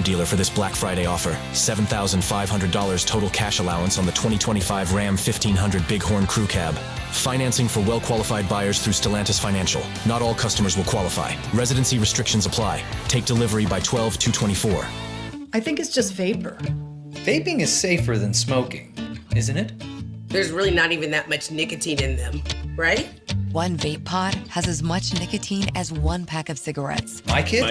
dealer for this Black Friday offer. $7,500 total cash allowance on the 2025 Ram 1500 Bighorn Crew Cab. Financing for well-qualified buyers through Stellantis Financial. Not all customers will qualify. Residency restrictions apply. Take delivery by 12/2/24. I think it's just vapor. Vaping is safer than smoking, isn't it? There's really not even that much nicotine in them, right? One vape pod has as much nicotine as one pack of cigarettes. My kid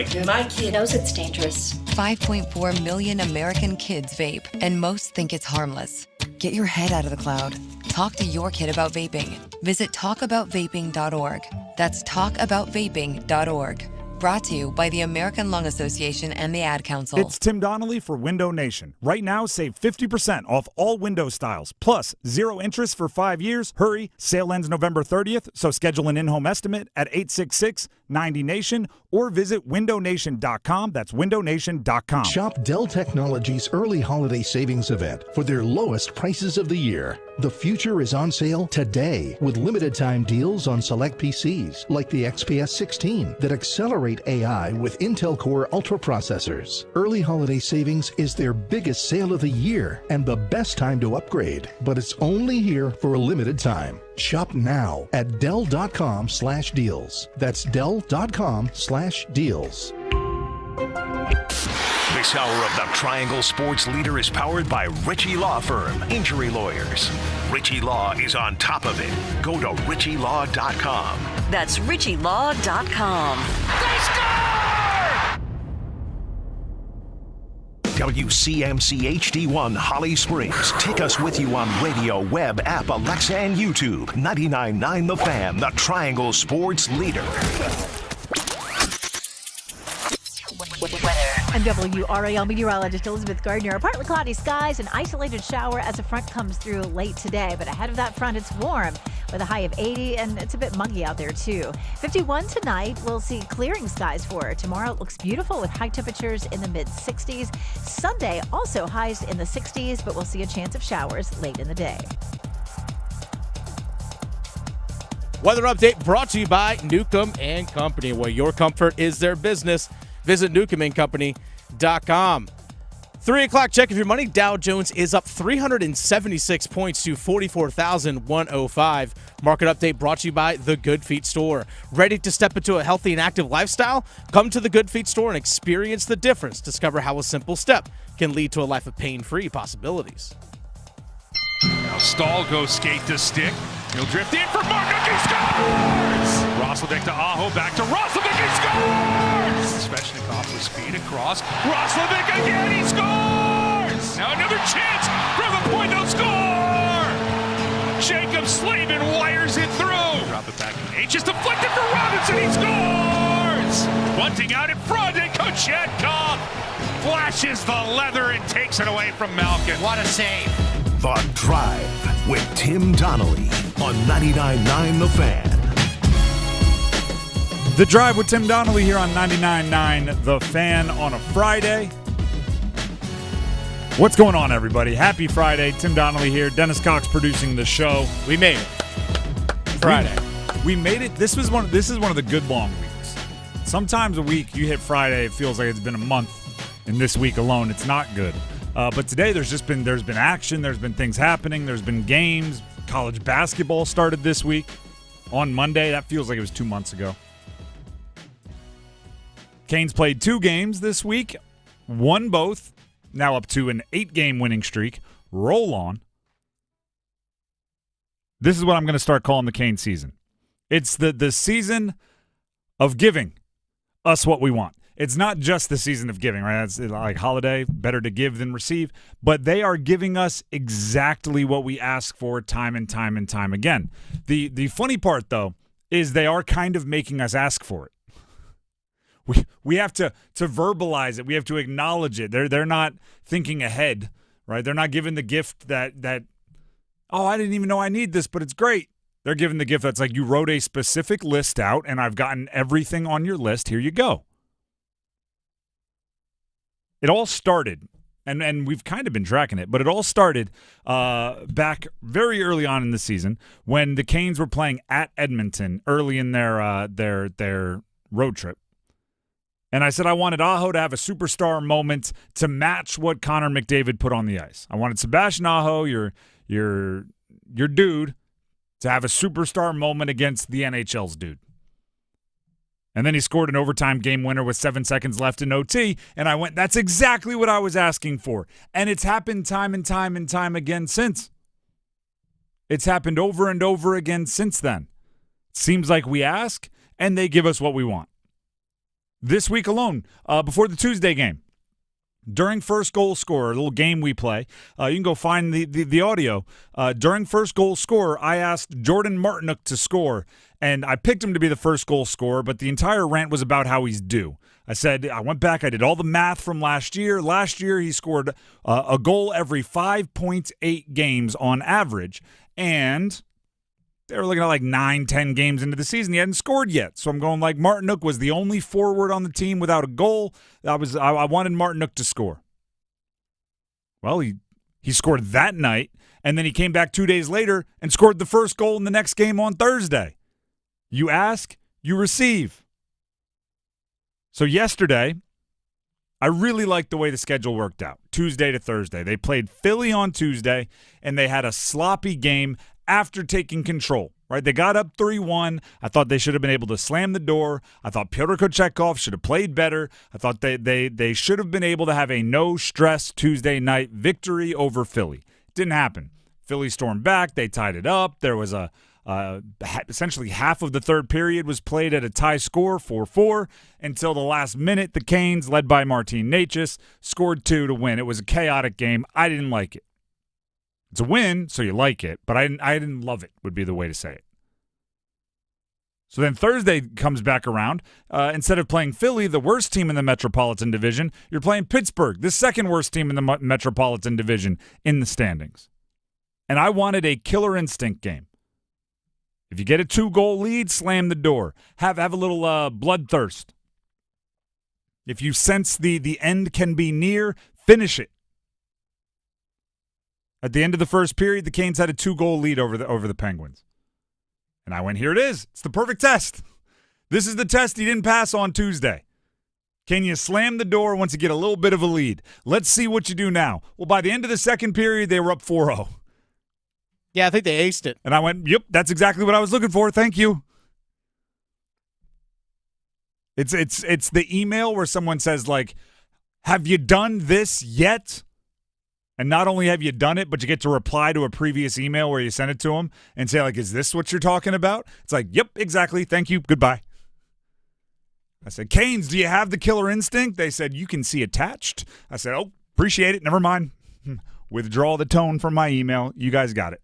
knows it's dangerous. 5.4 million American kids vape, and most think it's harmless. Get your head out of the cloud. Talk to your kid about vaping. Visit talkaboutvaping.org. That's talkaboutvaping.org. Brought to you by the American Lung Association and the Ad Council. It's Tim Donnelly for Window Nation. Right now, save 50% off all window styles, plus 0 interest for 5 years. Hurry, sale ends November 30th, so schedule an in-home estimate at 866-90NATION or visit windownation.com. That's windownation.com. Shop Dell Technologies' early holiday savings event for their lowest prices of the year. The future is on sale today with limited time deals on select PCs like the XPS 16 that accelerate AI with Intel Core Ultra processors. Early holiday savings is their biggest sale of the year and the best time to upgrade, but it's only here for a limited time. Shop now at Dell.com/deals. That's Dell.com/deals. This hour of the Triangle Sports Leader is powered by Ritchie Law Firm, injury lawyers. Ritchie Law is on top of it. Go to RitchieLaw.com. That's RitchieLaw.com. They score! WCMC HD1 Holly Springs. Take us with you on radio, web, app, Alexa, and YouTube. 99.9 The Fan, the Triangle Sports Leader. I'm WRAL meteorologist Elizabeth Gardner. Partly cloudy skies, an isolated shower as a front comes through late today. But ahead of that front, it's warm with a high of 80, and it's a bit muggy out there, too. 51 tonight, we'll see clearing skies for. Tomorrow, it looks beautiful with high temperatures in the mid-60s. Sunday, also highs in the 60s, but we'll see a chance of showers late in the day. Weather update brought to you by Newcomb & Company, where your comfort is their business. Visit newcombandcompany.com. 3 o'clock check of your money. Dow Jones is up 376 points to 44,105. Market update brought to you by The Good Feet Store. Ready to step into a healthy and active lifestyle? Come to The Good Feet Store and experience the difference. Discover how a simple step can lead to a life of pain-free possibilities. Now Stahl goes skate to stick. He'll drift in for Mark. He scores! Roslovic to Aho, back to Roslovic. He scores! Svechnikov with speed across. Roslovic again. He scores! Now another chance from the point. They'll score! Jacob Slavin wires it through. Drop it back. H is deflected for Robinson. He scores! Bunting out in front, and Kochetkov flashes the leather and takes it away from Malkin. What a save! The Drive with Tim Donnelly on 99.9 The Fan. The Drive with Tim Donnelly here on 99.9 The Fan on a Friday. What's going on, everybody? Happy Friday. Tim Donnelly here. Dennis Cox producing the show. We made it. Friday. We made it. This is one of the good long weeks. Sometimes a week you hit Friday, it feels like it's been a month. And this week alone, it's not good. But today there's been action, there's been things happening, there's been games. College basketball started this week on Monday. That feels like it was 2 months ago. Canes played 2 games this week, won both, now up to an 8-game winning streak. Roll on. This is what I'm going to start calling the Canes season. It's the season of giving us what we want. It's not just the season of giving, right? It's like holiday, better to give than receive. But they are giving us exactly what we ask for time and time and time again. The funny part, though, is they are kind of making us ask for it. We have to verbalize it. We have to acknowledge it. They're not thinking ahead, right? They're not giving the gift that oh, I didn't even know I need this, but it's great. They're giving the gift that's like, you wrote a specific list out, and I've gotten everything on your list. Here you go. It all started, and we've kind of been tracking it, but it all started back very early on in the season when the Canes were playing at Edmonton early in their road trip. And I said I wanted Aho to have a superstar moment to match what Connor McDavid put on the ice. I wanted Sebastian Aho, your dude, to have a superstar moment against the NHL's dude. And then he scored an overtime game winner with 7 seconds left in OT, and I went, that's exactly what I was asking for. And it's happened time and time and time again since. It's happened over and over again since then. Seems like we ask, and they give us what we want. This week alone, before the Tuesday game, during first goal scorer, a little game we play, you can go find the audio. During first goal scorer, I asked Jordan Martinook to score, and I picked him to be the first goal scorer, but the entire rant was about how he's due. I said, I went back, I did all the math from last year. Last year, he scored a goal every 5.8 games on average, and they were looking at like 9-10 games into the season. He hadn't scored yet. So I'm going like Martinook was the only forward on the team without a goal. I wanted Martinook to score. Well, he scored that night, and then he came back 2 days later and scored the first goal in the next game on Thursday. You ask, you receive. So yesterday, I really liked the way the schedule worked out, Tuesday to Thursday. They played Philly on Tuesday, and they had a sloppy game after taking control, right? They got up 3-1. I thought they should have been able to slam the door. I thought Pyotr Kochetkov should have played better. I thought they should have been able to have a no-stress Tuesday night victory over Philly. Didn't happen. Philly stormed back. They tied it up. There was essentially half of the third period was played at a tie score, 4-4, until the last minute. The Canes, led by Martin Necas, scored 2 to win. It was a chaotic game. I didn't like it. It's a win, so you like it, but I didn't love it, would be the way to say it. So then Thursday comes back around. Instead of playing Philly, the worst team in the Metropolitan Division, you're playing Pittsburgh, the second worst team in the Metropolitan Division in the standings. And I wanted a killer instinct game. If you get a 2-goal lead, slam the door. Have a little bloodthirst. If you sense the end can be near, finish it. At the end of the first period, the Canes had a 2-goal lead over the Penguins. And I went, here it is. It's the perfect test. This is the test he didn't pass on Tuesday. Can you slam the door once you get a little bit of a lead? Let's see what you do now. Well, by the end of the second period, they were up 4-0. Yeah, I think they aced it. And I went, yep, that's exactly what I was looking for. Thank you. It's the email where someone says, like, have you done this yet? And not only have you done it, but you get to reply to a previous email where you sent it to them and say, like, is this what you're talking about? It's like, yep, exactly. Thank you. Goodbye. I said, Canes, do you have the killer instinct? They said, you can see attached. I said, oh, appreciate it. Never mind. Withdraw the tone from my email. You guys got it.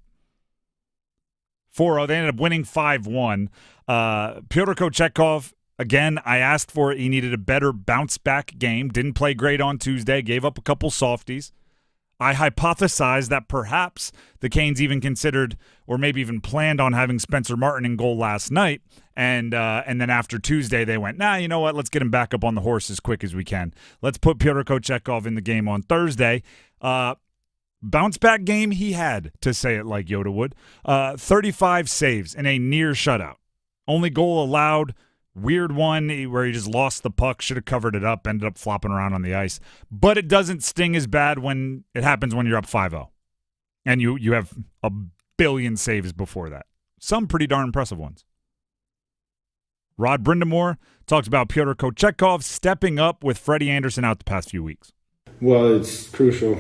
4-0. They ended up winning 5-1. Pyotr Kochetkov, again, I asked for it. He needed a better bounce-back game. Didn't play great on Tuesday. Gave up a couple softies. I hypothesized that perhaps the Canes even considered or maybe even planned on having Spencer Martin in goal last night. And then after Tuesday, they went, nah, you know what? Let's get him back up on the horse as quick as we can. Let's put Pyotr Kochetkov in the game on Thursday. Bounce-back game he had, to say it like Yoda would. 35 saves in a near shutout. Only goal allowed. Weird one where he just lost the puck, should have covered it up, ended up flopping around on the ice. But it doesn't sting as bad when it happens when you're up 5-0. And you have a billion saves before that. Some pretty darn impressive ones. Rod Brindamore talked about Pyotr Kochetkov stepping up with Freddie Anderson out the past few weeks. Well, it's crucial.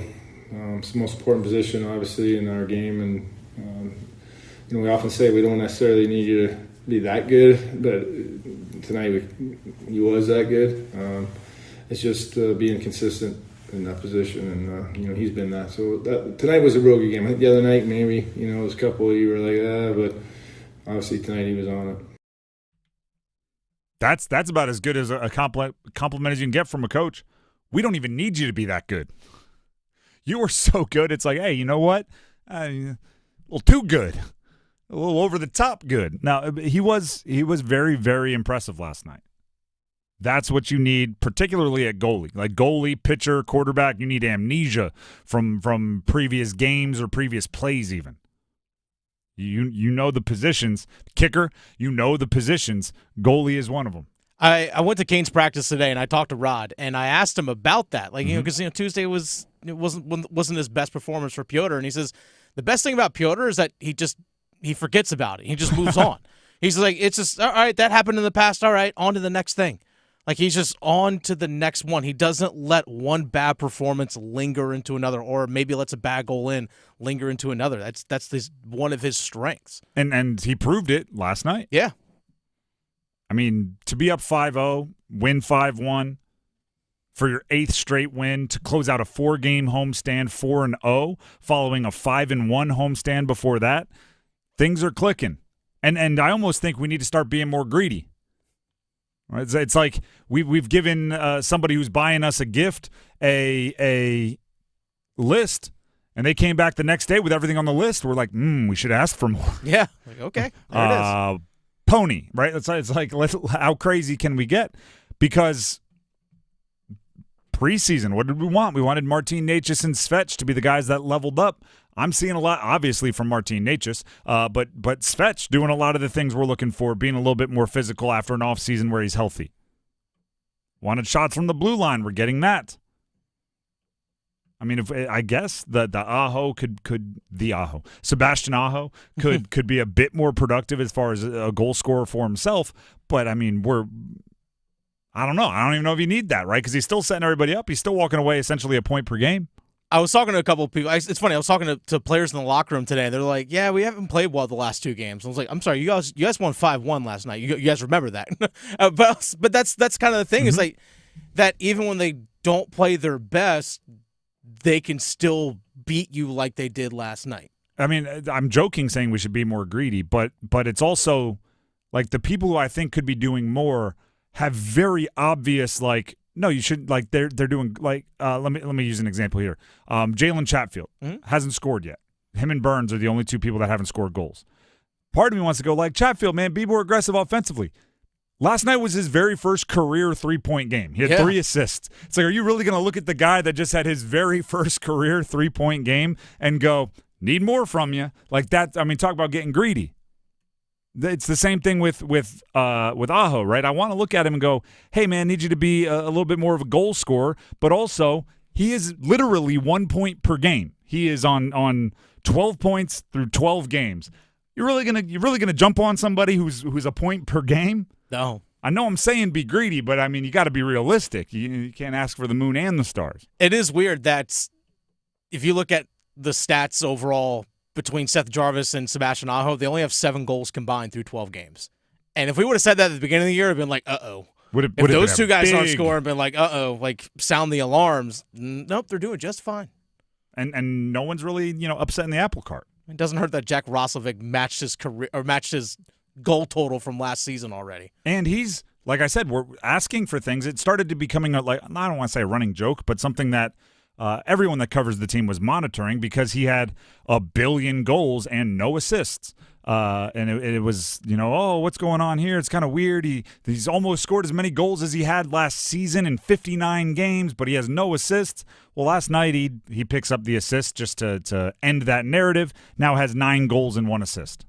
It's the most important position, obviously, in our game. And, we often say we don't necessarily need you to be that good, but tonight he was that good. It's just being consistent in that position, and he's been that. So tonight was a real good game. I think the other night maybe there was a couple you were like, but obviously tonight he was on it. That's about as good as a compliment as you can get from a coach. We don't even need you to be that good. You were so good. It's like, hey, you know what? A little too good. A little over the top good. Now, he was very, very impressive last night. That's what you need, particularly at goalie. Like goalie, pitcher, quarterback, you need amnesia from previous games or previous plays even. You know the positions. Kicker, you know the positions. Goalie is one of them. I went to Canes practice today, and I talked to Rod, and I asked him about that. Like, because Tuesday wasn't his best performance for Piotr, and he says the best thing about Piotr is that he forgets about it. He just moves on. He's like, it's just all right. That happened in the past. All right, on to the next thing. Like, he's just on to the next one. He doesn't let one bad performance linger into another, or maybe lets a bad goal in linger into another. That's one of his strengths. And he proved it last night. Yeah. I mean, to be up 5-0, win 5-1 for your 8th straight win, to close out a 4-game homestand 4-0, following a 5-1 homestand before that, things are clicking. And I almost think we need to start being more greedy. Right? It's like we've given somebody who's buying us a gift a list, and they came back the next day with everything on the list. We're like, we should ask for more. Yeah. Like, okay. There it is. Pony, right? It's like how crazy can we get? Because preseason, what did we want? We wanted Martin Necas and Svech to be the guys that leveled up. I'm seeing a lot, obviously, from Martin Necas, but Svech doing a lot of the things we're looking for, being a little bit more physical after an offseason where he's healthy. Wanted shots from the blue line. We're getting that. I mean, I guess the Aho Sebastian Aho could be a bit more productive as far as a goal scorer for himself. But I mean, I don't know. I don't even know if you need that, right? Because he's still setting everybody up. He's still walking away essentially a point per game. I was talking to a couple of people. It's funny. I was talking to players in the locker room today. They're like, "Yeah, we haven't played well the last 2 games." I was like, "I'm sorry, you guys won 5-1 last night. You guys remember that?" but that's kind of the thing. Is like that even when they don't play their best, they can still beat you like they did last night. I mean, I'm joking saying we should be more greedy, but it's also like the people who I think could be doing more have very obvious, like, no, you shouldn't, like they're doing, like, let me use an example here. Jalen Chatfield hasn't scored yet. Him and Burns are the only 2 people that haven't scored goals. Part of me wants to go like, Chatfield, man, be more aggressive offensively. Last night was his very first career 3-point game. He had 3 assists. It's like, are you really going to look at the guy that just had his very first career 3-point game and go, need more from you? Like that, I mean, talk about getting greedy. It's the same thing with Aho, right? I want to look at him and go, hey, man, need you to be a little bit more of a goal scorer, but also he is literally 1 point per game. He is on 12 points through 12 games. You're really gonna jump on somebody who's a point per game? No. I know I'm saying be greedy, but I mean, you got to be realistic. You can't ask for the moon and the stars. It is weird that if you look at the stats overall between Seth Jarvis and Sebastian Aho, they only have 7 goals combined through 12 games. And if we would have said that at the beginning of the year, I'd been like, uh-oh. If those 2 guys aren't scoring, been like, uh-oh, like sound the alarms. Nope, they're doing just fine. And no one's really, upsetting the apple cart. It doesn't hurt that Jack Roslovic matched his goal total from last season already. And he's, like I said, we're asking for things. It started to becoming I don't want to say a running joke, but something that everyone that covers the team was monitoring because he had 1 billion goals and no assists. And it was, what's going on here? It's kind of weird. He's almost scored as many goals as he had last season in 59 games, but he has no assists. Well, last night he picks up the assist just to end that narrative. Now has 9 goals and 1 assist.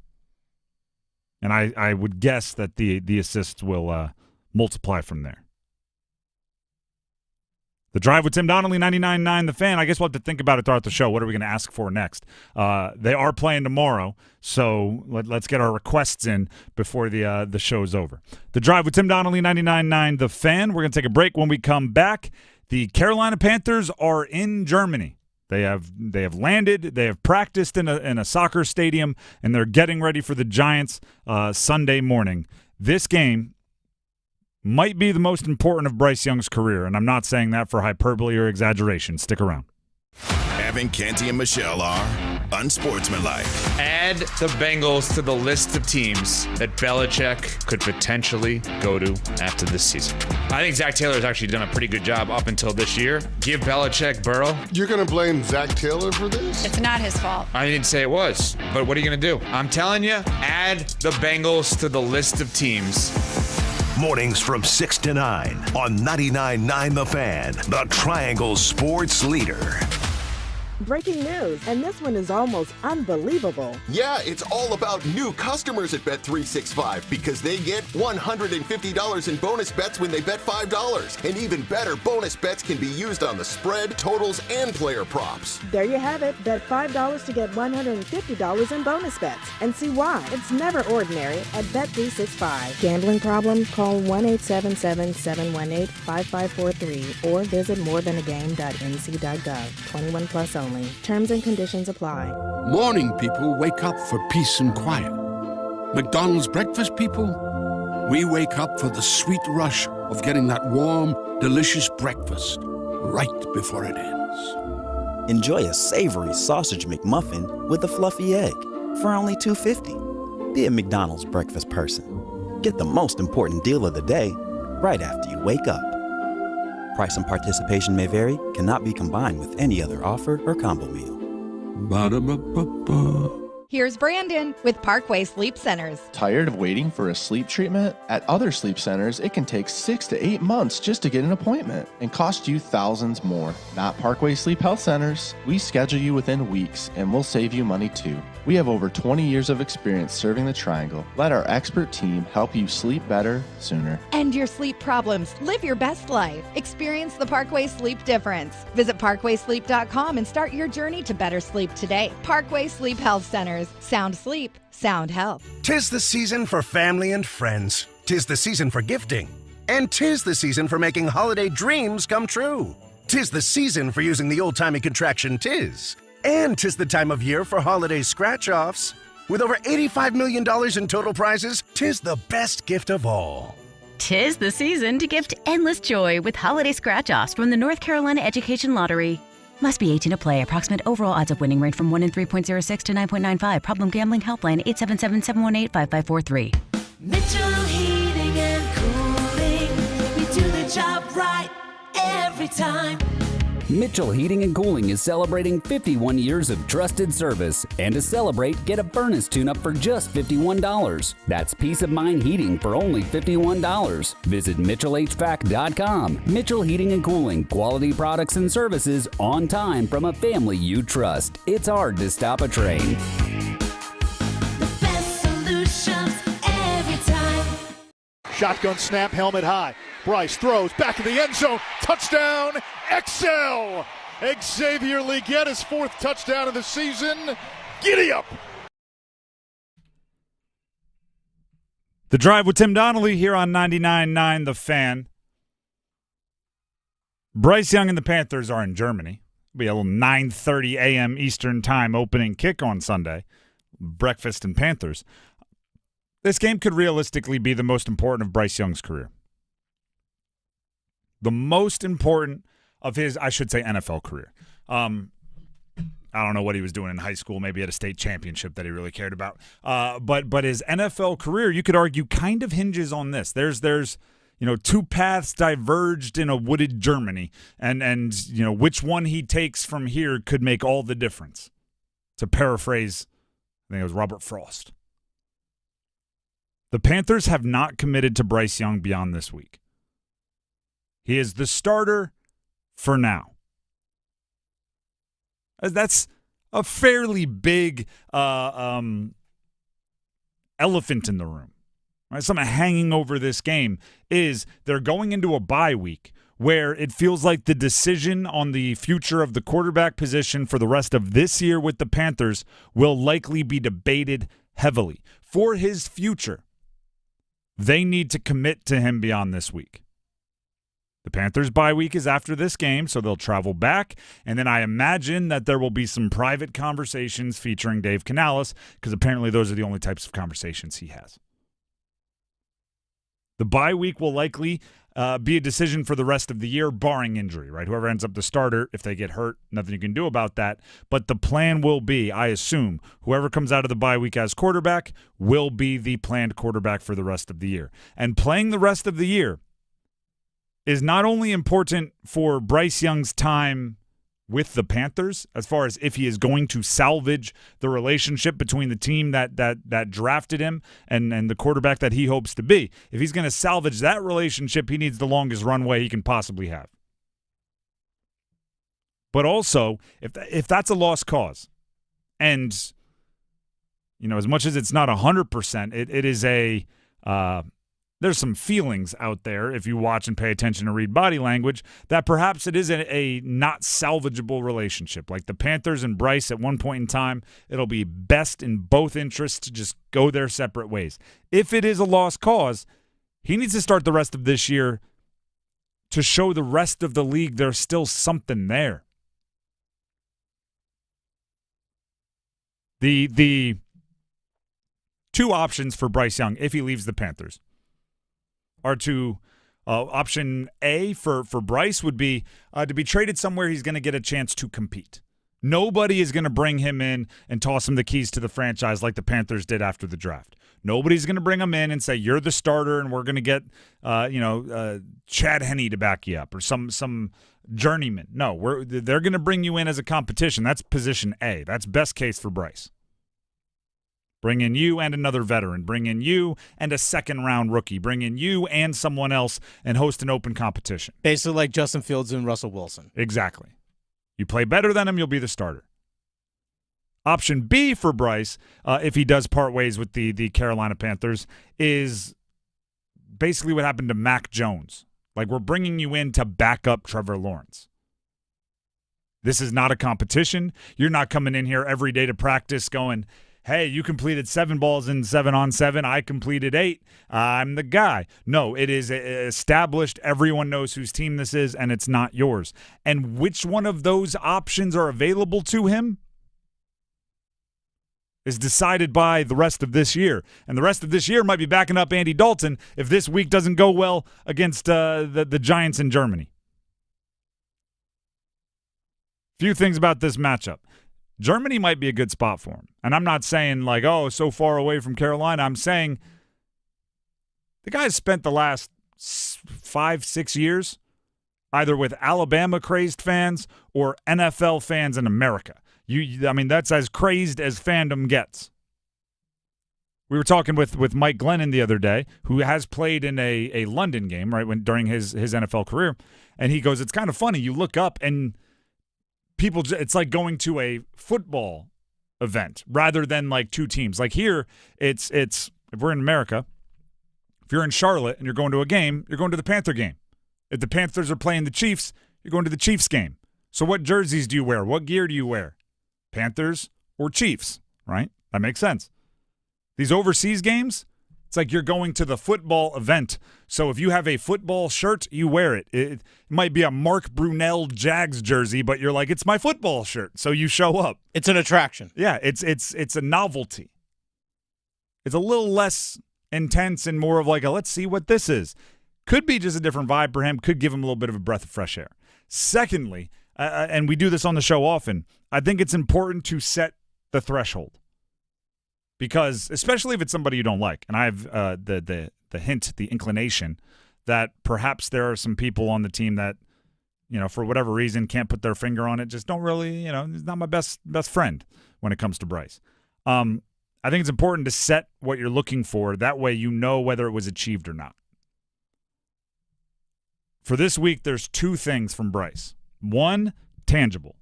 And I would guess that the assists will multiply from there. The Drive with Tim Donnelly, 99.9 The Fan. I guess we'll have to think about it throughout the show. What are we going to ask for next? They are playing tomorrow, so let's get our requests in before the show's over. The Drive with Tim Donnelly, 99.9 The Fan. We're going to take a break. When we come back, the Carolina Panthers are in Germany. They have landed. They have practiced in a soccer stadium, and they're getting ready for the Giants Sunday morning. This game might be the most important of Bryce Young's career, and I'm not saying that for hyperbole or exaggeration. Stick around. Evan, Canty, and Michelle are unsportsmanlike. Add the Bengals to the list of teams that Belichick could potentially go to after this season. I think Zach Taylor has actually done a pretty good job up until this year. Give Belichick Burrow. You're going to blame Zach Taylor for this? It's not his fault. I didn't say it was, but what are you going to do? I'm telling you, add the Bengals to the list of teams. Mornings from 6 to 9 on 99.9 The Fan, the Triangle Sports Leader. breaking news, and this one is almost unbelievable. Yeah, it's all about new customers at Bet365 because they get $150 in bonus bets when they bet $5. And even better, bonus bets can be used on the spread, totals, and player props. There you have it. Bet $5 to get $150 in bonus bets. And see why. It's never ordinary at Bet365. Gambling problem? Call 1-877-718-5543 or visit morethanagame.nc.gov. 21 plus only. Terms and conditions apply. Morning people wake up for peace and quiet. McDonald's breakfast people, we wake up for the sweet rush of getting that warm, delicious breakfast right before it ends. Enjoy a savory sausage McMuffin with a fluffy egg for only $2.50. Be a McDonald's breakfast person. Get the most important deal of the day right after you wake up. Price and participation may vary, cannot be combined with any other offer or combo meal. Ba-da-ba-ba-ba. Here's Brandon with Parkway Sleep Centers. Tired of waiting for a sleep treatment? At other sleep centers, it can take 6 to 8 months just to get an appointment and cost you thousands more. Not Parkway Sleep Health Centers. We schedule you within weeks and we'll save you money too. We have over 20 years of experience serving the Triangle. Let our expert team help you sleep better sooner. End your sleep problems. Live your best life. Experience the Parkway Sleep difference. Visit parkwaysleep.com and start your journey to better sleep today. Parkway Sleep Health Centers. Sound sleep, sound health. 'Tis the season for family and friends. 'Tis the season for gifting. And 'tis the season for making holiday dreams come true. 'Tis the season for using the old-timey contraction 'tis. And 'tis the time of year for holiday scratch-offs. With over $85 million in total prizes, 'tis the best gift of all. 'Tis the season to gift endless joy with holiday scratch-offs from the North Carolina Education Lottery. Must be 18 to play. Approximate overall odds of winning range from 1 in 3.06 to 9.95. Problem gambling helpline 877-718-5543. Mitchell Heating and Cooling. We do the job right every time. Mitchell Heating and Cooling is celebrating 51 years of trusted service. And to celebrate, get a furnace tune-up for just $51. That's peace of mind heating for only $51. Visit MitchellHVAC.com. Mitchell Heating and Cooling. Quality products and services on time from a family you trust. It's hard to stop a train. The best solutions every time. Shotgun snap, helmet high. Bryce throws back in the end zone. Touchdown, Excel! Xavier Legette, his 4th touchdown of the season. Giddy up! The Drive with Tim Donnelly here on 99.9 The Fan. Bryce Young and the Panthers are in Germany. It'll be a little 9:30 a.m. Eastern Time opening kick on Sunday. Breakfast and Panthers. This game could realistically be the most important of Bryce Young's career. The most important of his, I should say, NFL career. I don't know what he was doing in high school. Maybe at a state championship that he really cared about. But his NFL career, you could argue, kind of hinges on this. There's two paths diverged in a wooded Germany, and which one he takes from here could make all the difference. To paraphrase, I think it was Robert Frost. The Panthers have not committed to Bryce Young beyond this week. He is the starter for now. That's a fairly big elephant in the room. Right? Something hanging over this game is they're going into a bye week where it feels like the decision on the future of the quarterback position for the rest of this year with the Panthers will likely be debated heavily. For his future, they need to commit to him beyond this week. The Panthers' bye week is after this game, so they'll travel back, and then I imagine that there will be some private conversations featuring Dave Canales, because apparently those are the only types of conversations he has. The bye week will likely be a decision for the rest of the year, barring injury, right? Whoever ends up the starter, if they get hurt, nothing you can do about that. But the plan will be, I assume, whoever comes out of the bye week as quarterback will be the planned quarterback for the rest of the year. And playing the rest of the year is not only important for Bryce Young's time with the Panthers, as far as if he is going to salvage the relationship between the team that drafted him and the quarterback that he hopes to be. If he's going to salvage that relationship, he needs the longest runway he can possibly have. But also, if that's a lost cause, and as much as it's not 100%, it is a there's some feelings out there, if you watch and pay attention and read body language, that perhaps it is a not salvageable relationship. Like the Panthers and Bryce at one point in time, it'll be best in both interests to just go their separate ways. If it is a lost cause, he needs to start the rest of this year to show the rest of the league there's still something there. The two options for Bryce Young, if he leaves the Panthers, are to option A for Bryce would be to be traded somewhere he's going to get a chance to compete. Nobody is going to bring him in and toss him the keys to the franchise like the Panthers did after the draft. Nobody's going to bring him in and say, you're the starter and we're going to get Chad Henne to back you up or some journeyman. No, they're going to bring you in as a competition. That's position A. That's best case for Bryce. Bring in you and another veteran. Bring in you and a second-round rookie. Bring in you and someone else and host an open competition. Basically like Justin Fields and Russell Wilson. Exactly. You play better than him, you'll be the starter. Option B for Bryce, if he does part ways with the Carolina Panthers, is basically what happened to Mac Jones. Like, we're bringing you in to back up Trevor Lawrence. This is not a competition. You're not coming in here every day to practice going, hey, you completed 7 balls in 7-on-7. I completed 8. I'm the guy. No, it is established. Everyone knows whose team this is, and it's not yours. And which one of those options are available to him is decided by the rest of this year. And the rest of this year might be backing up Andy Dalton if this week doesn't go well against the Giants in Germany. Few things about this matchup. Germany might be a good spot for him. And I'm not saying like, oh, so far away from Carolina. I'm saying the guy's spent the last 5-6 years either with Alabama-crazed fans or NFL fans in America. That's as crazed as fandom gets. We were talking with Mike Glennon the other day, who has played in a London game, right, during his NFL career. And he goes, it's kind of funny. You look up and people, it's like going to a football event rather than like two teams. Like here, it's if we're in America, if you're in Charlotte and you're going to a game, you're going to the Panther game. If the Panthers are playing the Chiefs, you're going to the Chiefs game. So what jerseys do you wear? What gear do you wear? Panthers or Chiefs, right? That makes sense. These overseas games, it's like you're going to the football event. So if you have a football shirt, you wear it. It might be a Mark Brunell Jags jersey, but you're like, it's my football shirt. So you show up. It's an attraction. Yeah, it's a novelty. It's a little less intense and more of like a let's see what this is. Could be just a different vibe for him. Could give him a little bit of a breath of fresh air. Secondly, and we do this on the show often, I think it's important to set the threshold. Because especially if it's somebody you don't like, and I have the hint, the inclination that perhaps there are some people on the team that, for whatever reason can't put their finger on it, just don't really, he's not my best friend when it comes to Bryce. I think it's important to set what you're looking for. That way you know whether it was achieved or not. For this week, there's 2 things from Bryce. 1, tangible.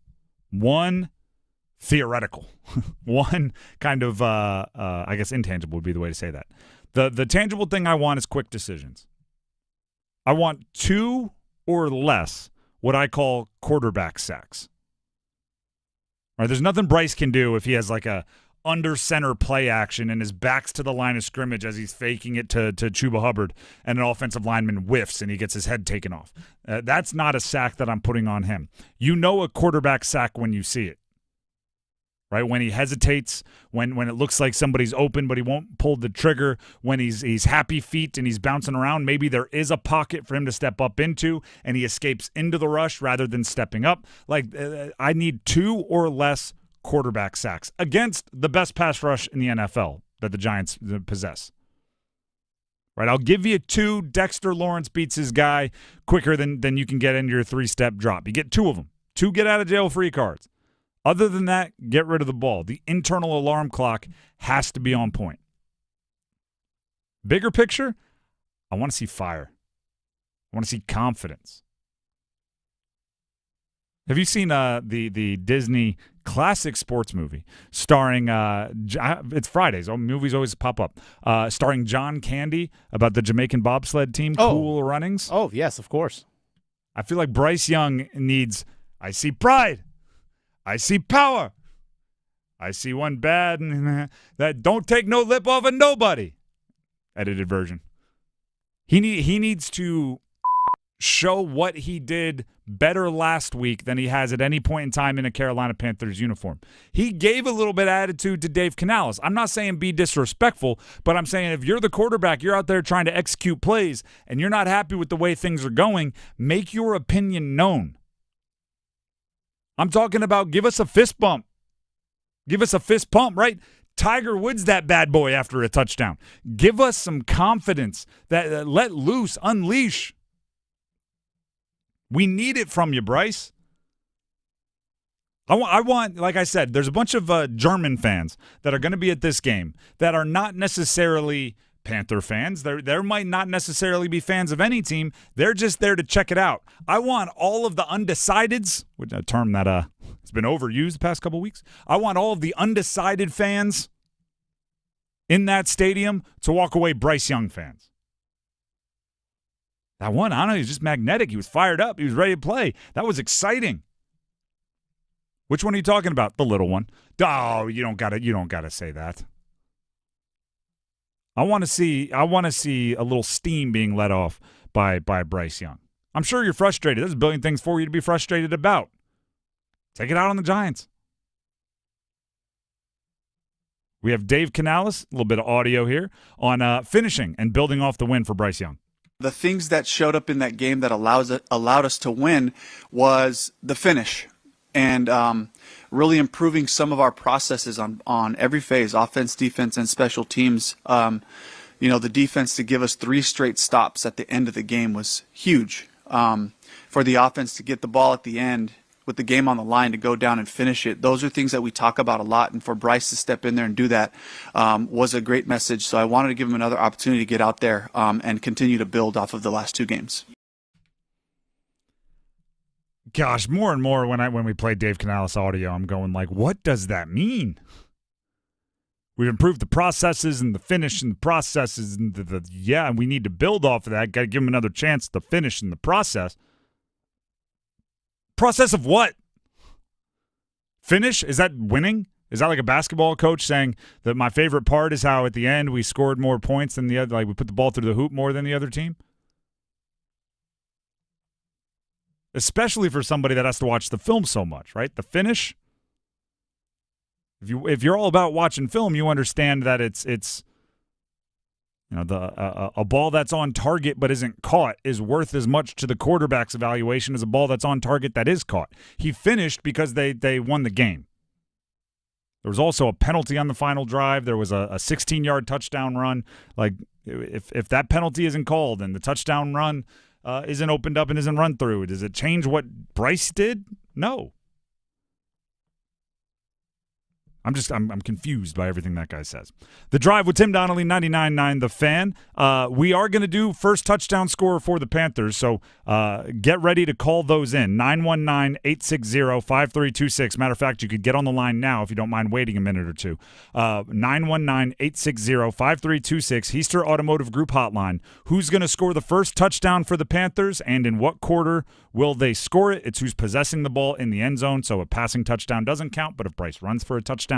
1, theoretical. 1 kind of, I guess intangible would be the way to say that. The tangible thing I want is quick decisions. I want 2 or less what I call quarterback sacks. All right, there's nothing Bryce can do if he has like a under center play action and his back's to the line of scrimmage as he's faking it to Chuba Hubbard and an offensive lineman whiffs and he gets his head taken off. That's not a sack that I'm putting on him. You know a quarterback sack when you see it. Right, when he hesitates, when it looks like somebody's open but he won't pull the trigger, when he's happy feet and he's bouncing around, maybe there is a pocket for him to step up into and he escapes into the rush rather than stepping up. Like I need 2 or less quarterback sacks against the best pass rush in the NFL that the Giants possess. Right, I'll give you 2. Dexter Lawrence beats his guy quicker than you can get into your 3-step drop. You get 2 of them. 2 get out of jail free cards. Other than that, get rid of the ball. The internal alarm clock has to be on point. Bigger picture, I want to see fire. I want to see confidence. Have you seen the Disney classic sports movie starring it's Fridays. Movies always pop up. Starring John Candy about the Jamaican bobsled team, Cool Runnings. Oh, yes, of course. I feel like Bryce Young needs, I see pride. I see power. I see one bad and that don't take no lip off of nobody. Edited version. He needs to show what he did better last week than he has at any point in time in a Carolina Panthers uniform. He gave a little bit of attitude to Dave Canales. I'm not saying be disrespectful, but I'm saying if you're the quarterback, you're out there trying to execute plays, and you're not happy with the way things are going, make your opinion known. I'm talking about give us a fist bump. Give us a fist pump, right? Tiger Woods that bad boy after a touchdown. Give us some confidence that let loose, unleash. We need it from you, Bryce. I want, like I said, there's a bunch of German fans that are going to be at this game that are not necessarily Panther fans. There might not necessarily be fans of any team. They're just there to check it out. I want all of the undecideds, which is a term that has been overused the past couple weeks. I want all of the undecided fans in that stadium to walk away Bryce Young fans. That one, I don't know, he was just magnetic. He was fired up. He was ready to play. That was exciting. Which one are you talking about? The little one. Oh, you don't gotta say that. I want to see a little steam being let off by Bryce Young. I'm sure you're frustrated. There's a billion things for you to be frustrated about. Take it out on the Giants. We have Dave Canales, a little bit of audio here on finishing and building off the win for Bryce Young. The things that showed up in that game that allowed us to win was the finish and really improving some of our processes on every phase, offense, defense, and special teams. The defense to give us 3 straight stops at the end of the game was huge. For the offense to get the ball at the end with the game on the line to go down and finish it, those are things that we talk about a lot. And for Bryce to step in there and do that was a great message. So I wanted to give him another opportunity to get out there and continue to build off of the last 2 games. Gosh, more and more when we play Dave Canales audio, I'm going like, what does that mean? We've improved the processes and the finish and the processes and and we need to build off of that. Got to give him another chance to finish in the process. Process of what? Finish? Is that winning? Is that like a basketball coach saying that my favorite part is how at the end we scored more points than the other, like we put the ball through the hoop more than the other team? Especially for somebody that has to watch the film so much, right? The finish. If you're all about watching film, you understand that it's a ball that's on target but isn't caught is worth as much to the quarterback's evaluation as a ball that's on target that is caught. He finished because they won the game. There was also a penalty on the final drive. There was a 16-yard touchdown run. Like, if that penalty isn't called and the touchdown run isn't opened up and isn't run through, does it change what Bryce did? No. I'm confused by everything that guy says. The Drive with Tim Donnelly, 99.9 The Fan. We are going to do first touchdown scorer for the Panthers, so get ready to call those in. 919-860-5326. Matter of fact, you could get on the line now if you don't mind waiting a minute or two. 919-860-5326. Heister Automotive Group Hotline. Who's going to score the first touchdown for the Panthers, and in what quarter will they score it? It's who's possessing the ball in the end zone, so a passing touchdown doesn't count, but if Bryce runs for a touchdown,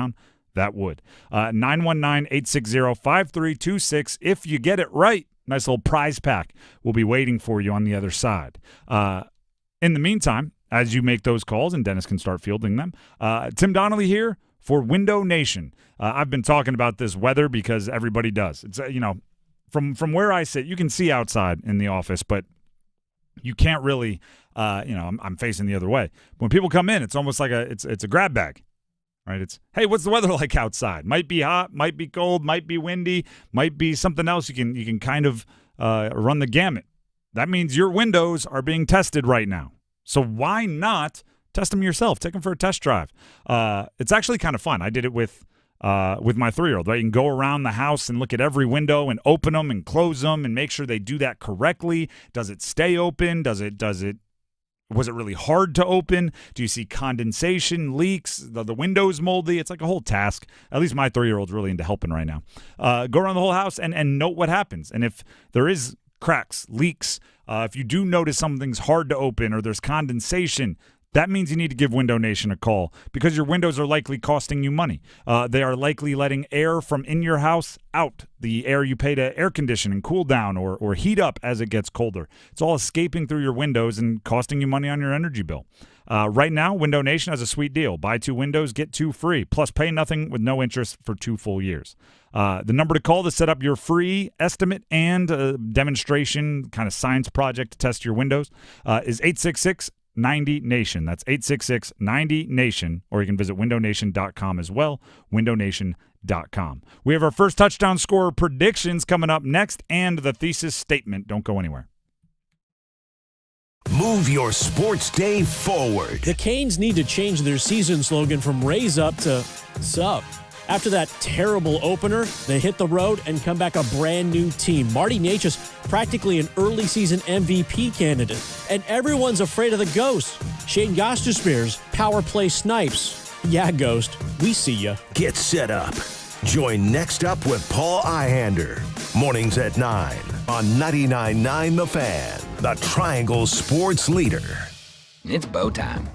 that would. 919-860-5326. If you get it right, nice little prize pack will be waiting for you on the other side. In the meantime, as you make those calls, and Dennis can start fielding them, Tim Donnelly here for Window Nation. I've been talking about this weather because everybody does. It's from where I sit, you can see outside in the office, but you can't really, I'm facing the other way. When people come in, it's almost like it's a grab bag. Right? It's, hey, what's the weather like outside? Might be hot, might be cold, might be windy, might be something else. You can kind of run the gamut. That means your windows are being tested right now. So why not test them yourself? Take them for a test drive. It's actually kind of fun. I did it with my 3-year-old. Right? You can go around the house and look at every window and open them and close them and make sure they do that correctly. Does it stay open? Does it Was it really hard to open? Do you see condensation, leaks, the windows moldy? It's like a whole task. At least my 3-year-old's really into helping right now. Go around the whole house and note what happens. And if there is cracks, leaks, if you do notice something's hard to open or there's condensation, that means you need to give Window Nation a call because your windows are likely costing you money. They are likely letting air from in your house out, the air you pay to air condition and cool down or heat up as it gets colder. It's all escaping through your windows and costing you money on your energy bill. Right now, Window Nation has a sweet deal. Buy 2 windows, get 2 free, plus pay nothing with no interest for 2 full years. The number to call to set up your free estimate and demonstration kind of science project to test your windows is 866-90-NATION. That's 866-90-NATION, or you can visit windownation.com as well, windownation.com. We have our first touchdown scorer predictions coming up next and the thesis statement. Don't go anywhere. Move your sports day forward. The Canes need to change their season slogan from raise up to sub. After that terrible opener, they hit the road and come back a brand new team. Marty Necas, practically an early season MVP candidate. And everyone's afraid of the Ghost. Shane Gostisbehere's power play snipes. Yeah, Ghost, we see ya. Get set up. Join Next Up with Paul Ihander. Mornings at 9 on 99.9 The Fan, the Triangle Sports Leader. It's bow time.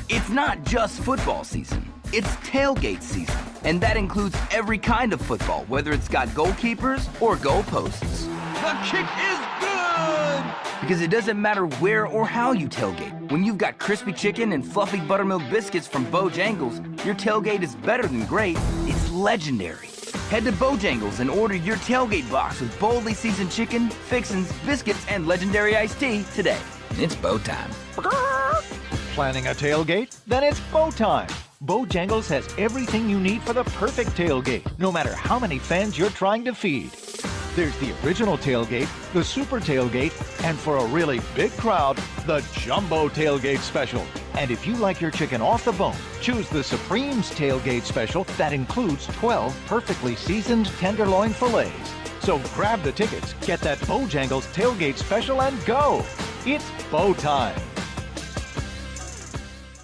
It's not just football season. It's tailgate season, and that includes every kind of football, whether it's got goalkeepers or goalposts. The kick is good! Because it doesn't matter where or how you tailgate. When you've got crispy chicken and fluffy buttermilk biscuits from Bojangles, your tailgate is better than great. It's legendary. Head to Bojangles and order your tailgate box with boldly seasoned chicken, fixins, biscuits, and legendary iced tea today. It's bow time. Planning a tailgate? Then it's bow time. Bojangles has everything you need for the perfect tailgate, no matter how many fans you're trying to feed. There's the original tailgate, the super tailgate, and for a really big crowd, the jumbo tailgate special. And if you like your chicken off the bone, choose the Supreme's tailgate special that includes 12 perfectly seasoned tenderloin fillets. So grab the tickets, get that Bojangles tailgate special, and go. It's bow time.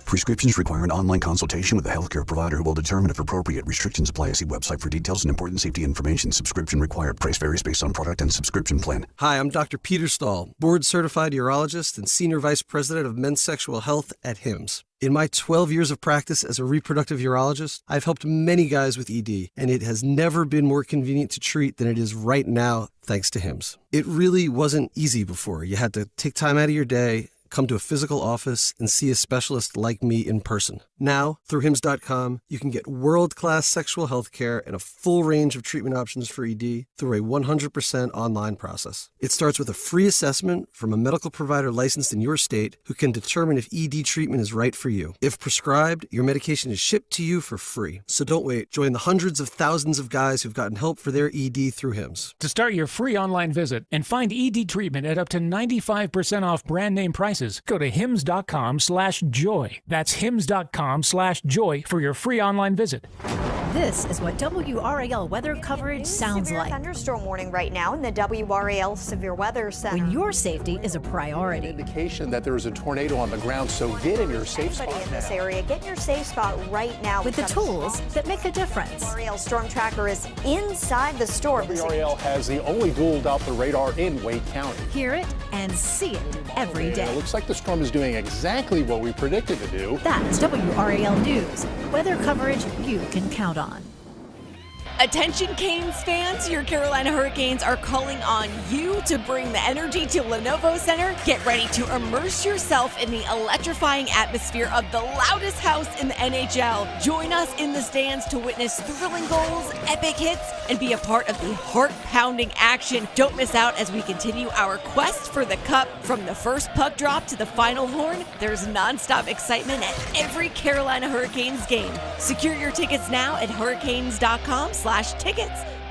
Prescriptions require an online consultation with a healthcare provider who will determine if appropriate. Restrictions apply. See website for details and important safety information. Subscription required. Price varies based on product and subscription plan. Hi, I'm Dr. Peter Stahl, board-certified urologist and senior vice president of men's sexual health at HIMSS. In my 12 years of practice as a reproductive urologist, I've helped many guys with ED, and it has never been more convenient to treat than it is right now, thanks to HIMSS. It really wasn't easy before. You had to take time out of your day, come to a physical office, and see a specialist like me in person. Now, through HIMSS.com, you can get world-class sexual health care and a full range of treatment options for ED through a 100% online process. It starts with a free assessment from a medical provider licensed in your state who can determine if ED treatment is right for you. If prescribed, your medication is shipped to you for free. So don't wait. Join the hundreds of thousands of guys who've gotten help for their ED through HIMSS. To start your free online visit and find ED treatment at up to 95% off brand name prices, go to hims.com/joy. That's hims.com/joy for your free online visit. This is what WRAL weather coverage sounds like. Thunderstorm warning right now in the WRAL Severe Weather Center. When your safety is a priority. An indication that there is a tornado on the ground, so get in your safe spot in this area, get in your safe spot right now. With the tools that make a difference. WRAL Storm Tracker is inside the storm. WRAL has the only dual Doppler radar in Wake County. Hear it and see it every day. It looks like the storm is doing exactly what we predicted to do. That's WRAL News. Weather coverage you can count on. Attention Canes fans, your Carolina Hurricanes are calling on you to bring the energy to Lenovo Center. Get ready to immerse yourself in the electrifying atmosphere of the loudest house in the NHL. Join us in the stands to witness thrilling goals, epic hits, and be a part of the heart-pounding action. Don't miss out as we continue our quest for the cup. From the first puck drop to the final horn, there's nonstop excitement at every Carolina Hurricanes game. Secure your tickets now at hurricanes.com/tickets.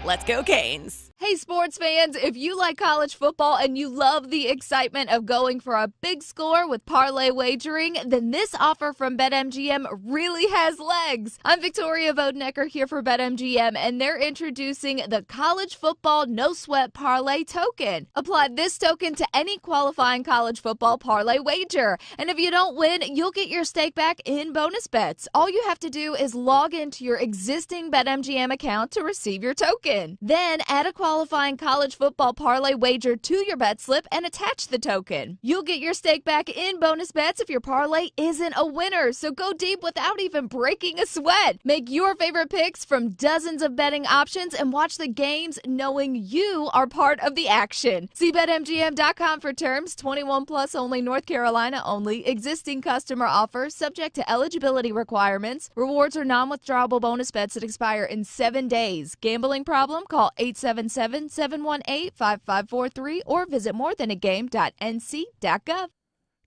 Let's go Canes. Hey, sports fans, if you like college football and you love the excitement of going for a big score with parlay wagering, then this offer from BetMGM really has legs. I'm Victoria Vodenecker here for BetMGM, and they're introducing the College Football No Sweat Parlay Token. Apply this token to any qualifying college football parlay wager, and if you don't win, you'll get your stake back in bonus bets. All you have to do is log into your existing BetMGM account to receive your token. Then add a qualifying college football parlay wager to your bet slip and attach the token. You'll get your stake back in bonus bets if your parlay isn't a winner, so go deep without even breaking a sweat. Make your favorite picks from dozens of betting options and watch the games knowing you are part of the action. See BetMGM.com for terms. 21 plus only, North Carolina only. Existing customer offer subject to eligibility requirements. Rewards are non-withdrawable bonus bets that expire in 7 days. Gambling problem? Call 877-718-5543 or visit morethanagame.nc.gov.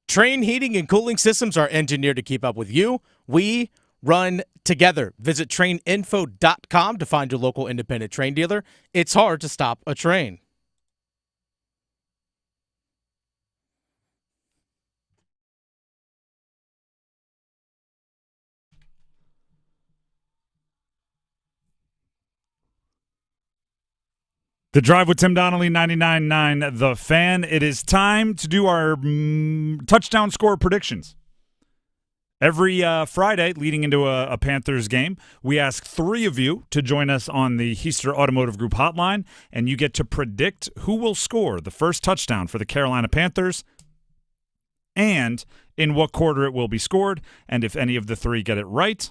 Train heating and cooling systems are engineered to keep up with you. We run together. Visit traininfo.com to find your local independent train dealer. It's hard to stop a train. The Drive with Tim Donnelly, 99.9 The Fan. It is time to do our touchdown score predictions. Every Friday leading into a Panthers game, we ask three of you to join us on the Heister Automotive Group hotline, and you get to predict who will score the first touchdown for the Carolina Panthers and in what quarter it will be scored. And if any of the three get it right,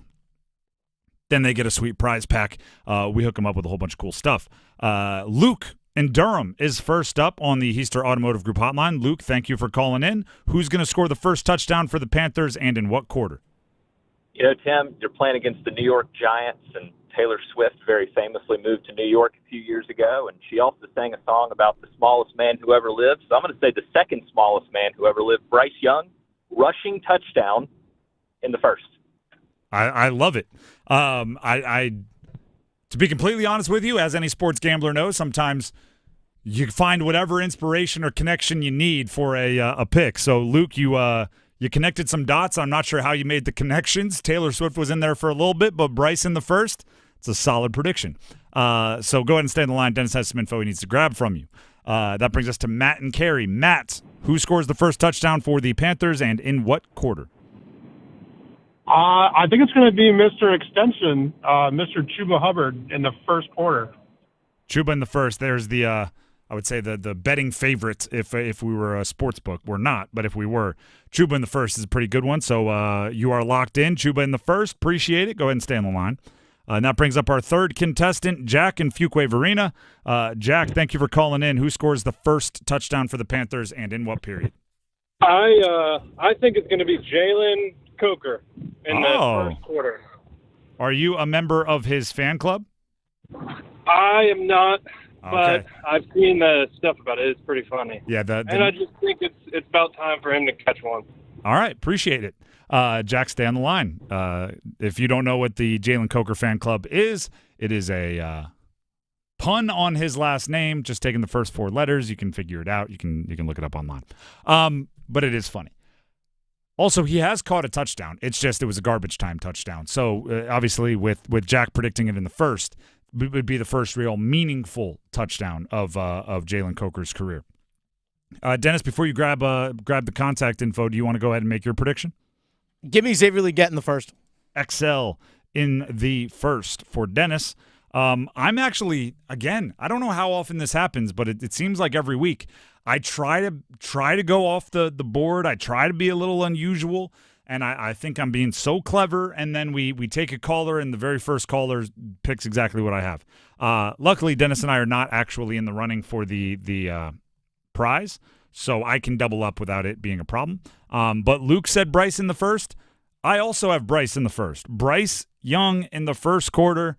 then they get a sweet prize pack. We hook them up with a whole bunch of cool stuff. Luke in Durham is first up on the Heister Automotive Group hotline. Luke, thank you for calling in. Who's going to score the first touchdown for the Panthers and in what quarter? You know, Tim, you're playing against the New York Giants, and Taylor Swift very famously moved to New York a few years ago, and she also sang a song about the smallest man who ever lived. So I'm going to say the second smallest man who ever lived, Bryce Young, rushing touchdown in the first. I love it. To be completely honest with you, as any sports gambler knows, sometimes you find whatever inspiration or connection you need for a pick. So, Luke, you connected some dots. I'm not sure how you made the connections. Taylor Swift was in there for a little bit, but Bryce in the first, it's a solid prediction. So go ahead and stay on the line. Dennis has some info he needs to grab from you. That brings us to Matt and Carey. Matt, who scores the first touchdown for the Panthers and in what quarter? I think it's going to be Mr. Extension, Mr. Chuba Hubbard in the first quarter. Chuba in the first. There's the, I would say the betting favorite if we were a sports book. We're not, but if we were, Chuba in the first is a pretty good one. So you are locked in. Chuba in the first. Appreciate it. Go ahead and stay on the line. And that brings up our third contestant, Jack in Fuquay Varina. Jack, thank you for calling in. Who scores the first touchdown for the Panthers and in what period? I think it's going to be Jalen Coker in the first quarter. Are you a member of his fan club? I am not, Okay. but I've seen the stuff about it. It's pretty funny. Yeah, and I just think it's about time for him to catch one. All right, appreciate it. Jack, stay on the line. If you don't know what the Jalen Coker fan club is, it is a pun on his last name, just taking the first four letters. You can figure it out. You can look it up online. But it is funny. Also, he has caught a touchdown. It's just it was a garbage time touchdown. So, obviously, with Jack predicting it in the first, it would be the first real meaningful touchdown of Jalen Coker's career. Dennis, before you grab the contact info, do you want to go ahead and make your prediction? Give me Xavier Legette in the first. XL in the first for Dennis. I'm actually, again, I don't know how often this happens, but it seems like every week I try to go off the board. I try to be a little unusual, and I think I'm being so clever, and then we take a caller, and the very first caller picks exactly what I have. Luckily, Dennis and I are not actually in the running for the prize, so I can double up without it being a problem. But Luke said Bryce in the first. I also have Bryce in the first. Bryce Young in the first quarter.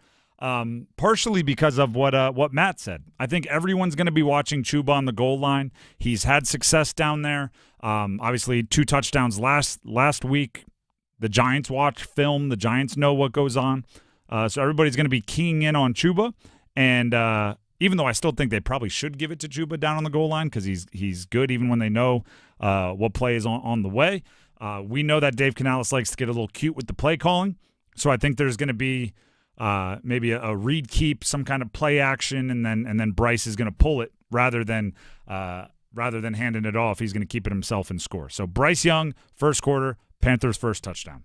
Partially because of what Matt said. I think everyone's going to be watching Chuba on the goal line. He's had success down there. Obviously, 2 touchdowns last week. The Giants watch film. The Giants know what goes on. So everybody's going to be keying in on Chuba. And even though I still think they probably should give it to Chuba down on the goal line because he's good even when they know what play is on the way. We know that Dave Canales likes to get a little cute with the play calling, so I think there's going to be maybe a read keep, some kind of play action, and then Bryce is going to pull it rather than handing it off. He's going to keep it himself and score. So Bryce Young, first quarter, Panthers first touchdown.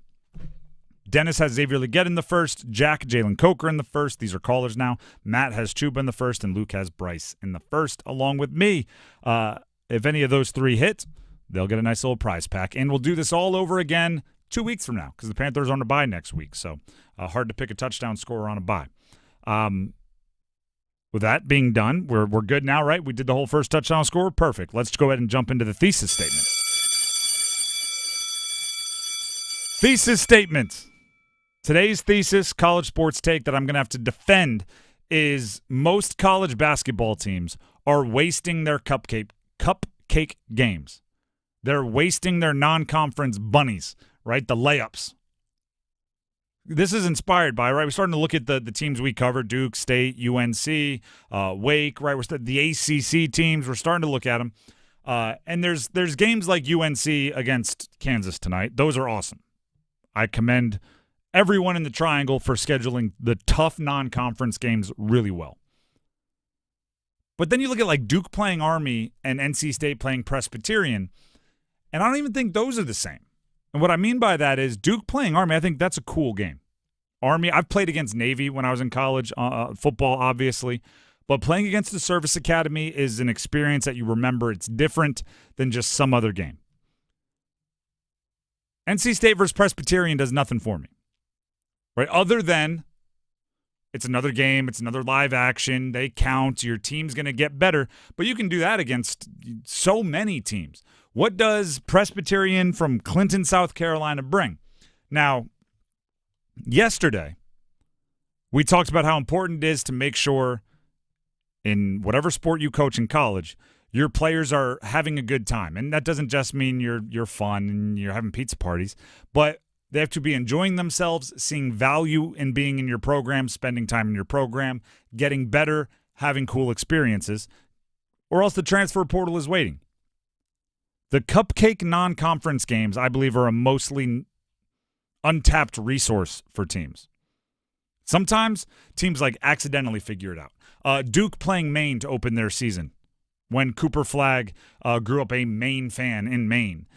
Dennis has Xavier Legette in the first, Jack, Jalen Coker in the first. These are callers now. Matt has Chuba in the first, and Luke has Bryce in the first, along with me. If any of those three hit, they'll get a nice little prize pack. And we'll do this all over again 2 weeks from now because the Panthers are on a bye next week. So hard to pick a touchdown scorer on a bye. With that being done, we're good now, right? We did the whole first touchdown score. Perfect. Let's go ahead and jump into the thesis statement. Thesis statement. Today's thesis, college sports take that I'm going to have to defend is most college basketball teams are wasting their cupcake games. They're wasting their non-conference bunnies, right? The layups. This is inspired by, right? We're starting to look at the teams we cover, Duke, State, UNC, Wake, right? The ACC teams, we're starting to look at them. And there's games like UNC against Kansas tonight. Those are awesome. I commend everyone in the Triangle for scheduling the tough non-conference games really well. But then you look at like Duke playing Army and NC State playing Presbyterian, and I don't even think those are the same. And what I mean by that is Duke playing Army, I think that's a cool game. Army, I've played against Navy when I was in college, football obviously, but playing against the Service Academy is an experience that you remember. It's different than just some other game. NC State versus Presbyterian does nothing for me, right? Other than it's another game, it's another live action, they count, your team's going to get better, but you can do that against so many teams. What does Presbyterian from Clinton, South Carolina bring? Now, yesterday, we talked about how important it is to make sure in whatever sport you coach in college, your players are having a good time. And that doesn't just mean you're fun and you're having pizza parties, but they have to be enjoying themselves, seeing value in being in your program, spending time in your program, getting better, having cool experiences, or else the transfer portal is waiting. The cupcake non-conference games, I believe, are a mostly untapped resource for teams. Sometimes teams like accidentally figure it out. Duke playing Maine to open their season when Cooper Flagg grew up a Maine fan in Maine.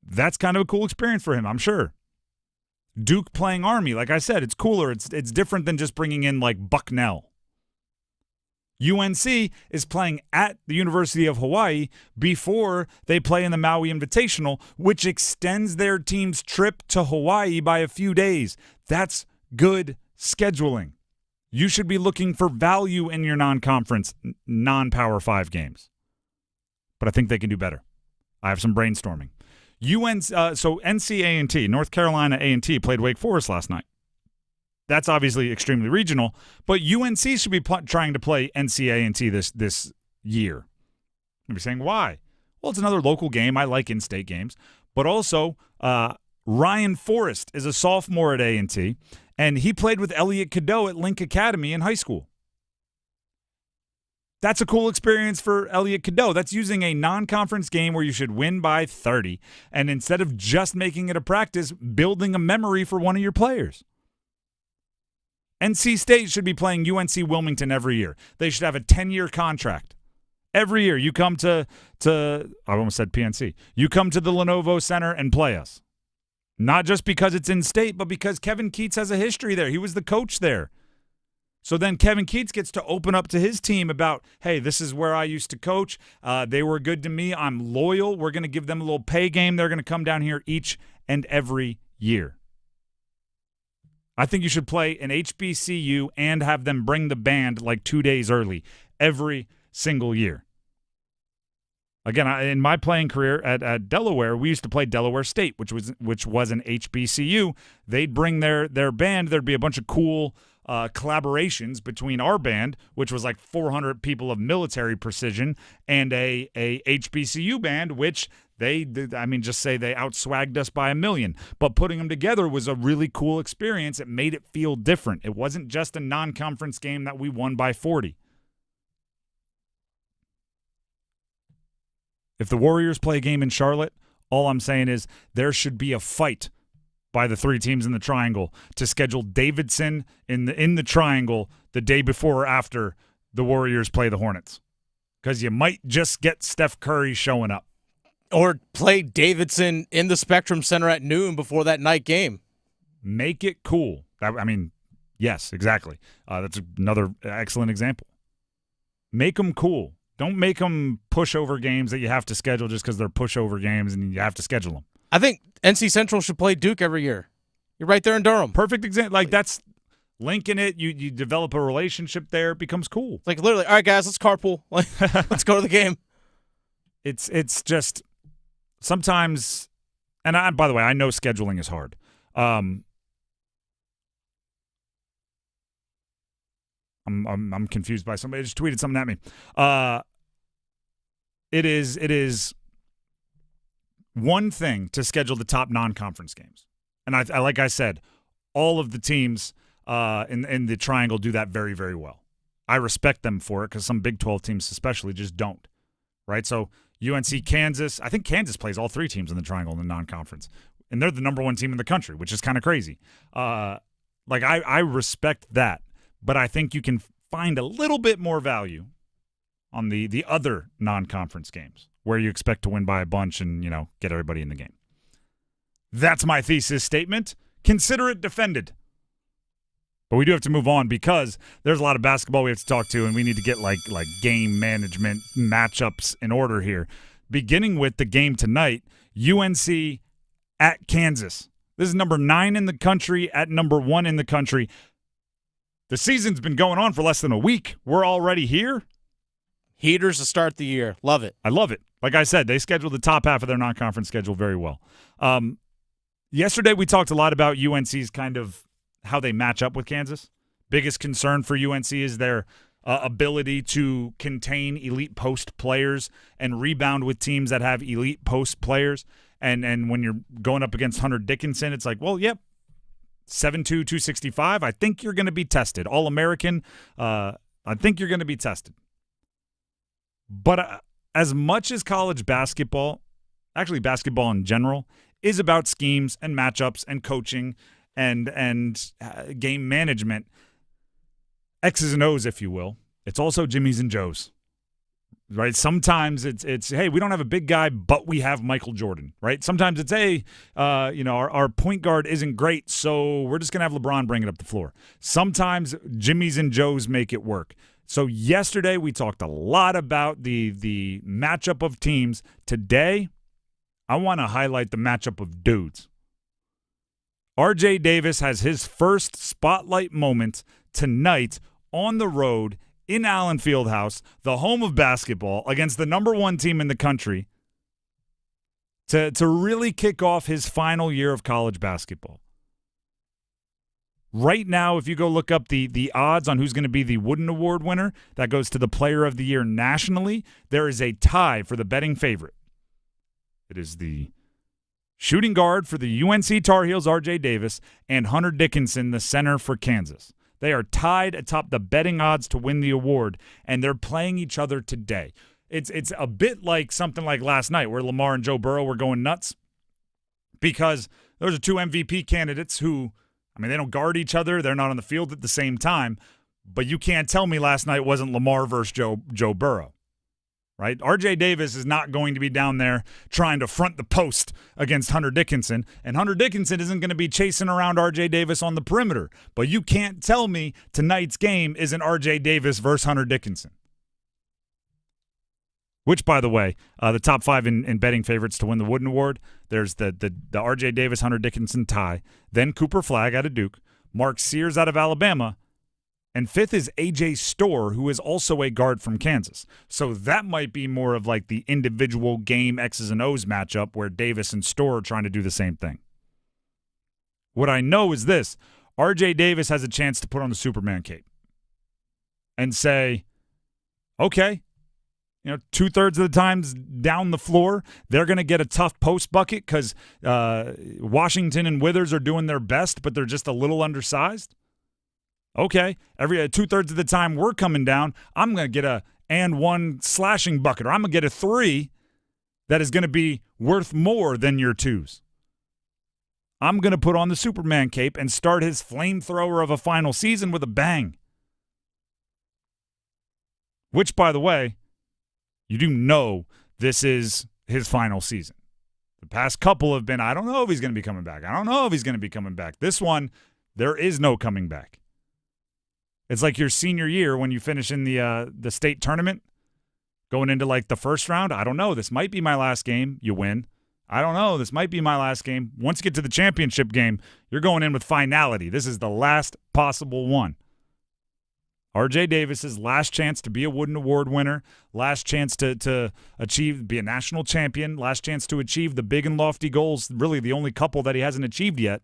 That's kind of a cool experience for him, I'm sure. Duke playing Army, like I said, it's cooler. It's different than just bringing in like Bucknell. UNC is playing at the University of Hawaii before they play in the Maui Invitational, which extends their team's trip to Hawaii by a few days. That's good scheduling. You should be looking for value in your non-conference, non-Power 5 games. But I think they can do better. I have some brainstorming. So NC A&T, North Carolina A&T, played Wake Forest last night. That's obviously extremely regional, but UNC should be trying to play NC A&T this year. You're saying, why? Well, it's another local game. I like in-state games. But also, Ryan Forrest is a sophomore at A&T, and he played with Elliot Cadeau at Link Academy in high school. That's a cool experience for Elliot Cadeau. That's using a non-conference game where you should win by 30, and instead of just making it a practice, building a memory for one of your players. NC State should be playing UNC Wilmington every year. They should have a 10-year contract. Every year you come to I almost said PNC. You come to the Lenovo Center and play us. Not just because it's in state, but because Kevin Keats has a history there. He was the coach there. So then Kevin Keats gets to open up to his team about, hey, this is where I used to coach. They were good to me. I'm loyal. We're going to give them a little pay game. They're going to come down here each and every year. I think you should play an HBCU and have them bring the band like 2 days early every single year. Again, in my playing career at Delaware, we used to play Delaware State, which was an HBCU. They'd bring their band. There'd be a bunch of cool collaborations between our band, which was like 400 people of military precision, and a HBCU band, which they outswagged us by 1 million. But putting them together was a really cool experience. It made it feel different. It wasn't just a non-conference game that we won by 40. If the Warriors play a game in Charlotte, all I'm saying is there should be a fight by the three teams in the triangle to schedule Davidson in the triangle the day before or after the Warriors play the Hornets. Because you might just get Steph Curry showing up. Or play Davidson in the Spectrum Center at noon before that night game. Make it cool. Yes, exactly. That's another excellent example. Make them cool. Don't make them pushover games that you have to schedule just because they're pushover games and you have to schedule them. I think NC Central should play Duke every year. You're right there in Durham. Perfect example. Like, that's linking it. You develop a relationship there. It becomes cool. It's like literally, all right, guys, let's carpool. Let's go to the game. It's just sometimes, and by the way, I know scheduling is hard. I'm confused by somebody just tweeted something at me. It is one thing to schedule the top non-conference games, and I like I said, all of the teams in the triangle do that very, very well. I respect them for it because some Big 12 teams especially just don't. Right, so UNC, Kansas. I think Kansas plays all three teams in the triangle in the non-conference, and they're the number one team in the country, which is kind of crazy. I respect that. But I think you can find a little bit more value on the other non-conference games where you expect to win by a bunch and, get everybody in the game. That's my thesis statement. Consider it defended. But we do have to move on because there's a lot of basketball we have to talk to, and we need to get like game management matchups in order here. Beginning with the game tonight, UNC at Kansas. This is number 9 in the country at number 1 in the country. The season's been going on for less than a week. We're already here. Heaters to start the year. Love it. I love it. Like I said, they scheduled the top half of their non-conference schedule very well. Yesterday we talked a lot about UNC's kind of how they match up with Kansas. Biggest concern for UNC is their ability to contain elite post players and rebound with teams that have elite post players. And when you're going up against Hunter Dickinson, it's like, well, yep. 7'2", 265, I think you're going to be tested. All-American, I think you're going to be tested. But as much as college basketball, actually basketball in general, is about schemes and matchups and coaching and game management, X's and O's, if you will, it's also Jimmy's and Joe's. Right? Sometimes it's hey, we don't have a big guy, but we have Michael Jordan. Right? Sometimes it's hey, our point guard isn't great, so we're just gonna have LeBron bring it up the floor. Sometimes Jimmy's and Joe's make it work. So yesterday we talked a lot about the matchup of teams. Today, I want to highlight the matchup of dudes. RJ Davis has his first spotlight moment tonight on the road in Allen Fieldhouse, the home of basketball, against the number 1 team in the country, to really kick off his final year of college basketball. Right now, if you go look up the odds on who's going to be the Wooden Award winner, that goes to the Player of the Year nationally, there is a tie for the betting favorite. It is the shooting guard for the UNC Tar Heels, RJ Davis, and Hunter Dickinson, the center for Kansas. They are tied atop the betting odds to win the award, and they're playing each other today. It's a bit like something like last night where Lamar and Joe Burrow were going nuts because those are 2 MVP candidates who, they don't guard each other. They're not on the field at the same time, but you can't tell me last night wasn't Lamar versus Joe Burrow. Right? RJ Davis is not going to be down there trying to front the post against Hunter Dickinson, and Hunter Dickinson isn't going to be chasing around RJ Davis on the perimeter. But you can't tell me tonight's game isn't RJ Davis versus Hunter Dickinson. Which, by the way, the top 5 in betting favorites to win the Wooden Award, there's the RJ Davis, Hunter Dickinson tie, then Cooper Flagg out of Duke, Mark Sears out of Alabama, and 5th is A.J. Storr, who is also a guard from Kansas. So that might be more of like the individual game X's and O's matchup where Davis and Storr are trying to do the same thing. What I know is this. R.J. Davis has a chance to put on the Superman cape and say, okay, 2/3 of the times down the floor, they're going to get a tough post bucket because Washington and Withers are doing their best, but they're just a little undersized. Okay, every 2/3 of the time we're coming down, I'm going to get a and one slashing bucket, or I'm going to get a 3 that is going to be worth more than your 2s. I'm going to put on the Superman cape and start his flamethrower of a final season with a bang. Which, by the way, you do know this is his final season. The past couple have been, I don't know if he's going to be coming back. I don't know if he's going to be coming back. This one, there is no coming back. It's like your senior year when you finish in the state tournament, going into like the first round. I don't know. This might be my last game. You win. I don't know. This might be my last game. Once you get to the championship game, you're going in with finality. This is the last possible one. R.J. Davis's last chance to be a Wooden Award winner, last chance to be a national champion, last chance to achieve the big and lofty goals, really the only couple that he hasn't achieved yet,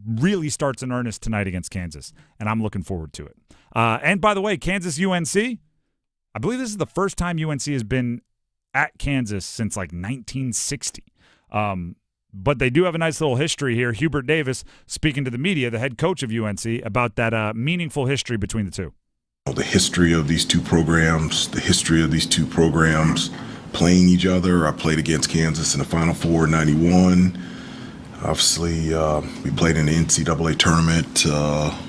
really starts in earnest tonight against Kansas, and I'm looking forward to it. And by the way, Kansas-UNC, I believe this is the first time UNC has been at Kansas since like 1960. But they do have a nice little history here. Hubert Davis speaking to the media, the head coach of UNC, about that meaningful history between the two. The history of these two programs, playing each other. I played against Kansas in the Final Four in 91. Obviously, we played in the NCAA tournament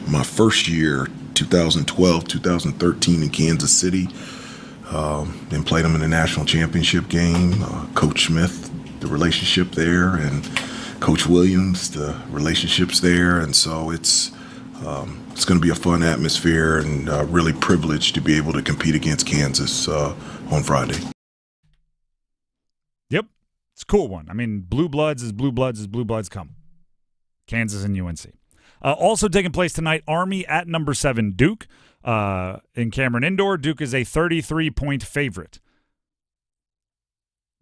my first year, 2012, 2013 in Kansas City. Then played them in the national championship game. Coach Smith, the relationship there, and Coach Williams, the relationships there. And so it's going to be a fun atmosphere, and really privileged to be able to compete against Kansas on Friday. Yep. It's a cool one. I mean, blue bloods as blue bloods come. Kansas and UNC. Also taking place tonight, Army at number 7, Duke. In Cameron Indoor, Duke is a 33-point favorite.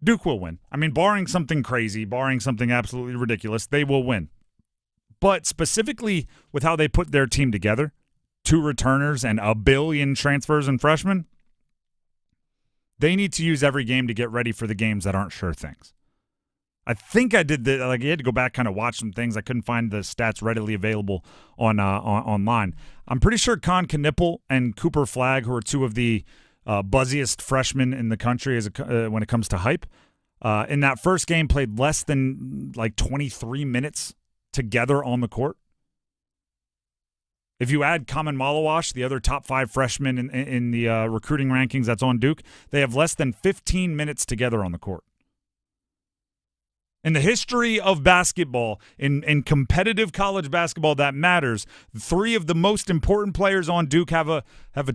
Duke will win. I mean, barring something crazy, barring something absolutely ridiculous, they will win. But specifically with how they put their team together, 2 returners and 1 billion transfers and freshmen, they need to use every game to get ready for the games that aren't sure things. I think I did you had to go back, kind of watch some things. I couldn't find the stats readily available online. I'm pretty sure Con Knipple and Cooper Flagg, who are 2 of the buzziest freshmen in the country when it comes to hype, in that first game played less than 23 minutes together on the court. If you add Kaman Malawash, the other top 5 freshman in the recruiting rankings that's on Duke, they have less than 15 minutes together on the court. In the history of basketball, in competitive college basketball that matters, 3 of the most important players on Duke have a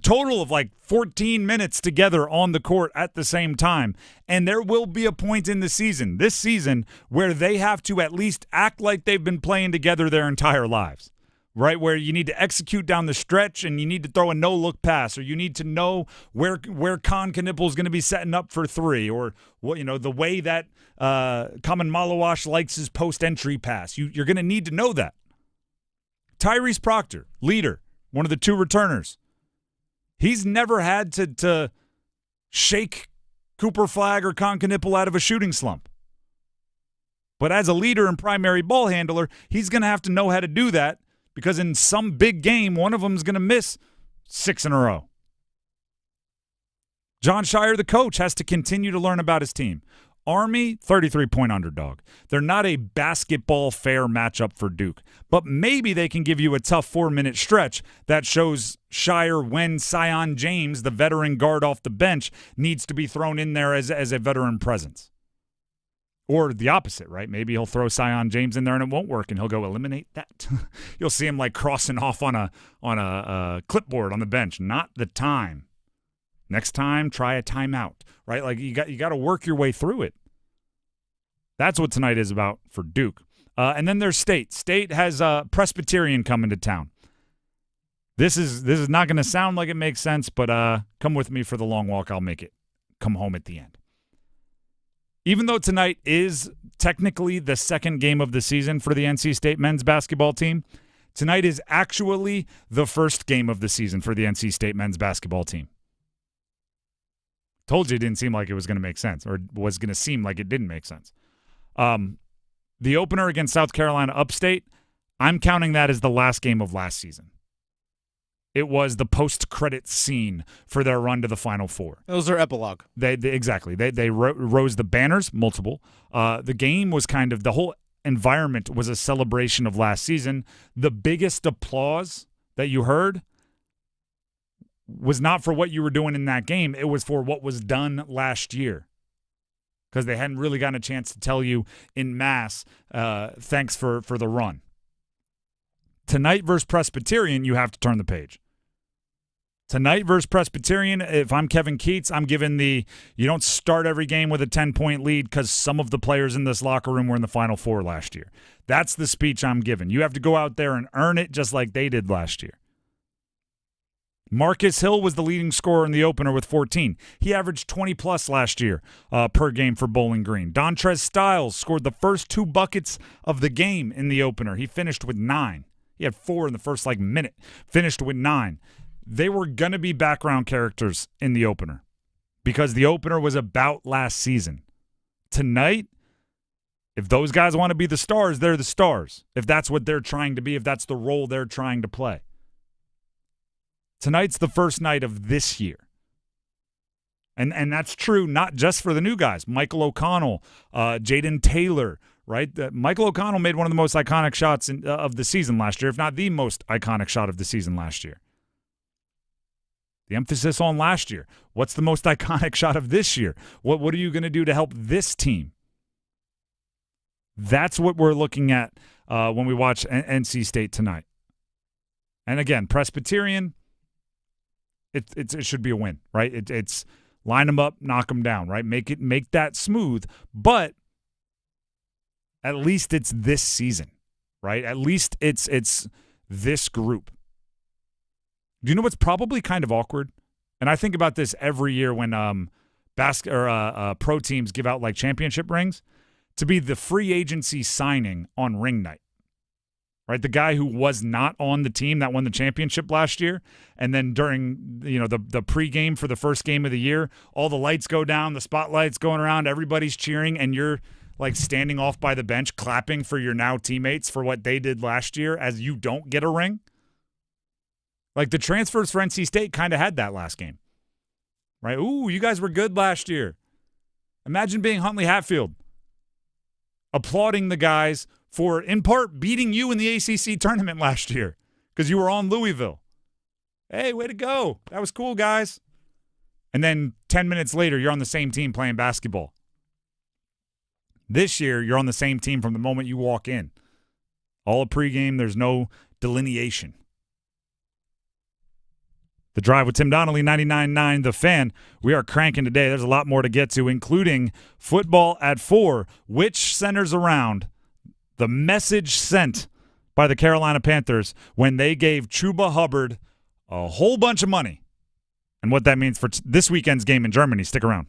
total of 14 minutes together on the court at the same time. And there will be a point in this season, where they have to at least act like they've been playing together their entire lives. Right, where you need to execute down the stretch and you need to throw a no-look pass, or you need to know where Con Knipple is going to be setting up for 3, or the way that Kaman Malawash likes his post-entry pass. You're going to need to know that. Tyrese Proctor, leader, one of the 2 returners. He's never had to shake Cooper Flagg or Con Knipple out of a shooting slump. But as a leader and primary ball handler, he's going to have to know how to do that, because in some big game, one of them is going to miss 6 in a row. John Shire, the coach, has to continue to learn about his team. Army, 33-point underdog. They're not a basketball fair matchup for Duke, but maybe they can give you a tough 4-minute stretch that shows Shire when Sion James, the veteran guard off the bench, needs to be thrown in there as a veteran presence. Or the opposite, right? Maybe he'll throw Sion James in there and it won't work, and he'll go eliminate that. You'll see him crossing off on a clipboard on the bench. Not the time. Next time, try a timeout, right? You got to work your way through it. That's what tonight is about for Duke. And then there's State. State has Presbyterian coming to town. This is not going to sound like it makes sense, but come with me for the long walk. I'll make it come home at the end. Even though tonight is technically the second game of the season for the NC State men's basketball team, tonight is actually the first game of the season for the NC State men's basketball team. Told you it didn't seem like it was going to make sense, or was going to seem like it didn't make sense. The opener against South Carolina Upstate, I'm counting that as the last game of last season. It was the post-credit scene for their run to the Final Four. It was their epilogue. Exactly. They rose the banners, multiple. The game was kind of, the whole environment was a celebration of last season. The biggest applause that you heard was not for what you were doing in that game. It was for what was done last year, because they hadn't really gotten a chance to tell you in mass, thanks for the run. Tonight versus Presbyterian, you have to turn the page. Tonight versus Presbyterian, if I'm Kevin Keats, I'm giving you don't start every game with a 10-point lead because some of the players in this locker room were in the Final Four last year. That's the speech I'm giving. You have to go out there and earn it just like they did last year. Marcus Hill was the leading scorer in the opener with 14. He averaged 20-plus last year per game for Bowling Green. Dontrez Styles scored the first 2 buckets of the game in the opener. He finished with 9. He had 4 in the first minute, finished with 9. They were going to be background characters in the opener because the opener was about last season. Tonight, if those guys want to be the stars, they're the stars. If that's what they're trying to be, if that's the role they're trying to play. Tonight's the first night of this year. And that's true not just for the new guys. Michael O'Connell, Jaden Taylor, right? Michael O'Connell made one of the most iconic shots of the season last year, if not the most iconic shot of the season last year. The emphasis on last year. What's the most iconic shot of this year? What are you going to do to help this team? That's what we're looking at when we watch NC State tonight. And again, Presbyterian, it should be a win, right? It's line them up, knock them down, right? Make that smooth. But at least it's this season, right? At least it's this group. Do you know what's probably kind of awkward? And I think about this every year when pro teams give out like championship rings, to be the free agency signing on ring night, right? The guy who was not on the team that won the championship last year, and then during the pregame for the first game of the year, all the lights go down, the spotlight's going around, everybody's cheering, and you're like standing off by the bench clapping for your now teammates for what they did last year as you don't get a ring. Like the transfers for NC State kind of had that last game, right? Ooh, you guys were good last year. Imagine being Huntley Hatfield, applauding the guys for, in part, beating you in the ACC tournament last year because you were on Louisville. Hey, way to go. That was cool, guys. And then 10 minutes later, you're on the same team playing basketball. This year, you're on the same team from the moment you walk in. All a pregame, there's no delineation. The Drive with Tim Donnelly, 99.9 The Fan. We are cranking today. There's a lot more to get to, including football at 4, which centers around the message sent by the Carolina Panthers when they gave Chuba Hubbard a whole bunch of money and what that means for this weekend's game in Germany. Stick around.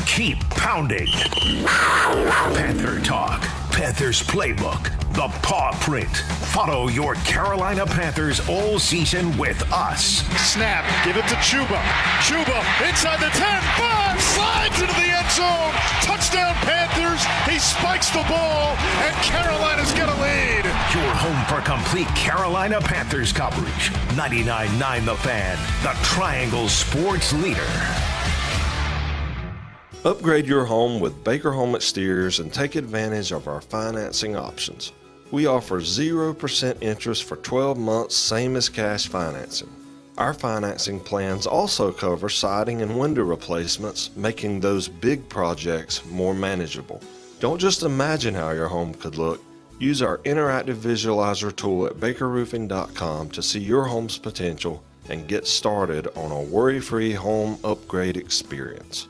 Keep pounding. Panther Talk, Panthers Playbook, the Paw Print. Follow your Carolina Panthers all season with us. Snap, give it to Chuba. Chuba inside the 10, 5, slides into the end zone. Touchdown Panthers. He spikes the ball, and Carolina's got a lead. Your home for complete Carolina Panthers coverage. 99.9 The Fan, the Triangle Sports Leader. Upgrade your home with Baker Home Exteriors and take advantage of our financing options. We offer 0% interest for 12 months, same as cash financing. Our financing plans also cover siding and window replacements, making those big projects more manageable. Don't just imagine how your home could look. Use our interactive visualizer tool at bakerroofing.com to see your home's potential and get started on a worry-free home upgrade experience.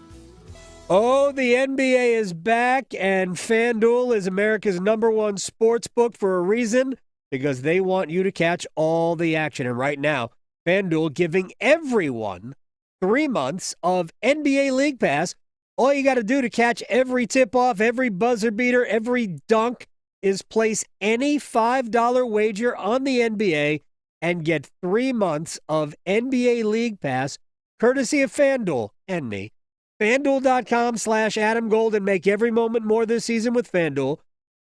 Oh, the NBA is back, and FanDuel is America's #1 sports book for a reason, because they want you to catch all the action. And right now, FanDuel giving everyone 3 months of NBA League Pass. All you got to do to catch every tip-off, every buzzer beater, every dunk is place any $5 wager on the NBA and get 3 months of NBA League Pass courtesy of FanDuel and me. FanDuel.com/AdamGold and make every moment more this season with FanDuel.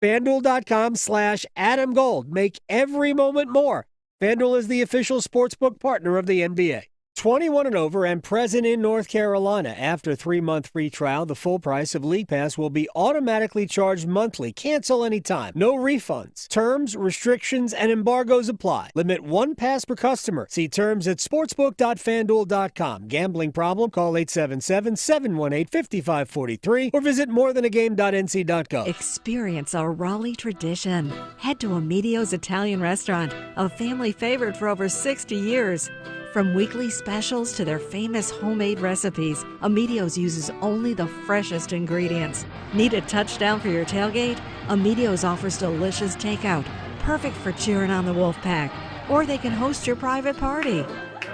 FanDuel.com/AdamGold. Make every moment more. FanDuel is the official sportsbook partner of the NBA. 21 and over and present in North Carolina. After a 3-month free trial, the full price of League Pass will be automatically charged monthly. Cancel anytime. No refunds. Terms, restrictions, and embargoes apply. Limit 1 pass per customer. See terms at sportsbook.fanduel.com. Gambling problem? Call 877-718-5543 or visit morethanagame.nc.gov. Experience our Raleigh tradition. Head to Amedio's Italian Restaurant, a family favorite for over 60 years. From weekly specials to their famous homemade recipes, Amedio's uses only the freshest ingredients. Need a touchdown for your tailgate? Amedio's offers delicious takeout, perfect for cheering on the Wolfpack. Or they can host your private party.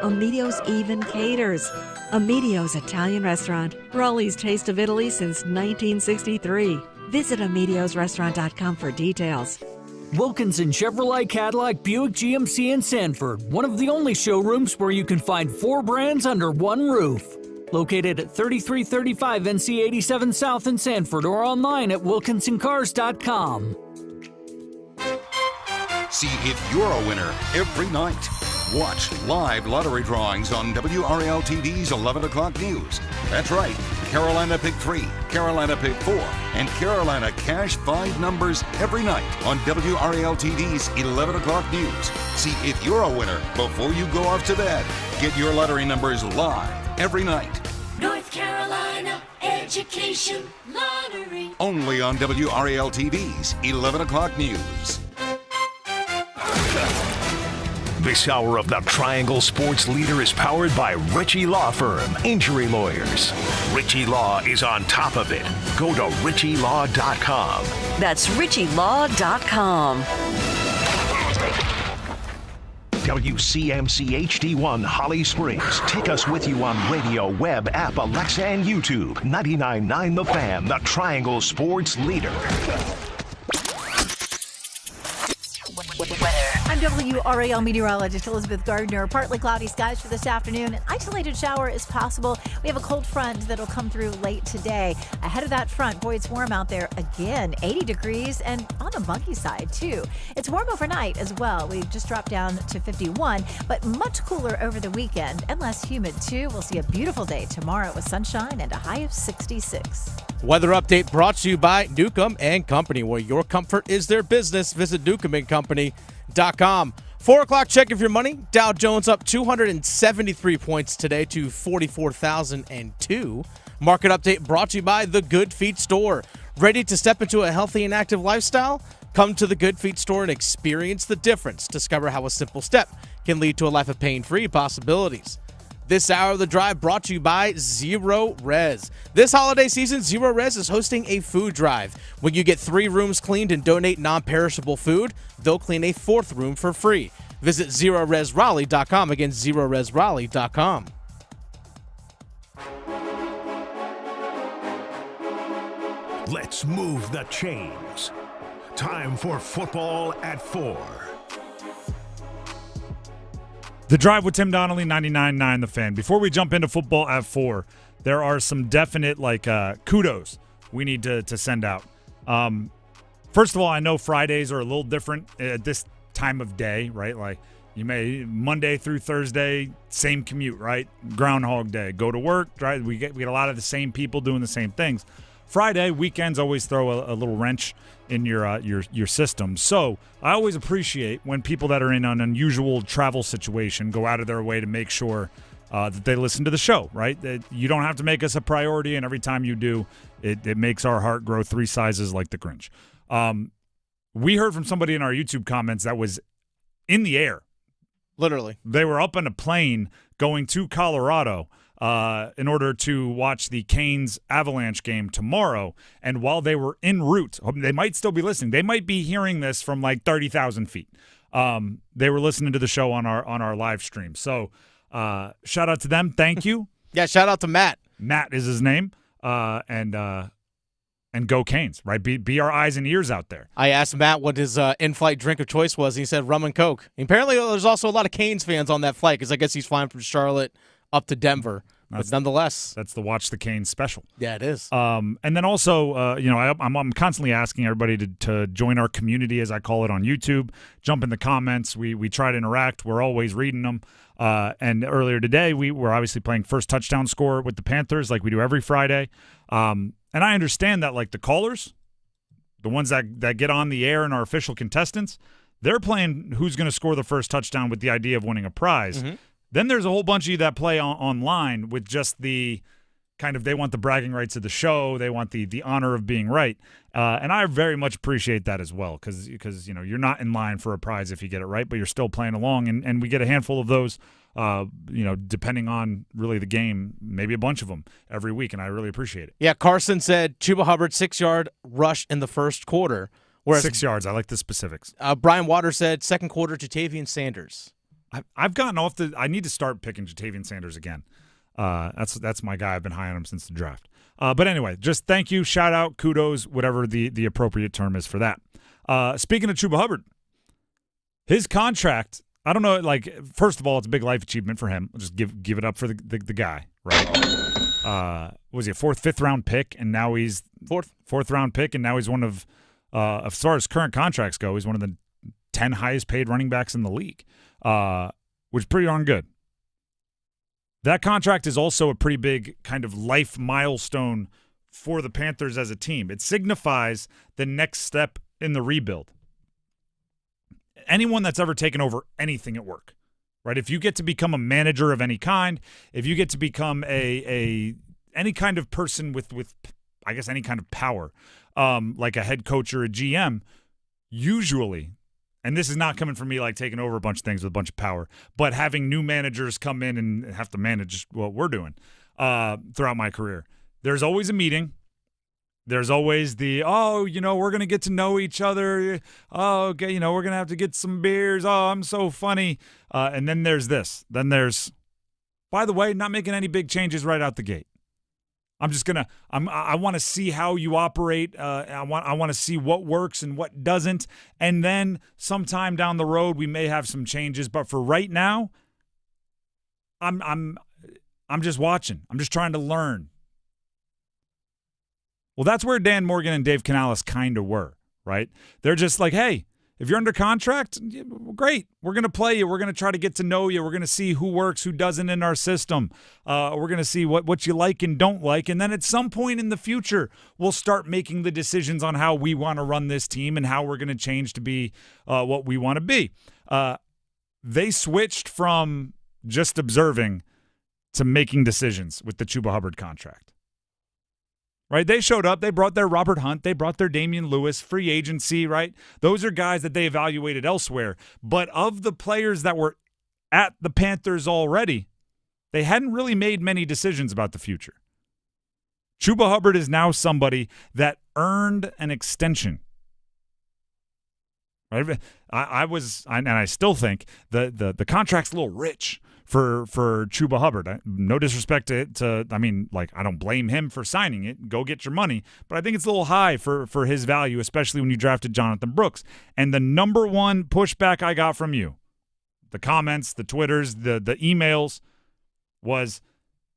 Amedio's even caters. Amedio's Italian Restaurant, Raleigh's Taste of Italy since 1963. Visit AmediosRestaurant.com for details. Wilkinson Chevrolet Cadillac Buick GMC in Sanford, one of the only showrooms where you can find 4 brands under one roof. Located at 3335 NC 87 South in Sanford or online at wilkinsoncars.com. See if you're a winner every night. Watch live lottery drawings on WRAL TV's 11 o'clock news. That's right, Carolina Pick 3, Carolina Pick 4, and Carolina Cash 5 numbers every night on WRAL TV's 11 o'clock news. See if you're a winner before you go off to bed. Get your lottery numbers live every night. North Carolina Education Lottery. Only on WRAL TV's 11 o'clock news. This hour of the Triangle Sports Leader is powered by Ritchie Law Firm, injury lawyers. Ritchie Law is on top of it. Go to ritchielaw.com. That's ritchielaw.com. WCMC HD1 Holly Springs. Take us with you on radio, web, app, Alexa, and YouTube. 99.9 The Fan, the Triangle Sports Leader. I'm WRAL meteorologist Elizabeth Gardner. Partly cloudy skies for this afternoon. An isolated shower is possible. We have a cold front that'll come through late today. Ahead of that front, boy, it's warm out there again. 80 degrees and on the muggy side, too. It's warm overnight as well. We just dropped down to 51, but much cooler over the weekend and less humid, too. We'll see a beautiful day tomorrow with sunshine and a high of 66. Weather update brought to you by Newcomb and Company, where your comfort is their business. Visit newcombandcompany.com. 4 o'clock check of your money. Dow Jones up 273 points today to 44,002. Market update brought to you by The Good Feet Store. Ready to step into a healthy and active lifestyle? Come to The Good Feet Store and experience the difference. Discover how a simple step can lead to a life of pain-free possibilities. This hour of the drive brought to you by Zero Res. This holiday season, Zero Res is hosting a food drive. When you get 3 rooms cleaned and donate non-perishable food, they'll clean a 4th room for free. Visit ZeroResRaleigh.com. Again, ZeroResRaleigh.com. Let's move the chains. Time for football at 4. The Drive with Tim Donnelly, 99.9 The Fan. Before we jump into football at 4, there are some definite kudos we need to send out. First of all, I know Fridays are a little different at this time of day, right? Like you may Monday through Thursday, same commute, right? Groundhog Day, go to work, right? We get a lot of the same people doing the same things. Friday, weekends always throw a little wrench in your system. So I always appreciate when people that are in an unusual travel situation go out of their way to make sure that they listen to the show, right? That you don't have to make us a priority, and every time you do, it makes our heart grow 3 sizes like the Grinch. We heard from somebody in our YouTube comments that was in the air. Literally. They were up on a plane going to Colorado in order to watch the Canes Avalanche game tomorrow. And while they were en route, they might still be listening. They might be hearing this from like 30,000 feet. They were listening to the show on our live stream. So shout out to them. Thank you. Yeah, shout out to Matt. Matt is his name. And and go Canes, right? Be our eyes and ears out there. I asked Matt what his in-flight drink of choice was, and he said rum and Coke. And apparently there's also a lot of Canes fans on that flight because I guess he's flying from Charlotte up to Denver. But nonetheless. That's the Watch the Canes special. Yeah, it is. And then also, I'm constantly asking everybody to join our community, as I call it, on YouTube. Jump in the comments. We try to interact. We're always reading them. And earlier today, we were obviously playing first touchdown score with the Panthers like we do every Friday. And I understand that, like, the callers, the ones that get on the air and our official contestants, they're playing who's going to score the first touchdown with the idea of winning a prize. Mm-hmm. Then there's a whole bunch of you that play online with just the kind of, they want the bragging rights of the show. They want the honor of being right. And I very much appreciate that as well because you're not in line for a prize if you get it right, but you're still playing along. And we get a handful of those, depending on really the game, maybe a bunch of them every week, and I really appreciate it. Yeah, Carson said Chuba Hubbard 6-yard rush in the first quarter. Whereas 6 yards. I like the specifics. Brian Waters said second quarter Jatavian Sanders. I've gotten off I need to start picking Jatavian Sanders again. That's my guy. I've been high on him since the draft. But anyway, just thank you, shout out, kudos, whatever the appropriate term is for that. Speaking of Chuba Hubbard, his contract, I don't know, like, first of all, it's a big life achievement for him. I'll just give it up for the guy, right? Was he a fifth round pick, and now he's fourth round pick, and now he's one of, as far as current contracts go, he's one of the 10 highest paid running backs in the league, which is pretty darn good. That contract is also a pretty big kind of life milestone for the Panthers as a team. It signifies the next step in the rebuild. Anyone that's ever taken over anything at work, right? If you get to become a manager of any kind, if you get to become any kind of person with I guess any kind of power, like a head coach or a GM, usually, and this is not coming from me like taking over a bunch of things with a bunch of power, but having new managers come in and have to manage what we're doing throughout my career. There's always a meeting. There's always we're going to get to know each other. Oh, okay, we're going to have to get some beers. Oh, I'm so funny. And then there's this. Then there's, by the way, not making any big changes right out the gate. I want to see how you operate. I want to see what works and what doesn't. And then sometime down the road, we may have some changes. But for right now, I'm just watching. I'm just trying to learn. Well, that's where Dan Morgan and Dave Canales kind of were, right? They're just like, hey, if you're under contract, great. We're going to play you. We're going to try to get to know you. We're going to see who works, who doesn't in our system. We're going to see what you like and don't like. And then at some point in the future, we'll start making the decisions on how we want to run this team and how we're going to change to be what we want to be. They switched from just observing to making decisions with the Chuba Hubbard contract. Right? They showed up. They brought their Robert Hunt. They brought their Damian Lewis, free agency, right? Those are guys that they evaluated elsewhere. But of the players that were at the Panthers already, they hadn't really made many decisions about the future. Chuba Hubbard is now somebody that earned an extension. Right? I still think the contract's a little rich for Chuba Hubbard. No disrespect to I don't blame him for signing it. Go get your money. But I think it's a little high for his value, especially when you drafted Jonathan Brooks. And the number one pushback I got from you, the comments, the Twitters, the emails, was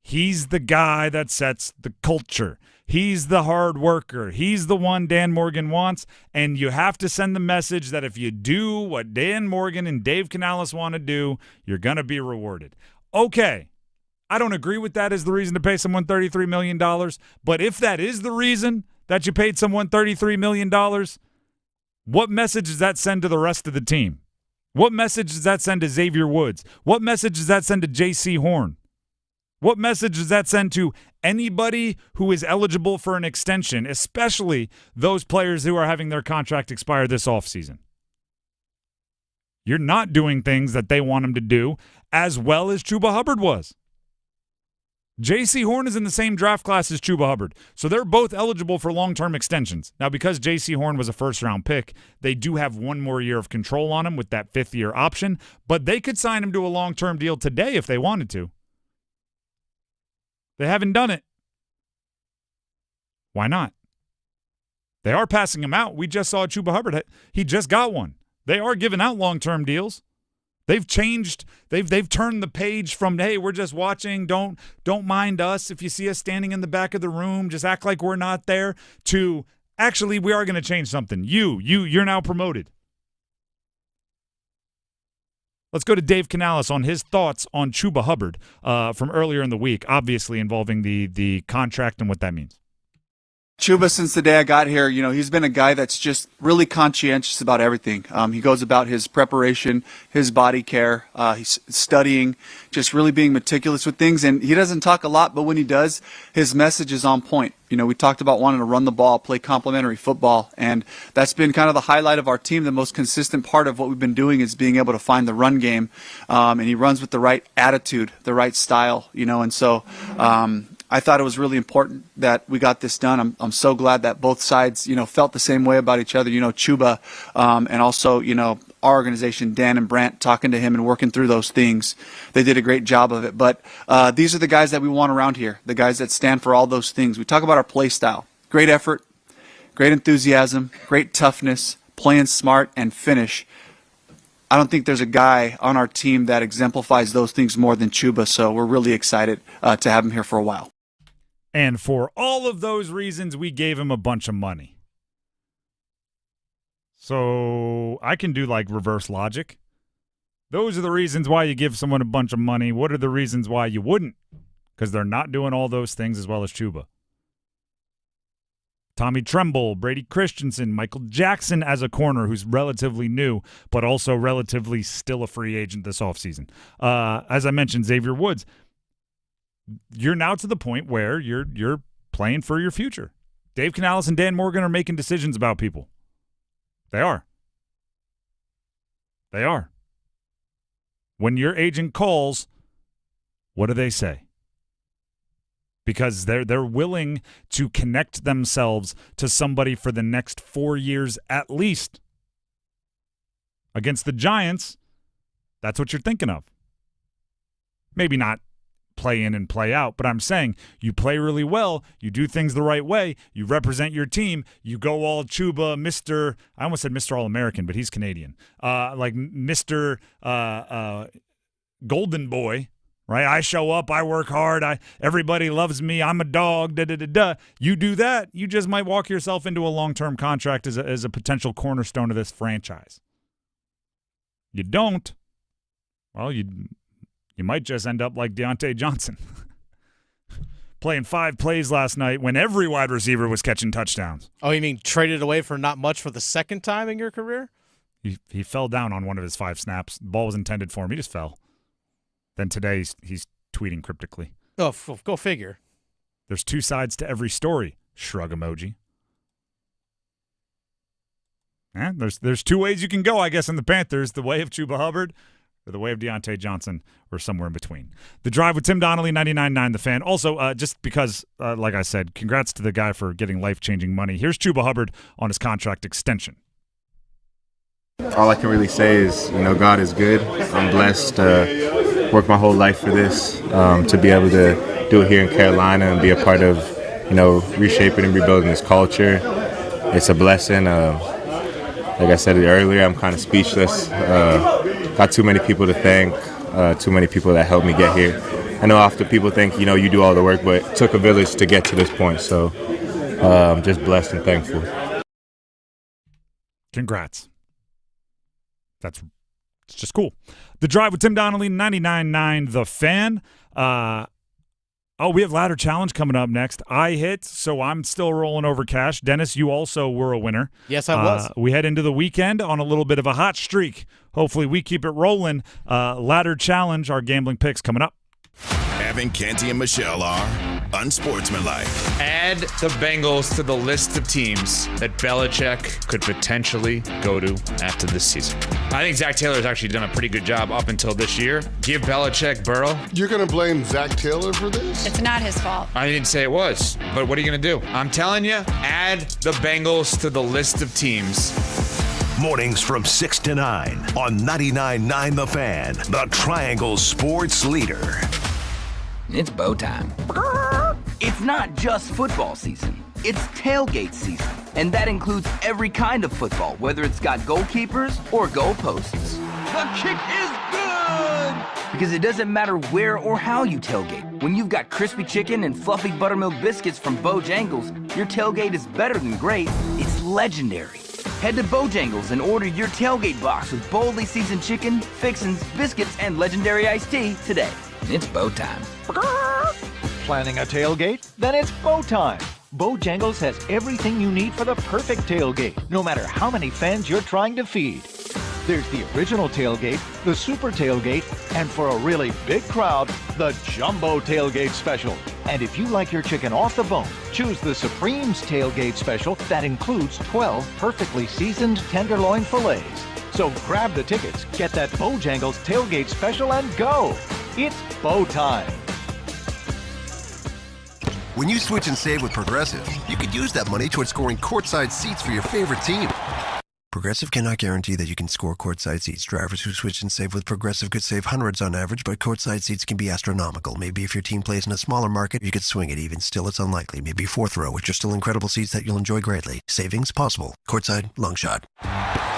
he's the guy that sets the culture. He's the hard worker. He's the one Dan Morgan wants. And you have to send the message that if you do what Dan Morgan and Dave Canales want to do, you're going to be rewarded. Okay, I don't agree with that as the reason to pay someone $33 million. But if that is the reason that you paid someone $33 million, what message does that send to the rest of the team? What message does that send to Xavier Woods? What message does that send to J.C. Horn? What message does that send to anybody who is eligible for an extension, especially those players who are having their contract expire this offseason? You're not doing things that they want him to do as well as Chuba Hubbard was. J.C. Horn is in the same draft class as Chuba Hubbard, so they're both eligible for long-term extensions. Now, because J.C. Horn was a first-round pick, they do have one more year of control on him with that fifth-year option, but they could sign him to a long-term deal today if they wanted to. They haven't done it. Why not? They are passing him out. We just saw Chuba Hubbard. He just got one. They are giving out long-term deals. They've changed. They've turned the page from, hey, we're just watching. Don't mind us. If you see us standing in the back of the room, just act like we're not there, to actually we are going to change something. You're now promoted. Let's go to Dave Canales on his thoughts on Chuba Hubbard from earlier in the week, obviously involving the contract and what that means. Chuba, since the day I got here, he's been a guy that's just really conscientious about everything. He goes about his preparation, his body care, he's studying, just really being meticulous with things. And he doesn't talk a lot, but when he does, his message is on point. We talked about wanting to run the ball, play complementary football, and that's been kind of the highlight of our team. The most consistent part of what we've been doing is being able to find the run game, and he runs with the right attitude, the right style, and so I thought it was really important that we got this done. I'm so glad that both sides, felt the same way about each other. Chuba, and also, our organization, Dan and Brant, talking to him and working through those things. They did a great job of it. But these are the guys that we want around here, the guys that stand for all those things. We talk about our play style. Great effort, great enthusiasm, great toughness, playing smart, and finish. I don't think there's a guy on our team that exemplifies those things more than Chuba, so we're really excited to have him here for a while. And for all of those reasons, we gave him a bunch of money. So I can do like reverse logic. Those are the reasons why you give someone a bunch of money. What are the reasons why you wouldn't? Because they're not doing all those things as well as Chuba. Tommy Tremble, Brady Christensen, Michael Jackson as a corner who's relatively new, but also relatively still a free agent this offseason. As I mentioned, Xavier Woods. You're now to the point where you're playing for your future. Dave Canales and Dan Morgan are making decisions about people. They are. They are. When your agent calls, what do they say? Because they're willing to connect themselves to somebody for the next 4 years at least. Against the Giants, that's what you're thinking of. Maybe not play in and play out, but I'm saying you play really well, you do things the right way, you represent your team, you go all Chuba, I almost said Mr. All-American, but he's Canadian, like Mr. Golden Boy, right? I show up, I work hard, everybody loves me, I'm a dog, da-da-da-da. You do that, you just might walk yourself into a long-term contract as a potential cornerstone of this franchise. You don't, well, you might just end up like Deontay Johnson, playing 5 plays last night when every wide receiver was catching touchdowns. Oh, you mean traded away for not much for the second time in your career? He fell down on one of his 5 snaps. The ball was intended for him. He just fell. Then today he's tweeting cryptically. Oh, go figure. There's 2 sides to every story. Shrug emoji. There's 2 ways you can go, I guess, in the Panthers. The way of Chuba Hubbard or the way of Deontay Johnson, or somewhere in between. The Drive with Tim Donnelly, 99.9 The Fan. Also, just because, like I said, congrats to the guy for getting life-changing money. Here's Chuba Hubbard on his contract extension. All I can really say is, God is good. I'm blessed to work my whole life for this, to be able to do it here in Carolina and be a part of, reshaping and rebuilding this culture. It's a blessing. Like I said earlier, I'm kind of speechless. Got too many people to thank, too many people that helped me get here. I know often people think, you do all the work, but it took a village to get to this point. So I'm just blessed and thankful. Congrats. It's just cool. The Drive with Tim Donnelly, 99.9 The Fan. We have Ladder Challenge coming up next. I hit, so I'm still rolling over cash. Dennis, you also were a winner. Yes, I was. We head into the weekend on a little bit of a hot streak. Hopefully we keep it rolling. Ladder Challenge, our gambling picks coming up. Evan, Canty, and Michelle are unsportsmanlike. Add the Bengals to the list of teams that Belichick could potentially go to after this season. I think Zach Taylor's actually done a pretty good job up until this year. Give Belichick Burrow. You're going to blame Zach Taylor for this? It's not his fault. I didn't say it was, but what are you going to do? I'm telling you, add the Bengals to the list of teams. Mornings from 6 to 9 on 99.9 The Fan, the Triangle Sports Leader. It's bow time. It's not just football season. It's tailgate season. And that includes every kind of football, whether it's got goalkeepers or goalposts. The kick is good! Because it doesn't matter where or how you tailgate. When you've got crispy chicken and fluffy buttermilk biscuits from Bojangles, your tailgate is better than great. It's legendary. Head to Bojangles and order your tailgate box with boldly seasoned chicken, fixins, biscuits, and legendary iced tea today. It's Bo time. Planning a tailgate? Then it's Bo time. Bojangles has everything you need for the perfect tailgate, no matter how many fans you're trying to feed. There's the original tailgate, the super tailgate, and for a really big crowd, the jumbo tailgate special. And if you like your chicken off the bone, choose the Supreme's tailgate special that includes 12 perfectly seasoned tenderloin fillets. So grab the tickets, get that Bojangles tailgate special, and go. It's Bo time. When you switch and save with Progressive, you could use that money towards scoring courtside seats for your favorite team. Progressive cannot guarantee that you can score courtside seats. Drivers who switch and save with Progressive could save hundreds on average, but courtside seats can be astronomical. Maybe if your team plays in a smaller market, you could swing it. Even still, it's unlikely. Maybe fourth row, which are still incredible seats that you'll enjoy greatly. Savings possible. Courtside, long shot.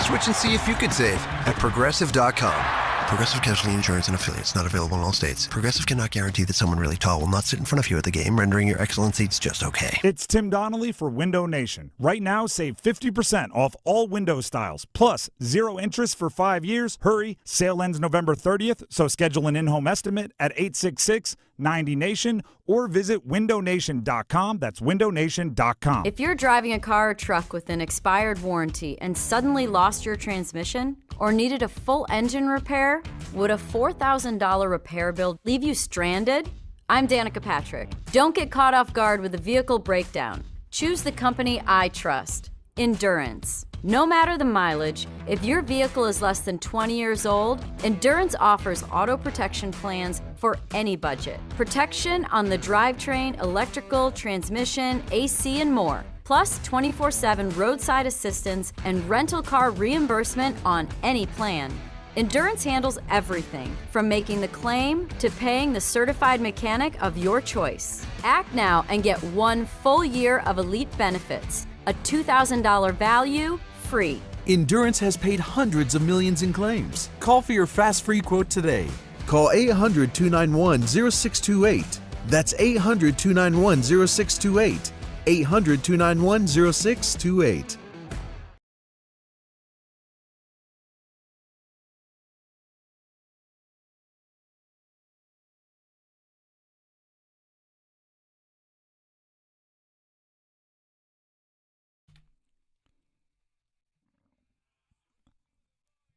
Switch and see if you could save at Progressive.com. Progressive Casualty Insurance and Affiliates. Not available in all states. Progressive cannot guarantee that someone really tall will not sit in front of you at the game, rendering your excellent seats just okay. It's Tim Donnelly for Window Nation. Right now, save 50% off all window styles, plus 0 interest for 5 years. Hurry, sale ends November 30th, so schedule an in-home estimate at 866-90NATION or visit windownation.com. That's windownation.com. If you're driving a car or truck with an expired warranty and suddenly lost your transmission or needed a full engine repair, would a $4,000 repair bill leave you stranded? I'm Danica Patrick. Don't get caught off guard with a vehicle breakdown. Choose the company I trust, Endurance. No matter the mileage, if your vehicle is less than 20 years old, Endurance offers auto protection plans for any budget. Protection on the drivetrain, electrical, transmission, AC, and more. Plus 24/7 roadside assistance and rental car reimbursement on any plan. Endurance handles everything, from making the claim to paying the certified mechanic of your choice. Act now and get 1 full year of elite benefits, a $2,000 value, free. Endurance has paid hundreds of millions in claims. Call for your fast free quote today. Call 800-291-0628. That's 800-291-0628. 800-291-0628.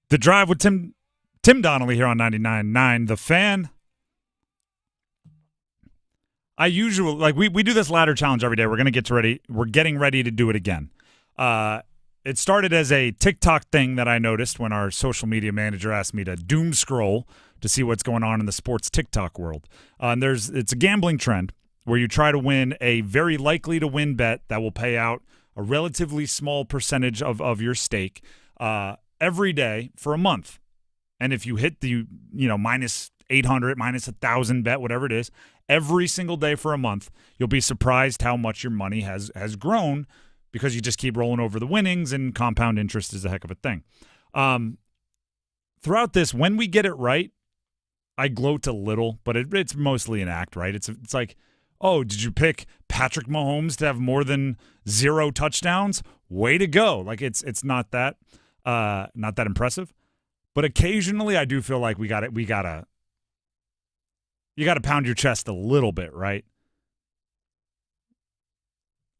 The Drive with Tim Donnelly here on 99.9 The Fan. I usually we do this ladder challenge every day. We're getting ready to do it again. It started as a TikTok thing that I noticed when our social media manager asked me to doom scroll to see what's going on in the sports TikTok world. And it's a gambling trend where you try to win a very likely to win bet that will pay out a relatively small percentage of your stake every day for a month. And if you hit the minus 800, minus 1,000 bet, whatever it is, every single day for a month, you'll be surprised how much your money has grown because you just keep rolling over the winnings, and compound interest is a heck of a thing. Throughout this, when we get it right, I gloat a little, but it's mostly an act, right? It's like, oh, did you pick Patrick Mahomes to have more than 0 touchdowns? Way to go. Like it's not that impressive. But occasionally I do feel like you got to pound your chest a little bit, right?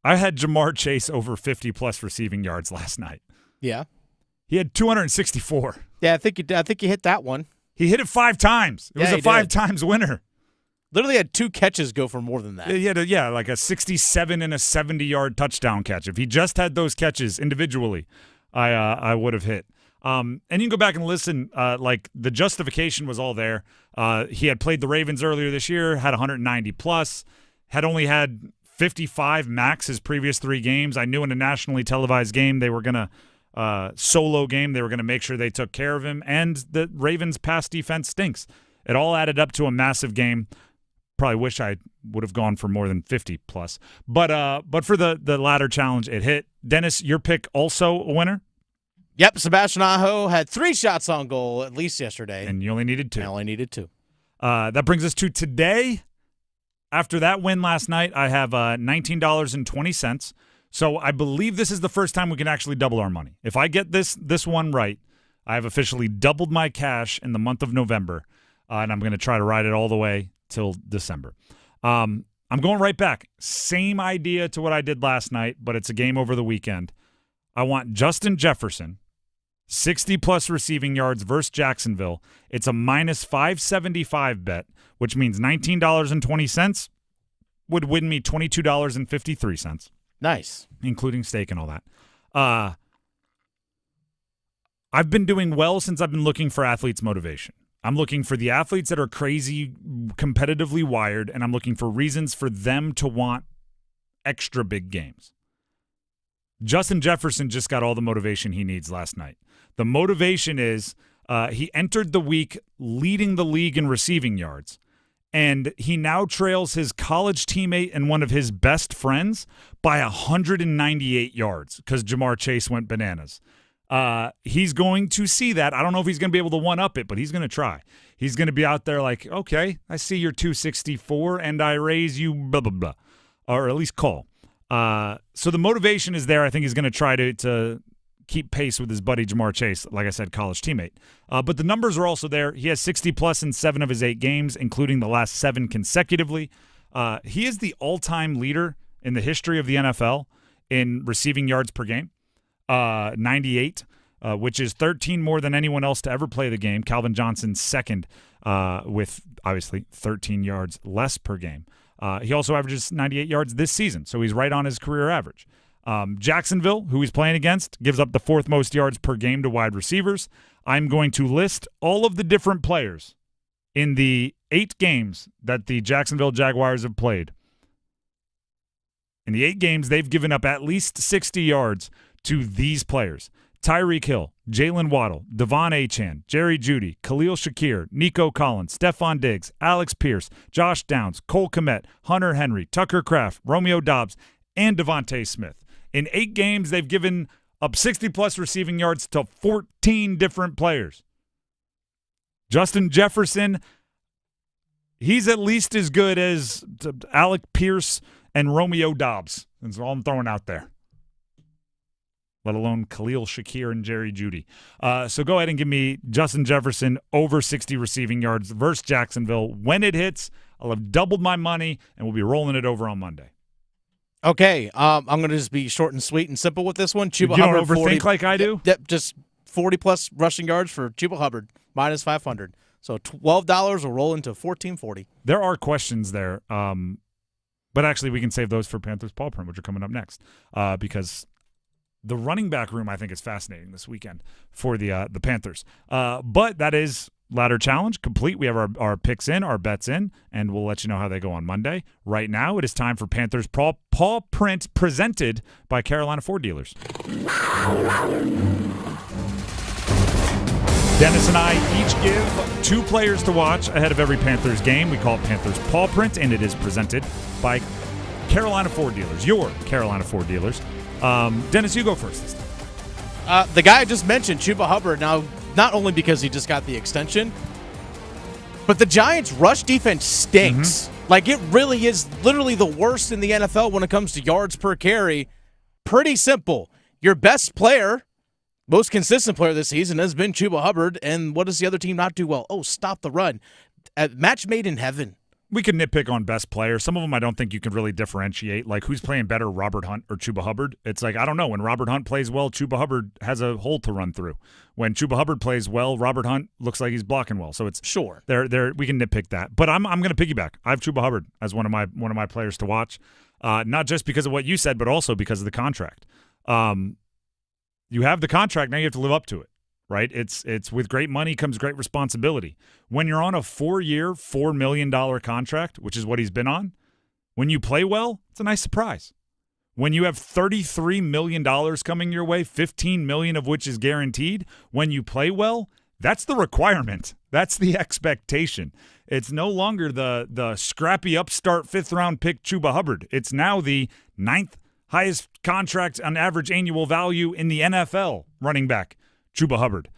I had Jamar Chase over 50-plus receiving yards last night. Yeah. He had 264. Yeah, I think you hit that one. He hit it 5 times. It was a 5 times winner. Literally had 2 catches go for more than that. Yeah, like a 67 and a 70-yard touchdown catch. If he just had those catches individually, I would have hit. And you can go back and listen. Like the justification was all there. He had played the Ravens earlier this year, had 190 plus, had only had 55 max his previous 3 games. I knew in a nationally televised game they were gonna solo game. They were gonna make sure they took care of him. And the Ravens' pass defense stinks. It all added up to a massive game. Probably wish I would have gone for more than 50 plus. But for the ladder challenge, it hit. Dennis, your pick also a winner? Yep, Sebastian Aho had 3 shots on goal at least yesterday. And you only needed 2. I only needed 2. That brings us to today. After that win last night, I have $19.20. So I believe this is the first time we can actually double our money. If I get this one right, I have officially doubled my cash in the month of November, and I'm going to try to ride it all the way till December. I'm going right back. Same idea to what I did last night, but it's a game over the weekend. I want Justin Jefferson, 60-plus receiving yards versus Jacksonville. It's a minus 575 bet, which means $19.20 would win me $22.53. Nice. Including steak and all that. I've been doing well since I've been looking for athletes' motivation. I'm looking for the athletes that are crazy, competitively wired, and I'm looking for reasons for them to want extra big games. Justin Jefferson just got all the motivation he needs last night. The motivation is he entered the week leading the league in receiving yards, and he now trails his college teammate and one of his best friends by 198 yards because Jamar Chase went bananas. He's going to see that. I don't know if he's going to be able to one-up it, but he's going to try. He's going to be out there like, okay, I see you're 264, and I raise you blah, blah, blah, or at least call. So the motivation is there. I think he's going to try to keep pace with his buddy Jamar Chase, like I said, college teammate. But the numbers are also there. He has 60-plus in 7 of his 8 games, including the last 7 consecutively. He is the all-time leader in the history of the NFL in receiving yards per game, 98, which is 13 more than anyone else to ever play the game. Calvin Johnson's second with, obviously, 13 yards less per game. He also averages 98 yards this season, so he's right on his career average. Jacksonville, who he's playing against, gives up the 4th most yards per game to wide receivers. I'm going to list all of the different players in the 8 games that the Jacksonville Jaguars have played. In the 8 games, they've given up at least 60 yards to these players: Tyreek Hill, Jalen Waddle, Devon Achane, Jerry Jeudy, Khalil Shakir, Nico Collins, Stephon Diggs, Alex Pierce, Josh Downs, Cole Kmet, Hunter Henry, Tucker Kraft, Romeo Doubs, and Devontae Smith. In 8 games, they've given up 60-plus receiving yards to 14 different players. Justin Jefferson, he's at least as good as Alec Pierce and Romeo Doubs. That's all I'm throwing out there. Let alone Khalil Shakir and Jerry Jeudy. So go ahead and give me Justin Jefferson over 60 receiving yards versus Jacksonville. When it hits, I'll have doubled my money, and we'll be rolling it over on Monday. Okay, I'm going to just be short and sweet and simple with this one. Chuba you Hubbard, don't overthink 40, like I do? Yep, just 40-plus rushing yards for Chuba Hubbard, minus 500. So $12 will roll into $14.40. There are questions there, but actually we can save those for Panthers Paw Print, which are coming up next, because the running back room, I think, is fascinating this weekend for the Panthers. But that is Ladder Challenge complete. We have our picks in, our bets in, and we'll let you know how they go on Monday. Right now, it is time for Panthers Paw Print, presented by Carolina Ford Dealers. Dennis and I each give 2 players to watch ahead of every Panthers game. We call it Panthers Paw Print, and it is presented by Carolina Ford Dealers, your Carolina Ford Dealers. Dennis, you go first this time. The guy I just mentioned, Chuba Hubbard, now not only because he just got the extension, but the Giants' rush defense stinks. Mm-hmm. Like, it really is literally the worst in the NFL when it comes to yards per carry. Pretty simple. Your best player, most consistent player this season, has been Chuba Hubbard, and what does the other team not do well? Oh, stop the run. Match made in heaven. We could nitpick on best player. Some of them I don't think you can really differentiate. Like, who's playing better, Robert Hunt or Chuba Hubbard? It's like, I don't know. When Robert Hunt plays well, Chuba Hubbard has a hole to run through. When Chuba Hubbard plays well, Robert Hunt looks like he's blocking well. So it's sure there we can nitpick that. But I'm going to piggyback. I have Chuba Hubbard as one of my players to watch, not just because of what you said, but also because of the contract. You have the contract, now you have to live up to it. Right? It's with great money comes great responsibility. When you're on a 4-year, $4 million contract, which is what he's been on, when you play well, it's a nice surprise. When you have $33 million coming your way, $15 million of which is guaranteed, when you play well, That's the requirement. That's the expectation. It's no longer the scrappy upstart 5th-round pick Chuba Hubbard. It's now the 9th highest contract on average annual value in the NFL running back, Chuba Hubbard.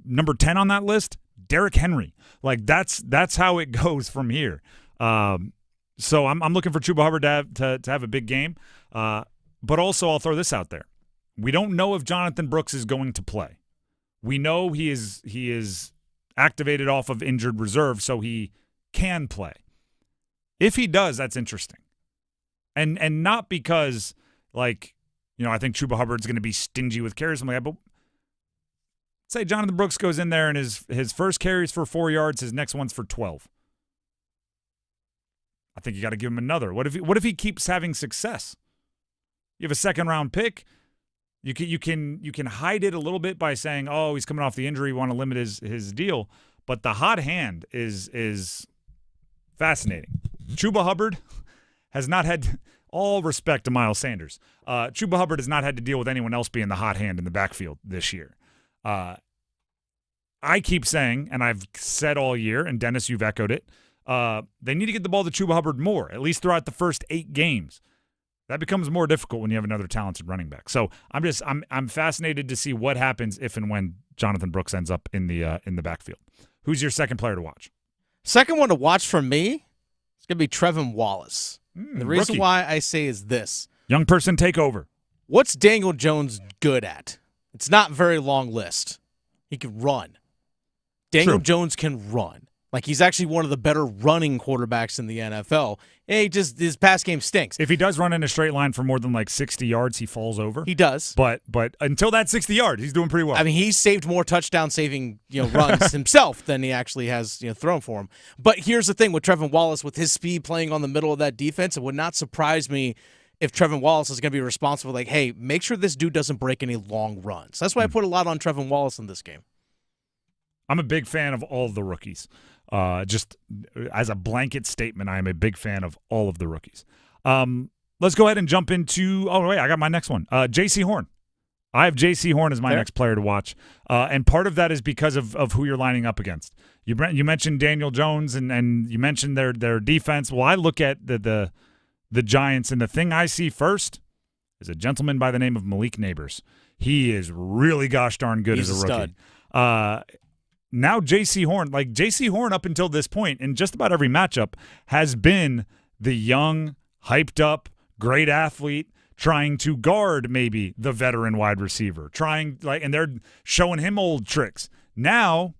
Number 10 on that list, Derrick Henry. Like, that's how it goes from here. So I'm looking for Chuba Hubbard to have a big game. But also I'll throw this out there. We don't know if Jonathan Brooks is going to play. We know he is activated off of injured reserve, so he can play. If he does, that's interesting. And not because, like, I think Chuba Hubbard's going to be stingy with carries, something like that, but say Jonathan Brooks goes in there and his first carry's for 4 yards, his next one's for 12. I think you got to give him another. What if he keeps having success? You have a 2nd-round pick. You can hide it a little bit by saying, oh, he's coming off the injury, we want to limit his deal. But the hot hand is fascinating. Chuba Hubbard has not had, all respect to Miles Sanders, Chuba Hubbard has not had to deal with anyone else being the hot hand in the backfield this year. I keep saying, and I've said all year, and Dennis, you've echoed it, they need to get the ball to Chuba Hubbard more, at least throughout the first 8 games. That becomes more difficult when you have another talented running back. So I'm fascinated to see what happens if and when Jonathan Brooks ends up in the backfield. Who's your second player to watch? Second one to watch from me, it's going to be Trevin Wallace. The reason rookie. why I say is this. Young person take over. What's Daniel Jones good at? It's not a very long list. He can run. Daniel Jones can run. Like, he's actually one of the better running quarterbacks in the NFL. His pass game stinks. If he does run in a straight line for more than like 60 yards, he falls over. He does. But until that 60 yards, he's doing pretty well. I mean, he's saved more touchdown-saving runs himself than he actually has thrown for him. But here's the thing with Trevin Wallace, with his speed playing on the middle of that defense, it would not surprise me if Trevin Wallace is going to be responsible. Like, hey, make sure this dude doesn't break any long runs. That's why I put a lot on Trevin Wallace in this game. I'm a big fan of all of the rookies. Just as a blanket statement, I am a big fan of all of the rookies. Let's go ahead and jump into – oh, wait, I got my next one. J.C. Horn. I have J.C. Horn as my next player to watch. And part of that is because of who you're lining up against. You mentioned Daniel Jones and you mentioned their defense. Well, I look at the Giants, and the thing I see first is a gentleman by the name of Malik Neighbors. He is really gosh darn good as a rookie. Stud. Now J.C. Horn up until this point in just about every matchup has been the young, hyped up, great athlete trying to guard maybe the veteran wide receiver, and they're showing him old tricks. Now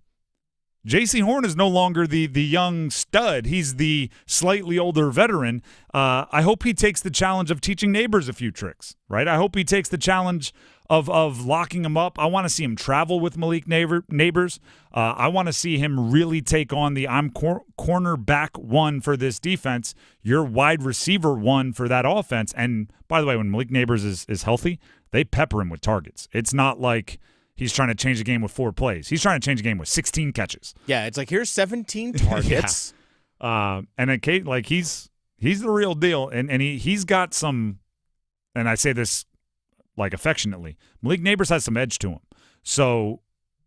J.C. Horn is no longer the young stud. He's the slightly older veteran. I hope he takes the challenge of teaching Neighbors a few tricks, right? I hope he takes the challenge of locking him up. I want to see him travel with Malik Neighbors. I want to see him really take on the I'm cornerback one for this defense, you're wide receiver one for that offense. And by the way, when Malik Neighbors is healthy, they pepper him with targets. It's not like he's trying to change the game with 4 plays. He's trying to change the game with 16 catches. Yeah, it's like, here's 17 targets. And he's the real deal. And he's got some, and I say this like affectionately, Malik Neighbors has some edge to him. So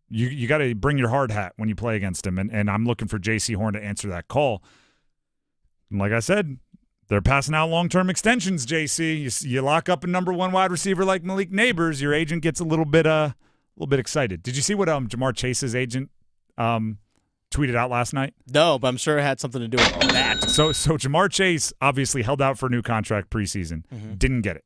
you got to bring your hard hat when you play against him. And I'm looking for J.C. Horn to answer that call. And like I said, they're passing out long-term extensions, J.C. You lock up a number 1 wide receiver like Malik Neighbors, your agent gets a little bit excited. Did you see what Jamar Chase's agent tweeted out last night? No, but I'm sure it had something to do with that. So Jamar Chase obviously held out for a new contract preseason, didn't get it.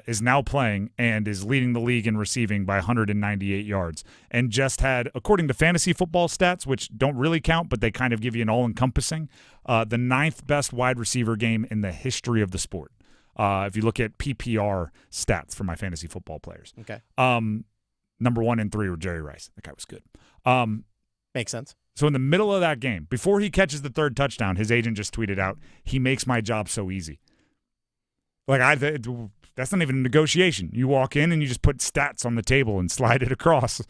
Is now playing and is leading the league in receiving by 198 yards, and just had, according to fantasy football stats, which don't really count, but they kind of give you an all-encompassing, the 9th best wide receiver game in the history of the sport. If you look at PPR stats for my fantasy football players. Okay. Number 1 and 3 were Jerry Rice. That guy was good. Makes sense. So in the middle of that game, before he catches the 3rd touchdown, his agent just tweeted out, "He makes my job so easy." That's not even a negotiation. You walk in and you just put stats on the table and slide it across,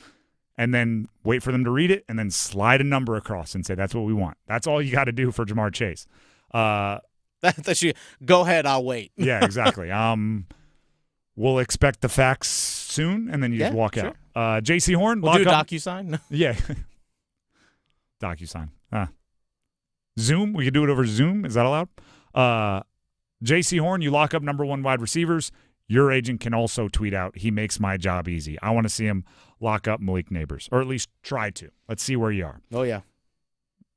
and then wait for them to read it, and then slide a number across and say, that's what we want. That's all you got to do for Jamar Chase. Go ahead, I'll wait. Yeah, exactly. We'll expect the facts soon, and then you just Yeah, walk sure. out. J.C. Horn, We'll lock do a up. DocuSign. Yeah. DocuSign. Zoom. We could do it over Zoom. Is that allowed? J.C. Horn, you lock up number 1 wide receivers. Your agent can also tweet out, he makes my job easy. I want to see him lock up Malik Neighbors, or at least try to. Let's see where you are. Oh, yeah.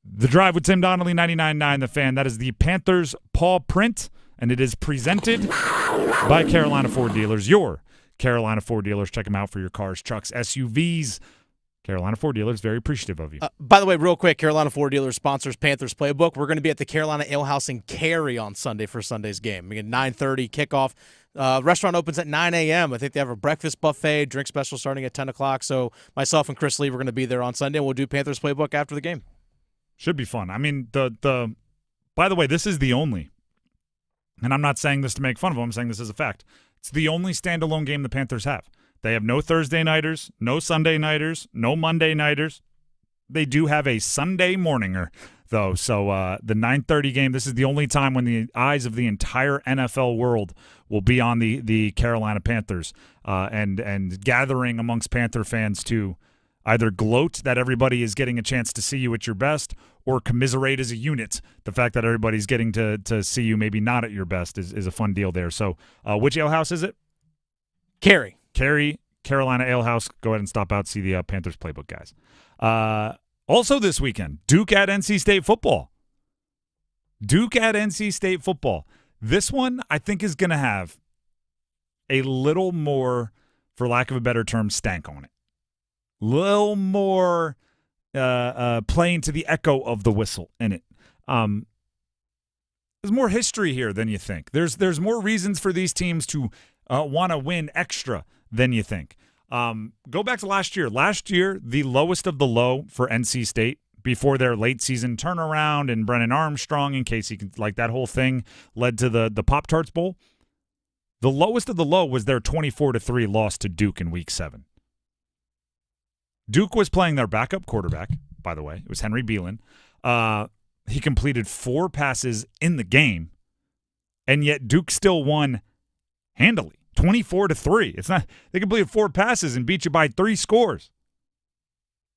The Drive with Tim Donnelly, 99.9 The Fan. That is the Panthers Paw Print, and it is presented by Carolina Ford Dealers, your Carolina Ford Dealers. Check them out for your cars, trucks, SUVs. Carolina Ford Dealers, very appreciative of you. By the way, real quick, Carolina Ford Dealers sponsors Panthers Playbook. We're going to be at the Carolina Ale House in Cary on Sunday for Sunday's game. We get 9:30 kickoff. Restaurant opens at 9 a.m. I think they have a breakfast buffet, drink special starting at 10 o'clock. So myself and Chris Lee, we're going to be there on Sunday. We'll do Panthers Playbook after the game. Should be fun. I mean, by the way, this is the only, and I'm not saying this to make fun of them, I'm saying this as a fact. It's the only standalone game the Panthers have. They have no Thursday nighters, no Sunday nighters, no Monday nighters. They do have a Sunday morninger, though. So the 9:30 game, this is the only time when the eyes of the entire NFL world will be on the Carolina Panthers and gathering amongst Panther fans to either gloat that everybody is getting a chance to see you at your best or commiserate as a unit. The fact that everybody's getting to see you maybe not at your best is a fun deal there. So which ale house is it? Cary, Carolina Ale House. Go ahead and stop out, see the Panthers Playbook guys. Also this weekend, Duke at NC State football. This one, I think, is going to have a little more, for lack of a better term, stank on it. Little more playing to the echo of the whistle in it. There's more history here than you think. There's more reasons for these teams to want to win extra than you think. Go back to last year. Last year, the lowest of the low for NC State before their late season turnaround and Brennan Armstrong, in case he can, like that whole thing led to the Pop-Tarts Bowl. The lowest of the low was their 24-3 loss to Duke in Week 7. Duke was playing their backup quarterback, by the way. It was Henry Beelan. He completed 4 passes in the game, and yet Duke still won handily, 24-3. It's not they completed 4 passes and beat you by 3 scores.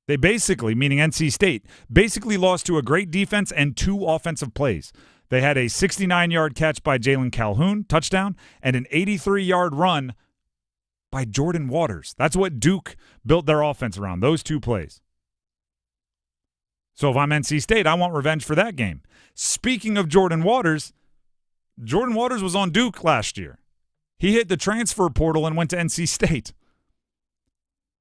They basically, meaning NC State, basically lost to a great defense and 2 offensive plays. They had a 69-yard catch by Jalen Calhoun, touchdown, and an 83-yard run by Jordan Waters. That's what Duke built their offense around, those 2 plays. So if I'm NC State, I want revenge for that game. Speaking of Jordan Waters was on Duke last year. He hit the transfer portal and went to NC State.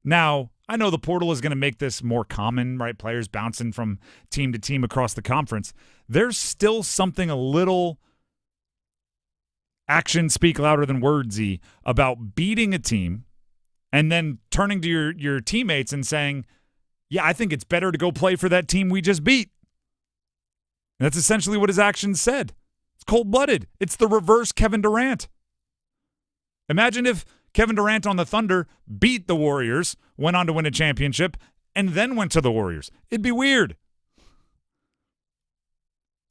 Now, I know the portal is going to make this more common, right? Players bouncing from team to team across the conference. There's still something a little actions speak louder than wordsy about beating a team and then turning to your teammates and saying, yeah, I think it's better to go play for that team we just beat. And that's essentially what his actions said. It's cold-blooded. It's the reverse Kevin Durant. Imagine if Kevin Durant on the Thunder beat the Warriors, went on to win a championship, and then went to the Warriors. It'd be weird.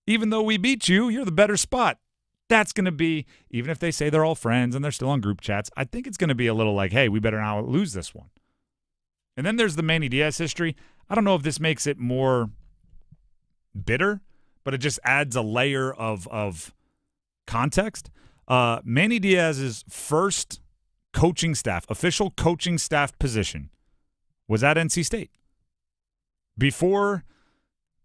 Even though we beat you, you're the better spot. That's going to be, even if they say they're all friends and they're still on group chats, I think it's going to be a little like, hey, we better not lose this one. And then there's the Manny Diaz history. I don't know if this makes it more bitter, but it just adds a layer of context. Manny Diaz's first coaching staff, official coaching staff position was at NC State. Before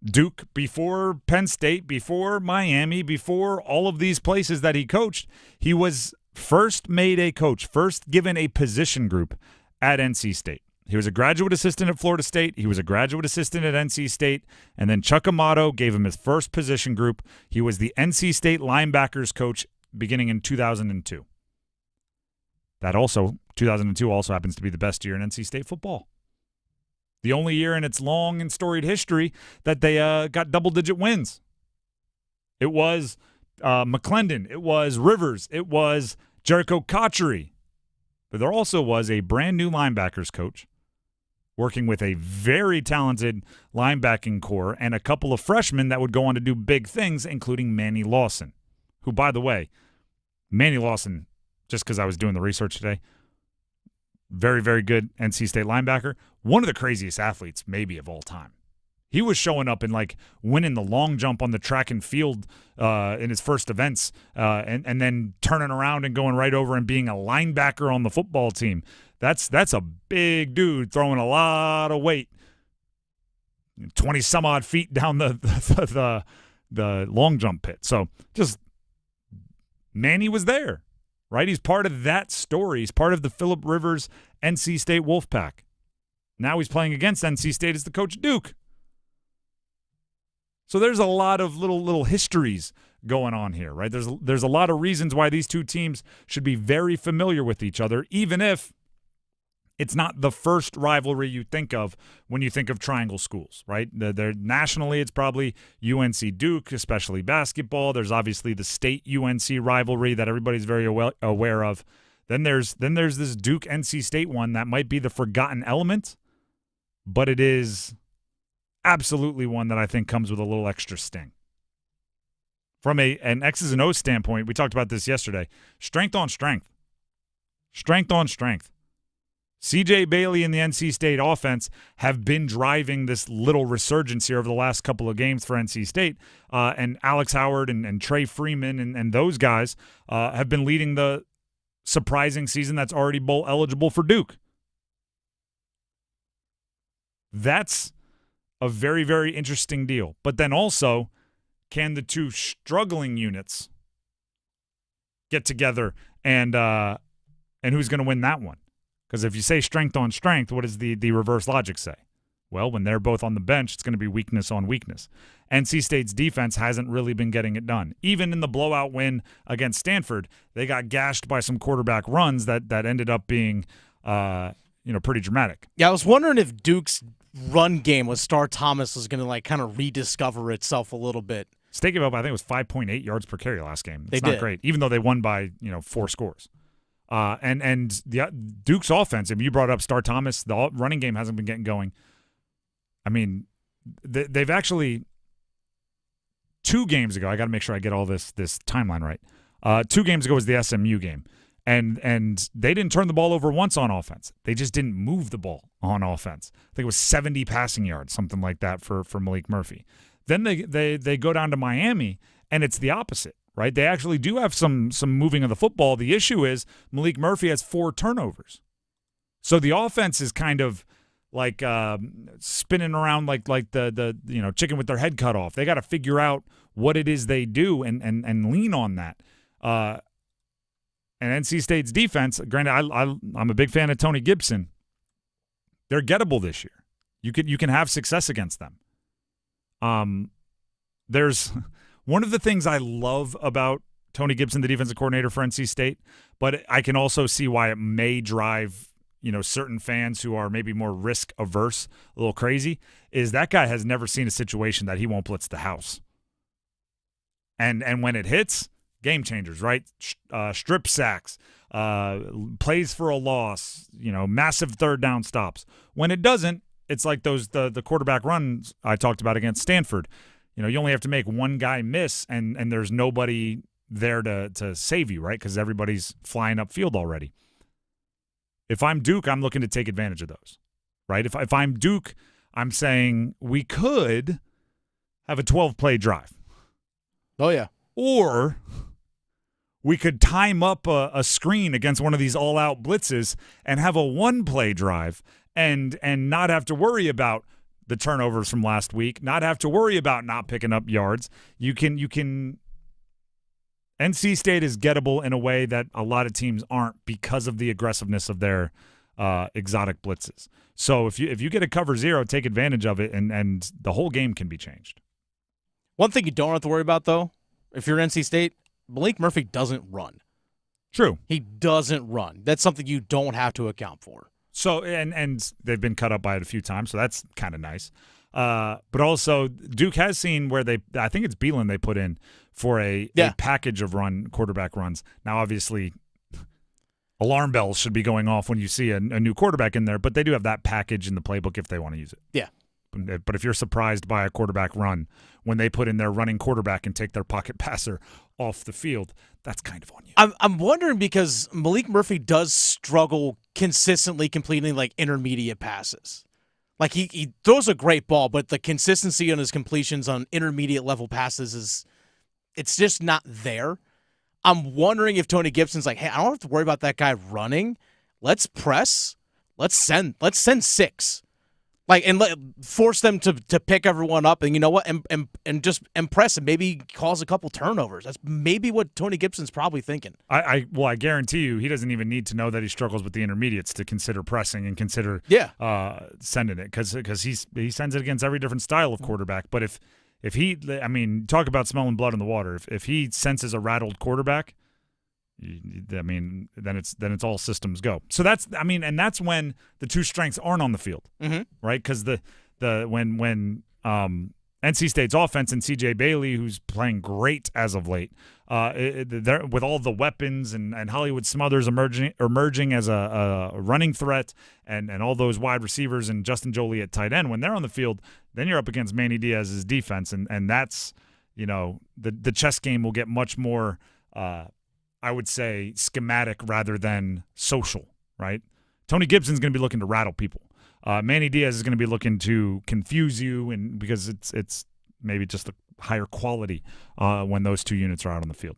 Duke, before Penn State, before Miami, before all of these places that he coached, he was first made a coach, first given a position group at NC State. He was a graduate assistant at Florida State. He was a graduate assistant at NC State. And then Chuck Amato gave him his first position group. He was the NC State linebackers coach beginning in 2002. That also, 2002 also happens to be the best year in NC State football. The only year in its long and storied history that they got double-digit wins. It was McClendon. It was Rivers. It was Jericho Cotchery. But there also was a brand-new linebackers coach working with a very talented linebacking core and a couple of freshmen that would go on to do big things, including Manny Lawson, who, by the way, Manny Lawson, just because I was doing the research today, Very, very good NC State linebacker. One of the craziest athletes maybe of all time. He was showing up and like winning the long jump on the track and field in his first events and then turning around and going right over and being a linebacker on the football team. That's a big dude throwing a lot of weight. 20 some odd feet down the long jump pit. So just Manny was there, right? He's part of that story. He's part of the Phillip Rivers NC State Wolfpack. Now he's playing against NC State as the coach of Duke. So there's a lot of little histories going on here, right? There's a lot of reasons why these two teams should be very familiar with each other, even if it's not the first rivalry you think of when you think of triangle schools, right? They're nationally, it's probably UNC Duke, especially basketball. There's obviously the state UNC rivalry that everybody's very aware of. Then there's this Duke NC State one that might be the forgotten element, but it is absolutely one that I think comes with a little extra sting. From an X's and O's standpoint, we talked about this yesterday. Strength on strength. Strength on strength. C.J. Bailey and the NC State offense have been driving this little resurgence here over the last couple of games for NC State. And Alex Howard and Trey Freeman and those guys have been leading the surprising season that's already bowl eligible for Duke. That's a very, very interesting deal. But then also, can the two struggling units get together and who's going to win that one? Because if you say strength on strength, what does the reverse logic say? Well, when they're both on the bench, it's going to be weakness on weakness. NC State's defense hasn't really been getting it done. Even in the blowout win against Stanford, they got gashed by some quarterback runs that ended up being pretty dramatic. Yeah, I was wondering if Duke's run game with Star Thomas was going to like kind of rediscover itself a little bit. State gave up, I think it was 5.8 yards per carry last game. It's not great, even though they won by 4 scores. And the Duke's offense, if you brought up Star Thomas, the running game hasn't been getting going. I mean, they've actually 2 games ago. I got to make sure I get all this timeline right. 2 games ago was the SMU game. And they didn't turn the ball over once on offense. They just didn't move the ball on offense. I think it was 70 passing yards, something like that for Malik Murphy. Then they go down to Miami, and it's the opposite, right? They actually do have some moving of the football. The issue is Malik Murphy has 4 turnovers. So the offense is kind of like spinning around like the chicken with their head cut off. They got to figure out what it is they do and lean on that. And NC State's defense, granted, I'm a big fan of Tony Gibson. They're gettable this year. You can have success against them. There's one of the things I love about Tony Gibson, the defensive coordinator for NC State, but I can also see why it may drive certain fans who are maybe more risk averse a little crazy. Is that guy has never seen a situation that he won't blitz the house, and when it hits. Game changers, right? Strip sacks, plays for a loss, massive third down stops. When it doesn't, it's like the quarterback runs I talked about against Stanford. You only have to make one guy miss, and there's nobody there to save you, right? Because everybody's flying upfield already. If I'm Duke, I'm looking to take advantage of those, right? If I'm Duke, I'm saying we could have a 12-play drive. Oh, yeah. Or we could time up a screen against one of these all-out blitzes and have a 1-play drive and not have to worry about the turnovers from last week, not have to worry about not picking up yards. You can NC State is gettable in a way that a lot of teams aren't because of the aggressiveness of their exotic blitzes. So if you get a cover 0, take advantage of it, and the whole game can be changed. One thing you don't have to worry about, though, if you're NC State, Malik Murphy doesn't run. True. He doesn't run. That's something you don't have to account for. So, and they've been cut up by it a few times, so that's kind of nice. But also, Duke has seen where I think it's Beelan they put in for a package of quarterback runs. Now, obviously, alarm bells should be going off when you see a new quarterback in there, but they do have that package in the playbook if they want to use it. Yeah. But if you're surprised by a quarterback run when they put in their running quarterback and take their pocket passer off the field, that's kind of on you. I'm wondering because Malik Murphy does struggle consistently completing like intermediate passes. Like he throws a great ball, but the consistency on his completions on intermediate level passes it's just not there. I'm wondering if Tony Gibson's like, hey, I don't have to worry about that guy running. Let's press. Let's send 6. Like and force them to pick everyone up, and you know what, and just impress and maybe cause a couple turnovers. That's maybe what Tony Gibson's probably thinking. I guarantee you, he doesn't even need to know that he struggles with the intermediates to consider pressing and consider sending it because he sends it against every different style of quarterback. But if he, talk about smelling blood in the water. If he senses a rattled quarterback, then it's all systems go. So that's when the two strengths aren't on the field, right? Because when NC State's offense and C.J. Bailey, who's playing great as of late, with all the weapons and Hollywood Smothers emerging as a running threat, and all those wide receivers and Justin Jolie at tight end, when they're on the field, then you're up against Manny Diaz's defense, and that's the chess game will get much more. I would say schematic rather than social, right? Tony Gibson's going to be looking to rattle people. Manny Diaz is going to be looking to confuse you, and because it's maybe just a higher quality when those two units are out on the field.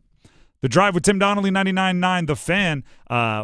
The Drive with Tim Donnelly, 99.9 The Fan.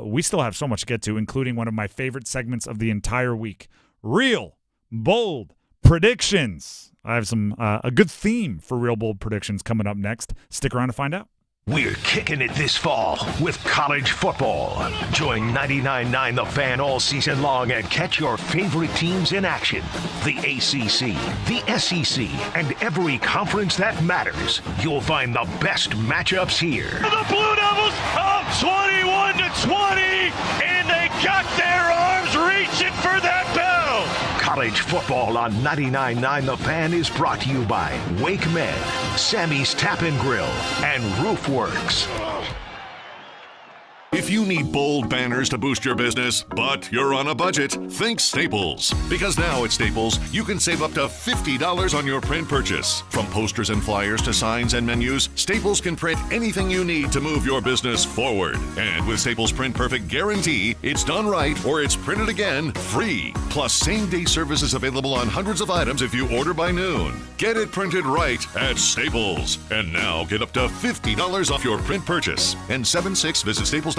We still have so much to get to, including one of my favorite segments of the entire week, Real Bold Predictions. I have a good theme for Real Bold Predictions coming up next. Stick around to find out. We're kicking it this fall with college football. Join 99.9 The Fan all season long and catch your favorite teams in action. The ACC, the SEC, and every conference that matters. You'll find the best matchups here. The Blue Devils up 21-20, and they got their arms reaching for that bell. College football on 99.9 The Fan is brought to you by Wake Med, Sammy's Tap and Grill, and Roofworks. If you need bold banners to boost your business, but you're on a budget, think Staples. Because now at Staples, you can save up to $50 on your print purchase. From posters and flyers to signs and menus, Staples can print anything you need to move your business forward. And with Staples Print Perfect Guarantee, it's done right or it's printed again free. Plus, same-day service is available on hundreds of items if you order by noon. Get it printed right at Staples. And now get up to $50 off your print purchase. And 7/6, visit staples.com/print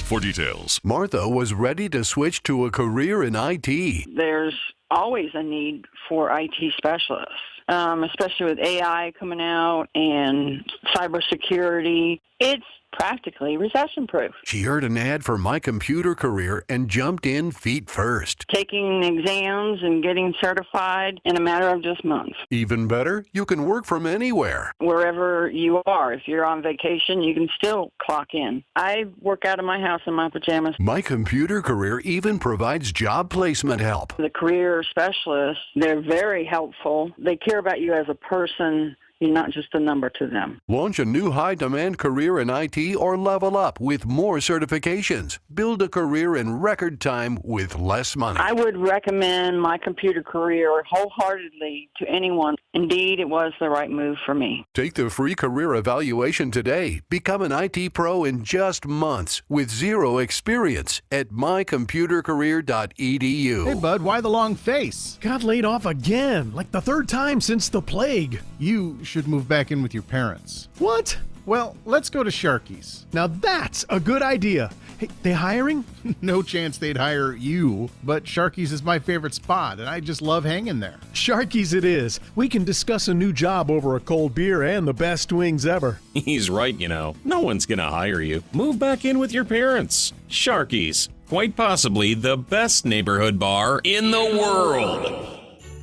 for details. Martha was ready to switch to a career in IT. There's always a need for IT specialists, especially with AI coming out and cybersecurity. It's practically recession-proof. She heard an ad for My Computer Career and jumped in feet first. Taking exams and getting certified in a matter of just months. Even better, you can work from anywhere. Wherever you are. If you're on vacation, you can still clock in. I work out of my house in my pajamas. My Computer Career even provides job placement help. The career specialists, they're very helpful. They care about you as a person. You're not just a number to them. Launch a new high-demand career in IT or level up with more certifications. Build a career in record time with less money. I would recommend My Computer Career wholeheartedly to anyone. Indeed, it was the right move for me. Take the free career evaluation today. Become an IT pro in just months with zero experience at mycomputercareer.edu. Hey, bud, why the long face? Got laid off again, like the third time since the plague. You should move back in with your parents. What? Well, let's go to Sharky's. Now that's a good idea. Hey, they hiring? No chance they'd hire you, but Sharky's is my favorite spot, and I just love hanging there. Sharky's it is. We can discuss a new job over a cold beer and the best wings ever. He's right, No one's gonna hire you. Move back in with your parents. Sharky's, quite possibly the best neighborhood bar in the world.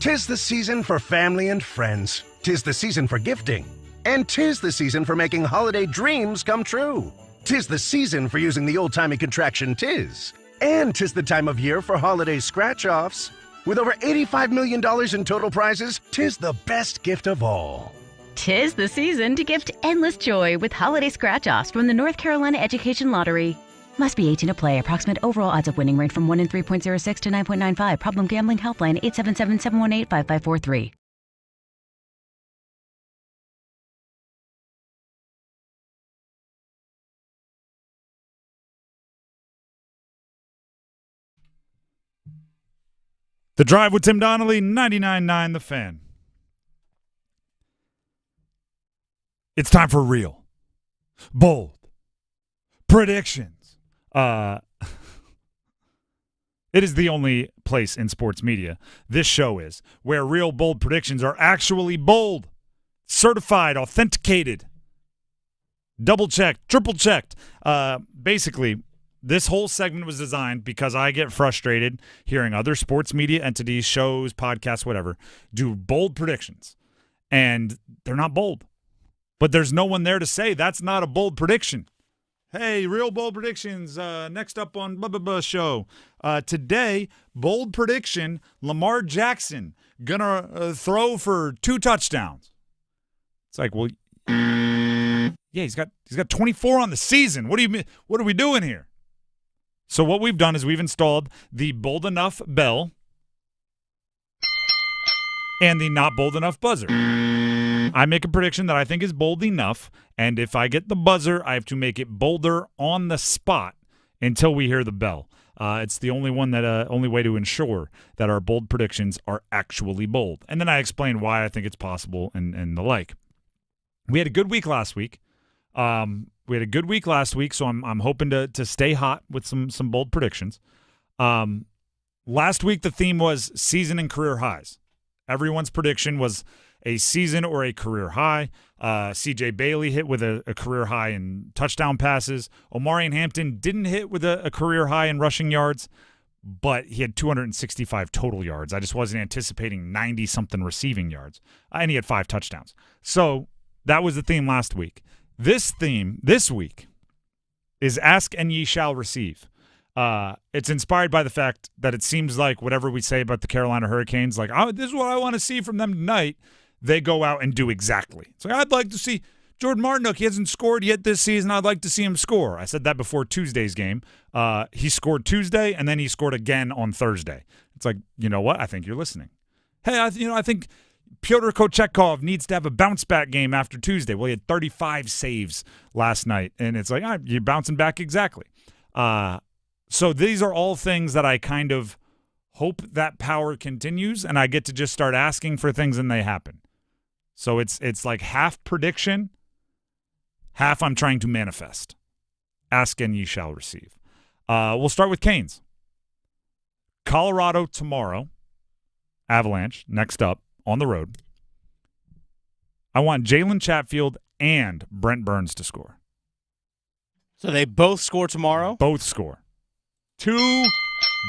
'Tis the season for family and friends. 'Tis the season for gifting. And 'tis the season for making holiday dreams come true. 'Tis the season for using the old-timey contraction 'tis. And 'tis the time of year for holiday scratch-offs. With over $85 million in total prizes, 'tis the best gift of all. 'Tis the season to gift endless joy with holiday scratch-offs from the North Carolina Education Lottery. Must be 18 to play. Approximate overall odds of winning range from 1 in 3.06 to 9.95. Problem gambling helpline 877-718-5543. The Drive with Tim Donnelly, 99.9 The Fan. It's time for real, bold predictions. It is the only place in sports media, this show is, where real bold predictions are actually bold, certified, authenticated, double-checked, triple-checked. Basically, this whole segment was designed because I get frustrated hearing other sports media entities, shows, podcasts, whatever, do bold predictions. And they're not bold. But there's no one there to say that's not a bold prediction. Hey, real bold predictions, next up on blah, blah, blah show. Today, bold prediction, Lamar Jackson gonna throw for 2 touchdowns. It's like, well, yeah, he's got 24 on the season. What do you mean? What are we doing here? So what we've done is we've installed the bold enough bell and the not bold enough buzzer. I make a prediction that I think is bold enough, and if I get the buzzer, I have to make it bolder on the spot until we hear the bell. It's the only way to ensure that our bold predictions are actually bold. And then I explain why I think it's possible and the like. We had a good week last week. So I'm hoping to stay hot with some bold predictions. Last week, the theme was season and career highs. Everyone's prediction was a season or a career high. C.J. Bailey hit with a career high in touchdown passes. Omarion Hampton didn't hit with a career high in rushing yards, but he had 265 total yards. I just wasn't anticipating 90-something receiving yards. And he had 5 touchdowns. So that was the theme last week. This theme this week is Ask and Ye Shall Receive. It's inspired by the fact that it seems like whatever we say about the Carolina Hurricanes, like, oh, this is what I want to see from them tonight, they go out and do exactly. It's like, I'd like to see Jordan Martinook. He hasn't scored yet this season. I'd like to see him score. I said that before Tuesday's game. He scored Tuesday, and then he scored again on Thursday. It's like, you know what? I think you're listening. Hey, I think Pyotr Kochetkov needs to have a bounce-back game after Tuesday. Well, he had 35 saves last night, and it's like, you're bouncing back exactly. So these are all things that I kind of hope that power continues, and I get to just start asking for things, and they happen. So it's like half prediction, half I'm trying to manifest. Ask and ye shall receive. We'll start with Canes. Colorado tomorrow. Avalanche next up on the road. I want Jalen Chatfield and Brent Burns to score. So they both score tomorrow? Both score. 2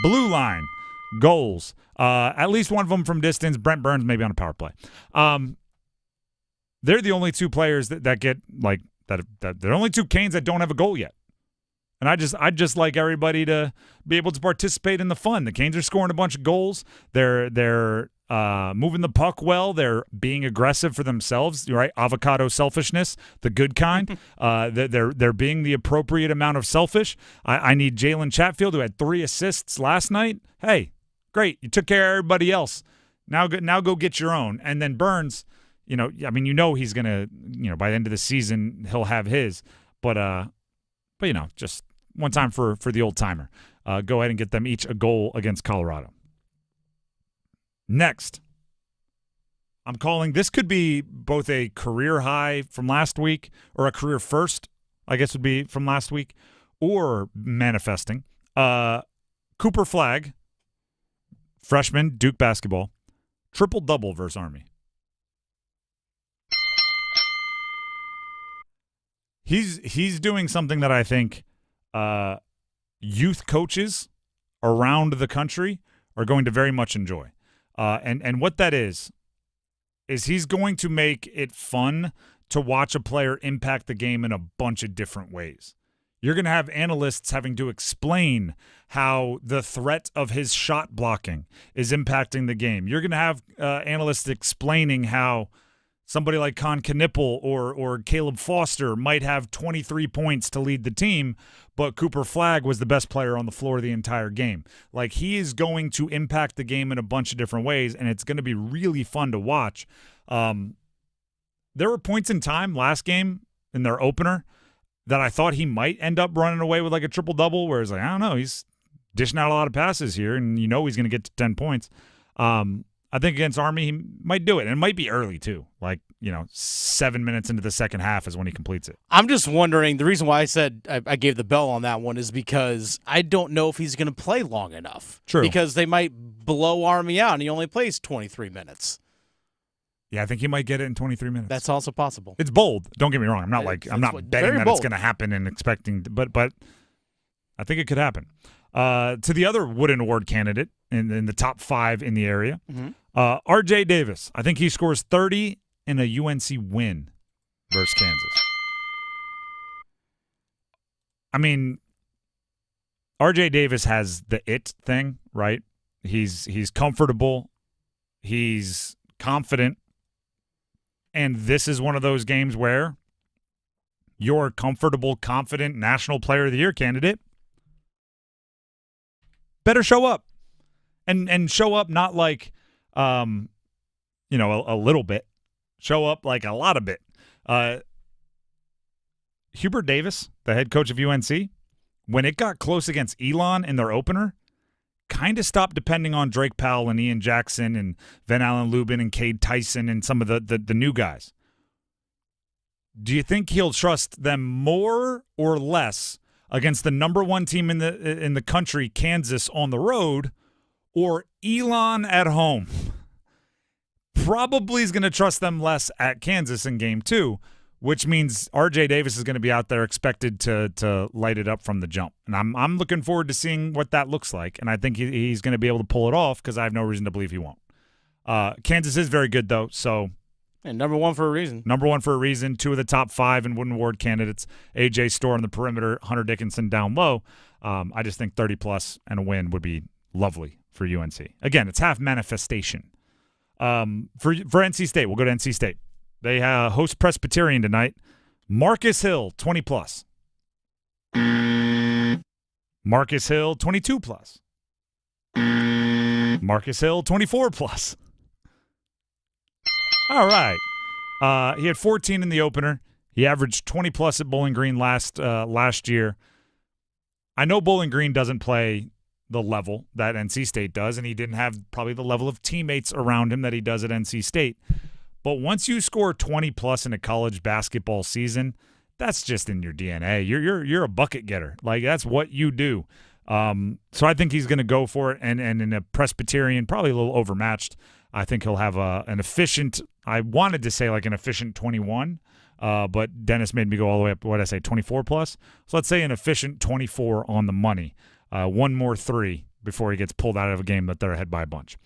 blue line goals. At least one of them from distance. Brent Burns maybe on a power play. They're the only 2 players that get like that. They're only 2 Canes that don't have a goal yet. And I'd just like everybody to be able to participate in the fun. The Canes are scoring a bunch of goals. They're moving the puck well. They're being aggressive for themselves, right? Avocado selfishness, the good kind. They're being the appropriate amount of selfish. I need Jalen Chatfield, who had 3 assists last night. Hey, great. You took care of everybody else. Now go get your own. And then Burns, he's going to, by the end of the season, he'll have his. But just one time for the old timer. Go ahead and get them each a goal against Colorado. Next, I'm calling, this could be both a career high from last week or a career first, I guess would be from last week, or manifesting. Cooper Flagg, freshman, Duke basketball, triple-double versus Army. He's doing something that I think youth coaches around the country are going to very much enjoy. And what that is he's going to make it fun to watch a player impact the game in a bunch of different ways. You're going to have analysts having to explain how the threat of his shot blocking is impacting the game. You're going to have analysts explaining how somebody like Con Knipple or Caleb Foster might have 23 points to lead the team, but Cooper Flagg was the best player on the floor the entire game. Like, he is going to impact the game in a bunch of different ways, and it's going to be really fun to watch. There were points in time last game in their opener that I thought he might end up running away with like a triple-double, where it's like, I don't know, he's dishing out a lot of passes here, and he's going to get to 10 points. I think against Army, he might do it. And it might be early, too. 7 minutes into the second half is when he completes it. I'm just wondering, the reason why I said I gave the bell on that one is because I don't know if he's going to play long enough. True. Because they might blow Army out, and he only plays 23 minutes. Yeah, I think he might get it in 23 minutes. That's also possible. It's bold. Don't get me wrong. I'm not betting that bold. it's going to happen and expecting, but I think it could happen. To the other Wooden Award candidate in the top 5 in the area, R.J. Davis. I think he scores 30 in a UNC win versus Kansas. I mean, R.J. Davis has the it thing, right? He's comfortable. He's confident. And this is one of those games where your comfortable, confident National Player of the Year candidate better show up. And show up not like, a little bit. Show up like a lot of bit. Hubert Davis, the head coach of UNC, when it got close against Elon in their opener, kind of stopped depending on Drake Powell and Ian Jackson and Van Allen Lubin and Cade Tyson and some of the new guys. Do you think he'll trust them more or less against the number 1 team in the country, Kansas, on the road, or Elon at home? Probably is going to trust them less at Kansas in game 2, which means R.J. Davis is going to be out there expected to light it up from the jump. And I'm looking forward to seeing what that looks like, and I think he's going to be able to pull it off because I have no reason to believe he won't. Kansas is very good, though, so... And number 1 for a reason. Number 1 for a reason. 2 of the top 5 in Wooden Award candidates. A.J. Storr on the perimeter, Hunter Dickinson down low. I just think 30-plus and a win would be lovely for UNC. Again, it's half manifestation. For NC State, we'll go to NC State. They host Presbyterian tonight. Marcus Hill, 20-plus. Marcus Hill, 22-plus. Marcus Hill, 24-plus. All right. He had 14 in the opener. He averaged 20-plus at Bowling Green last year. I know Bowling Green doesn't play the level that NC State does, and he didn't have probably the level of teammates around him that he does at NC State. But once you score 20-plus in a college basketball season, that's just in your DNA. You're a bucket getter. Like, that's what you do. So I think he's going to go for it, and in a Presbyterian, probably a little overmatched, I think he'll have an efficient, I wanted to say like an efficient 21, but Dennis made me go all the way up, what did I say, 24-plus? So let's say an efficient 24 on the money. 1 more 3 before he gets pulled out of a game that they're ahead by a bunch.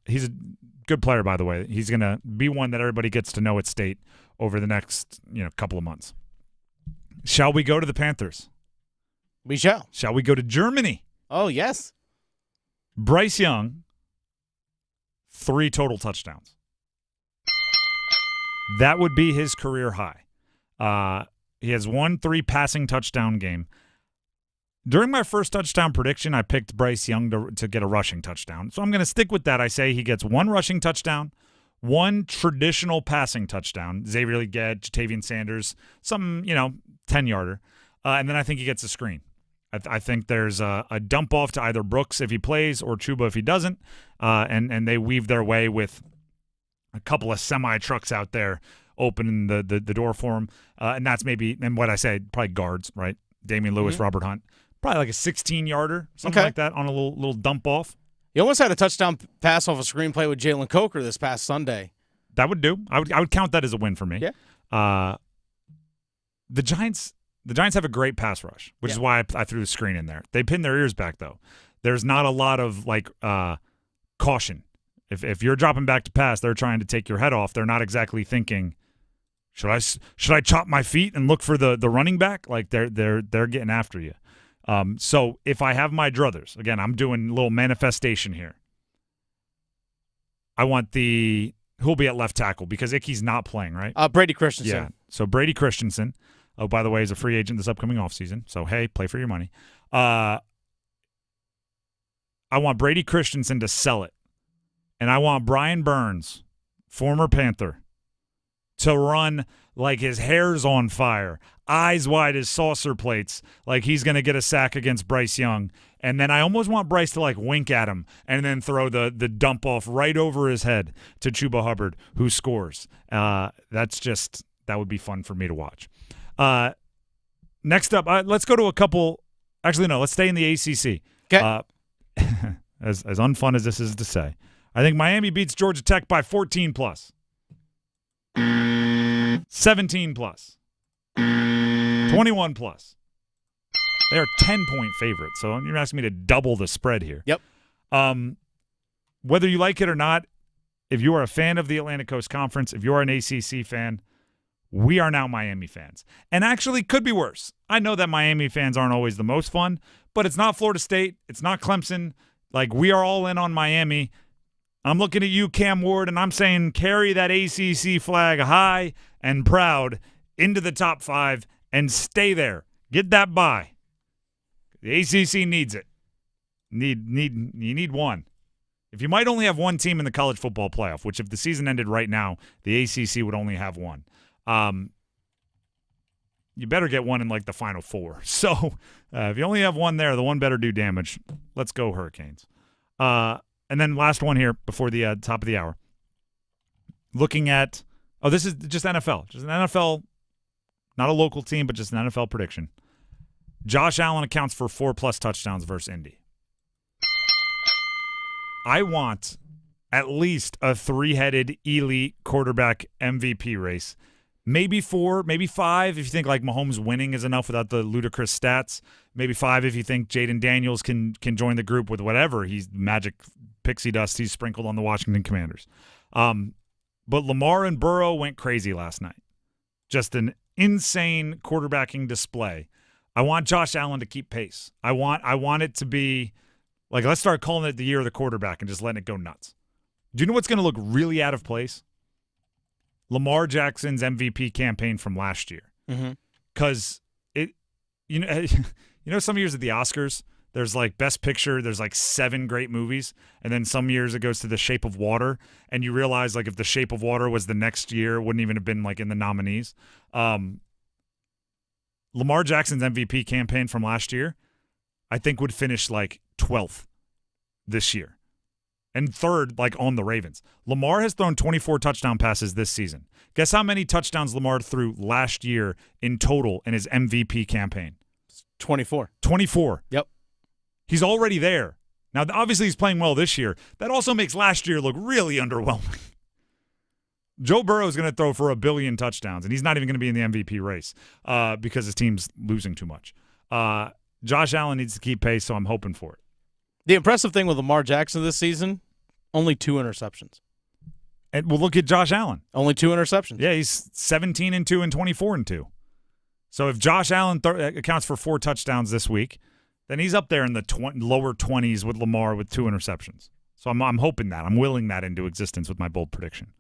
He's a good player, by the way. He's going to be one that everybody gets to know at State over the next couple of months. Shall we go to the Panthers? We shall. Shall we go to Germany? Oh, yes. Bryce Young, 3 total touchdowns. That would be his career high. He has 1 3 passing touchdown game. During my first touchdown prediction, I picked Bryce Young to get a rushing touchdown. So I'm going to stick with that. I say he gets 1 rushing touchdown, 1 traditional passing touchdown. Xavier Legette, Jatavian Sanders, some 10-yarder. And then I think he gets a screen. I think there's a dump off to either Brooks if he plays or Chuba if he doesn't. And they weave their way with a couple of semi-trucks out there opening the door for him. And that's maybe, and what I said, probably guards, right? Damian Lewis, Robert Hunt. Probably like a 16-yarder, something like that, on a little dump-off. He almost had a touchdown pass off a screenplay with Jalen Coker this past Sunday. That would do. I would count that as a win for me. Yeah. The Giants have a great pass rush, which is why I threw the screen in there. They pin their ears back, though. There's not a lot of caution. If you're dropping back to pass, they're trying to take your head off. They're not exactly thinking, should I chop my feet and look for the running back? Like they're getting after you. So if I have my druthers, again, I'm doing a little manifestation here. I want the who'll be at left tackle because Icky's not playing, right? Brady Christensen. Yeah. So Brady Christensen, by the way, is a free agent this upcoming offseason. So, hey, play for your money. I want Brady Christensen to sell it. And I want Brian Burns, former Panther, to run like his hair's on fire, eyes wide as saucer plates, like he's going to get a sack against Bryce Young. And then I almost want Bryce to like wink at him and then throw the dump off right over his head to Chuba Hubbard, who scores. That would be fun for me to watch. Next up, let's go to a couple. Actually, no, let's stay in the ACC. Okay. As unfun as this is to say, I think Miami beats Georgia Tech by 14 plus, 17 plus, 21 plus. They are 10-point favorites, so you're asking me to double the spread here. Yep. Whether you like it or not, if you are a fan of the Atlantic Coast Conference, if you're an ACC fan, we are now Miami fans. And actually could be worse. I know that Miami fans aren't always the most fun, but it's not Florida State. It's not Clemson. Like, we are all in on Miami. I'm looking at you, Cam Ward, and I'm saying carry that ACC flag high and proud into the top 5 and stay there. Get that bye. The ACC needs it. You need one. If you might only have one team in the college football playoff, which if the season ended right now, the ACC would only have one. You better get one in like the Final Four. So if you only have one there, the one better do damage. Let's go Hurricanes. And then last one here before the top of the hour. Looking at this is just NFL. Just an NFL, not a local team, but just an NFL prediction. Josh Allen accounts for 4+ touchdowns versus Indy. I want at least a 3-headed elite quarterback MVP race. Maybe 4, maybe 5 if you think like Mahomes winning is enough without the ludicrous stats. Maybe 5 if you think Jaden Daniels can join the group with whatever. He's magic pixie dust he's sprinkled on the Washington Commanders. But Lamar and Burrow went crazy last night. Just an insane quarterbacking display. I want Josh Allen to keep pace. I want it to be like, let's start calling it the year of the quarterback and just letting it go nuts. Do you know what's going to look really out of place? Lamar Jackson's MVP campaign from last year. Because some years at the Oscars, there's like Best Picture, there's like 7 great movies, and then some years it goes to The Shape of Water, and you realize like if The Shape of Water was the next year, it wouldn't even have been like in the nominees. Lamar Jackson's MVP campaign from last year, I think would finish like 12th this year. And 3rd, like on the Ravens. Lamar has thrown 24 touchdown passes this season. Guess how many touchdowns Lamar threw last year in total in his MVP campaign? 24. 24. Yep. He's already there. Now, obviously, he's playing well this year. That also makes last year look really underwhelming. Joe Burrow is going to throw for 1 billion touchdowns, and he's not even going to be in the MVP race because his team's losing too much. Josh Allen needs to keep pace, so I'm hoping for it. The impressive thing with Lamar Jackson this season, only 2 interceptions. And we'll look at Josh Allen. Only 2 interceptions. Yeah, he's 17-2 and 24-2. So if Josh Allen accounts for 4 touchdowns this week, then he's up there in the lower 20s with Lamar with 2 interceptions. So I'm hoping that. I'm willing that into existence with my bold prediction.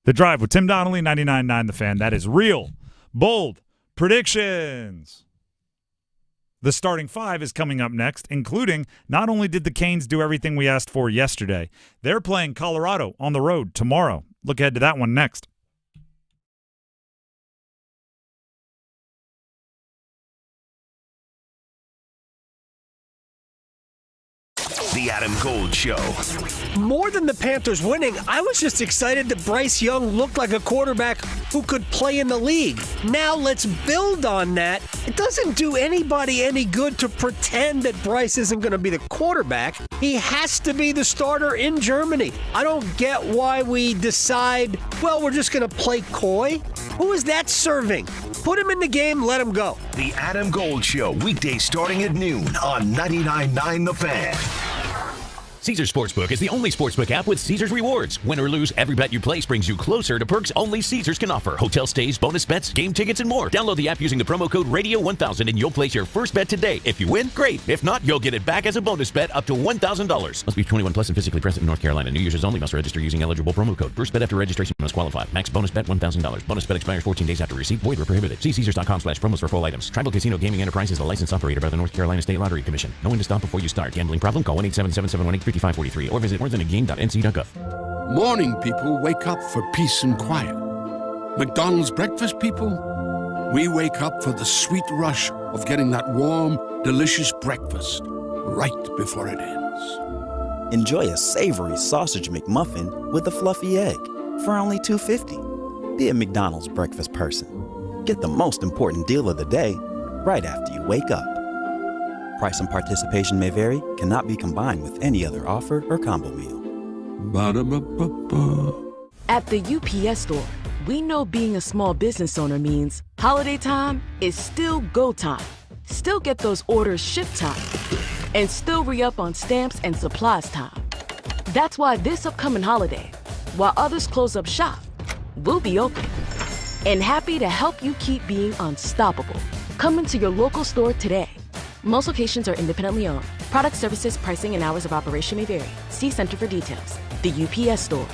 The Drive with Tim Donnelly, 99.9 The Fan. That is real, bold predictions. The starting 5 is coming up next, including not only did the Canes do everything we asked for yesterday, they're playing Colorado on the road tomorrow. Look ahead to that one next. The Adam Gold Show. More than the Panthers winning, I was just excited that Bryce Young looked like a quarterback who could play in the league. Now let's build on that. It doesn't do anybody any good to pretend that Bryce isn't going to be the quarterback. He has to be the starter in Germany. I don't get why we decide, well, we're just going to play coy. Who is that serving? Put him in the game, let him go. The Adam Gold Show, weekdays starting at noon on 99.9 The Fan. Caesars Sportsbook is the only sportsbook app with Caesars Rewards. Win or lose, every bet you place brings you closer to perks only Caesars can offer. Hotel stays, bonus bets, game tickets, and more. Download the app using the promo code Radio1000 and you'll place your first bet today. If you win, great. If not, you'll get it back as a bonus bet up to $1,000. Must be 21 plus and physically present in North Carolina. New users only must register using eligible promo code. First bet after registration must qualify. Max bonus bet $1,000. Bonus bet expires 14 days after receipt. Void where prohibited. See Caesars.com/promos for full items. Tribal Casino Gaming Enterprise is a licensed operator by the North Carolina State Lottery Commission. Know when to stop before you start. Gambling problem? Call 1-877-718-5543 or visit morethanagame.nc.gov. Morning people wake up for peace and quiet. McDonald's breakfast people, we wake up for the sweet rush of getting that warm, delicious breakfast right before it ends. Enjoy a savory sausage McMuffin with a fluffy egg for only $2.50. Be a McDonald's breakfast person. Get the most important deal of the day right after you wake up. Price and participation may vary, cannot be combined with any other offer or combo meal. Ba-da-ba-ba-ba. At the UPS Store, we know being a small business owner means holiday time is still go time. Still get those orders shipped time. And still re-up on stamps and supplies time. That's why this upcoming holiday, while others close up shop, we'll be open. And happy to help you keep being unstoppable. Come into your local store today. Most locations are independently owned. Product, services, pricing, and hours of operation may vary. See Center for details. The UPS Store.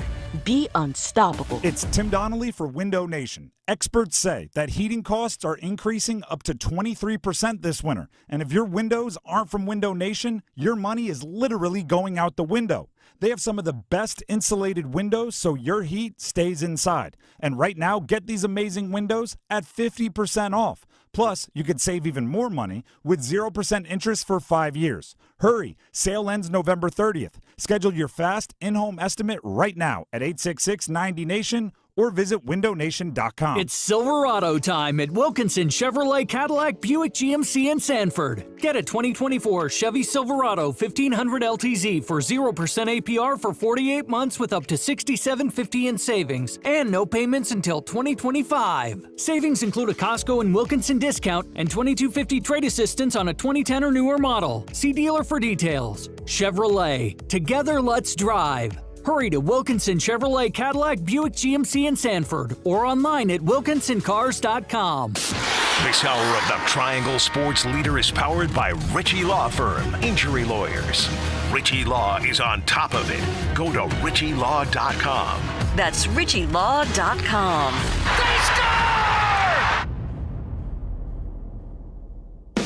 Be unstoppable. It's Tim Donnelly for Window Nation. Experts say that heating costs are increasing up to 23% this winter. And if your windows aren't from Window Nation, your money is literally going out the window. They have some of the best insulated windows so your heat stays inside. And right now, get these amazing windows at 50% off. Plus, you could save even more money with 0% interest for 5 years. Hurry, sale ends November 30th. Schedule your fast in-home estimate right now at 866-90-NATION or visit windownation.com. It's Silverado time at Wilkinson Chevrolet Cadillac Buick GMC in Sanford. Get a 2024 Chevy Silverado 1500 LTZ for 0% APR for 48 months with up to $67.50 in savings and no payments until 2025. Savings include a Costco and Wilkinson discount and $22.50 trade assistance on a 2010 or newer model. See dealer for details. Chevrolet. Together, let's drive. Hurry to Wilkinson Chevrolet Cadillac Buick GMC in Sanford or online at wilkinsoncars.com. This hour of the Triangle Sports Leader is powered by Ritchie Law Firm, injury lawyers. Ritchie Law is on top of it. Go to ritchielaw.com. That's ritchielaw.com. They score!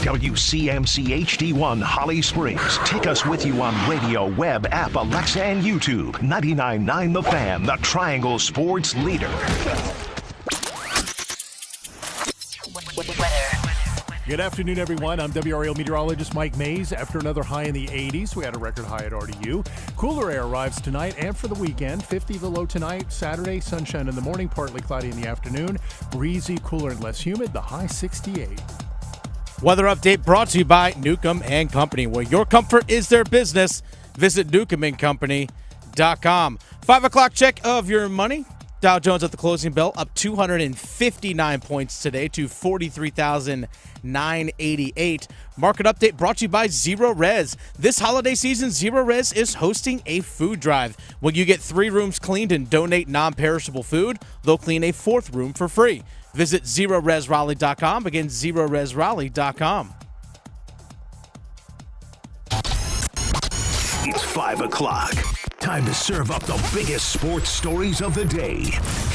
WCMC HD1 Holly Springs. Take us with you on radio, web, app, Alexa, and YouTube. 99.9 The Fan, the Triangle Sports Leader. Good afternoon, everyone. I'm WRAL meteorologist Mike Mays. After another high in the 80s, we had a record high at RDU. Cooler air arrives tonight and for the weekend. 50 the low tonight. Saturday, sunshine in the morning, partly cloudy in the afternoon. Breezy, cooler and less humid. The high 68. Weather update brought to you by Newcomb and Company, where your comfort is their business. Visit newcombandcompany.com. 5 o'clock check of your money. Dow Jones at the closing bell up 259 points today to 43,988. Market update brought to you by Zero Res. This holiday season, Zero Res is hosting a food drive. When you get 3 rooms cleaned and donate non-perishable food, they'll clean a 4th room for free. Visit ZeroResRaleigh.com. Again, ZeroResRaleigh.com. It's 5 o'clock. Time to serve up the biggest sports stories of the day.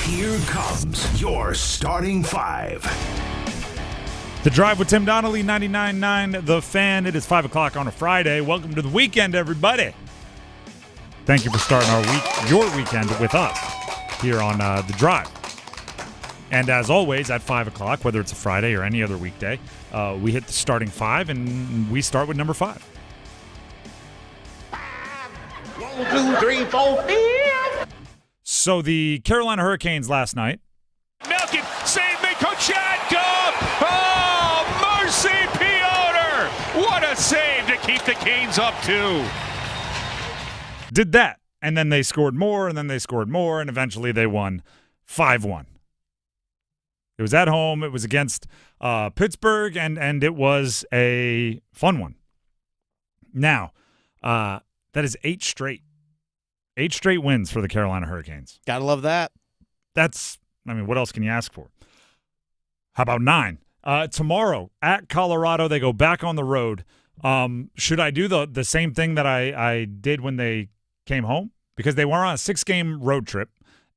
Here comes your starting 5. The Drive with Tim Donnelly, 99.9 The Fan. It is 5 o'clock on a Friday. Welcome to the weekend, everybody. Thank you for starting your weekend with us here on The Drive. And as always, at 5 o'clock, whether it's a Friday or any other weekday, we hit the starting 5, and we start with number 5. 1, 2, 3, 4, 5. So the Carolina Hurricanes last night. Malkin, save me, Kochanko! Oh, mercy, Piotr! What a save to keep the Canes up 2. Did that, and then they scored more, and then they scored more, and eventually they won 5-1. It was at home. It was against Pittsburgh, and it was a fun one. Now, That is 8 straight. 8 straight wins for the Carolina Hurricanes. Gotta love that. What else can you ask for? How about 9? Tomorrow at Colorado, they go back on the road. Should I do the same thing that I did when they came home? Because they were on a 6-game road trip,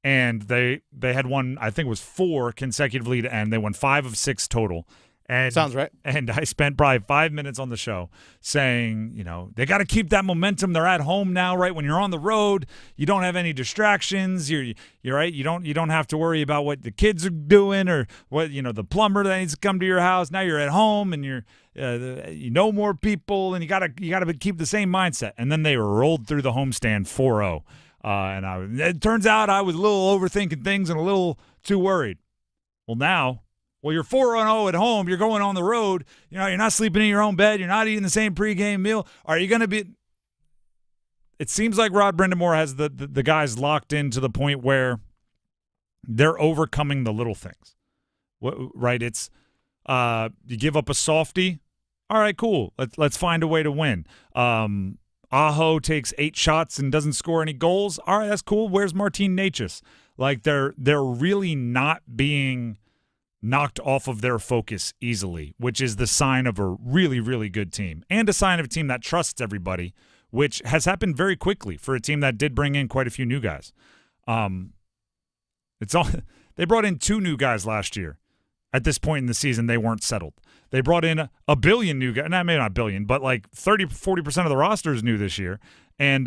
and they had won, I think it was 4 consecutively to end. They won 5 of 6 total. And, sounds right. And I spent probably 5 minutes on the show saying, they got to keep that momentum. They're at home now, right? When you're on the road, you don't have any distractions. You're right. You don't have to worry about what the kids are doing or what the plumber that needs to come to your house. Now you're at home and you're more people, and you gotta keep the same mindset. And then they rolled through the homestand 4-0, and it turns out I was a little overthinking things and a little too worried. Well, now. Well, you're 4-0 at home. You're going on the road. You're not sleeping in your own bed. You're not eating the same pregame meal. Are you going to be – it seems like Rod Brindamore has the guys locked in to the point where they're overcoming the little things, right? It's you give up a softie. All right, cool. Let's find a way to win. Aho takes 8 shots and doesn't score any goals. All right, that's cool. Where's Martin Necas? Like they're really not being – knocked off of their focus easily, which is the sign of a really, really good team and a sign of a team that trusts everybody, which has happened very quickly for a team that did bring in quite a few new guys. They brought in 2 new guys last year. At this point in the season, they weren't settled. They brought in a billion new guys. Maybe not a billion, but like 30-40% of the roster is new this year, and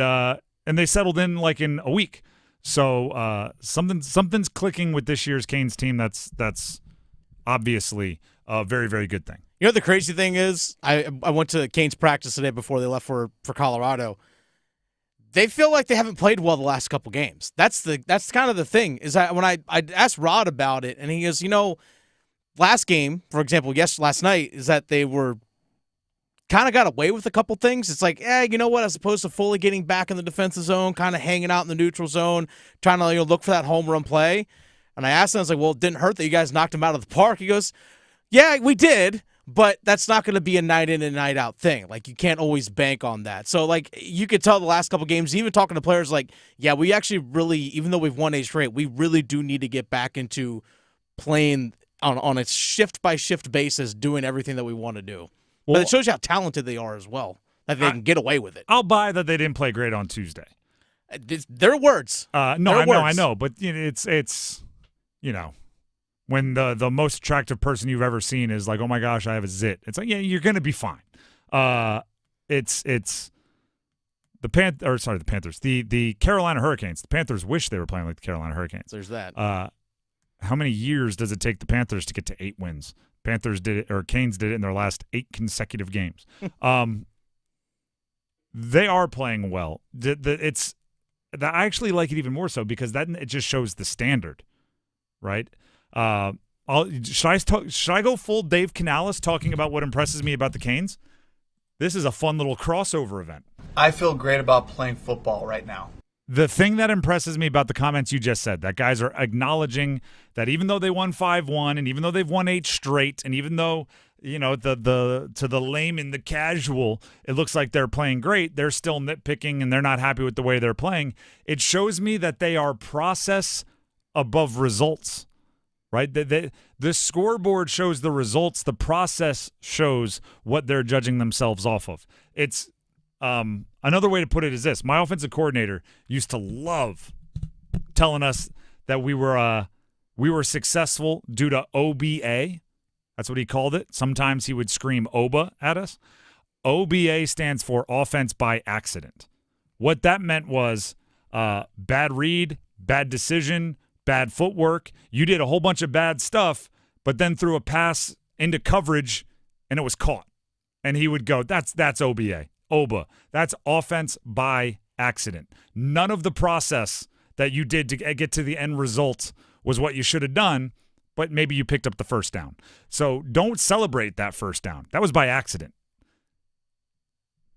they settled in like in a week. So something's clicking with this year's Canes team. That's obviously a very, very good thing. The crazy thing is, I went to Canes practice today before they left for Colorado. They feel like they haven't played well the last couple games. That's kind of the thing. Is when I asked Rod about it, and he goes, last game, for example, last night, is that they were kind of got away with a couple things. It's like, you know what? As opposed to fully getting back in the defensive zone, kind of hanging out in the neutral zone, trying to look for that home run play. And I asked him, I was like, well, it didn't hurt that you guys knocked him out of the park. He goes, yeah, we did, but that's not going to be a night in and night out thing. Like, you can't always bank on that. So, you could tell the last couple games, even talking to players, yeah, we actually really, even though we've won 8 straight, we really do need to get back into playing on a shift-by-shift basis, doing everything that we want to do. Well, but it shows you how talented they are as well, that they can get away with it. I'll buy that they didn't play great on Tuesday. Their words. I know, but it's when the most attractive person you've ever seen is like, oh my gosh, I have a zit. It's like, yeah, you're gonna be fine. It's the Panthers, the Carolina Hurricanes. The Panthers wish they were playing like the Carolina Hurricanes. There's that. How many years does it take the Panthers to get to 8 wins? Panthers did it, or Canes did it in their last 8 consecutive games. They are playing well. I actually like it even more so because it just shows the standard, right? Should I go full Dave Canales talking about what impresses me about the Canes? This is a fun little crossover event. I feel great about playing football right now. The thing that impresses me about the comments you just said, that guys are acknowledging that even though they won 5-1 and even though they've won 8 straight and even though, to the layman, the casual, it looks like they're playing great, they're still nitpicking and they're not happy with the way they're playing. It shows me that they are process above results, right? The scoreboard shows the results. The process shows what they're judging themselves off of. It's another way to put it is this. My offensive coordinator used to love telling us that we were successful due to OBA. That's what he called it. Sometimes he would scream OBA at us. OBA stands for offense by accident. What that meant was bad read, bad decision, bad footwork. You did a whole bunch of bad stuff, but then threw a pass into coverage and it was caught. And he would go, that's OBA. OBA. That's offense by accident. None of the process that you did to get to the end result was what you should have done, but maybe you picked up the first down. So don't celebrate that first down. That was by accident.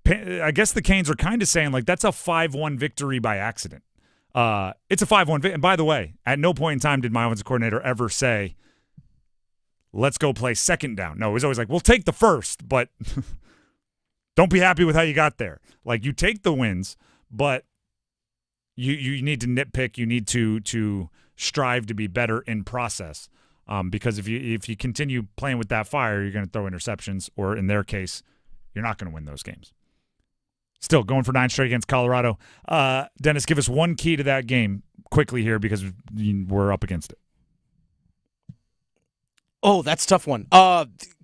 I guess the Canes are kind of saying, that's a 5-1 victory by accident. It's a 5-1 victory. And by the way, at no point in time did my offensive coordinator ever say, let's go play second down. No, it was always like, we'll take the first, but don't be happy with how you got there. Like, you take the wins, but you need to nitpick. You need to strive to be better in process. Because if you continue playing with that fire, you're going to throw interceptions, or in their case, you're not going to win those games. Still going for 9 straight against Colorado. Dennis, give us one key to that game quickly here, because we're up against it. Oh, that's a tough one.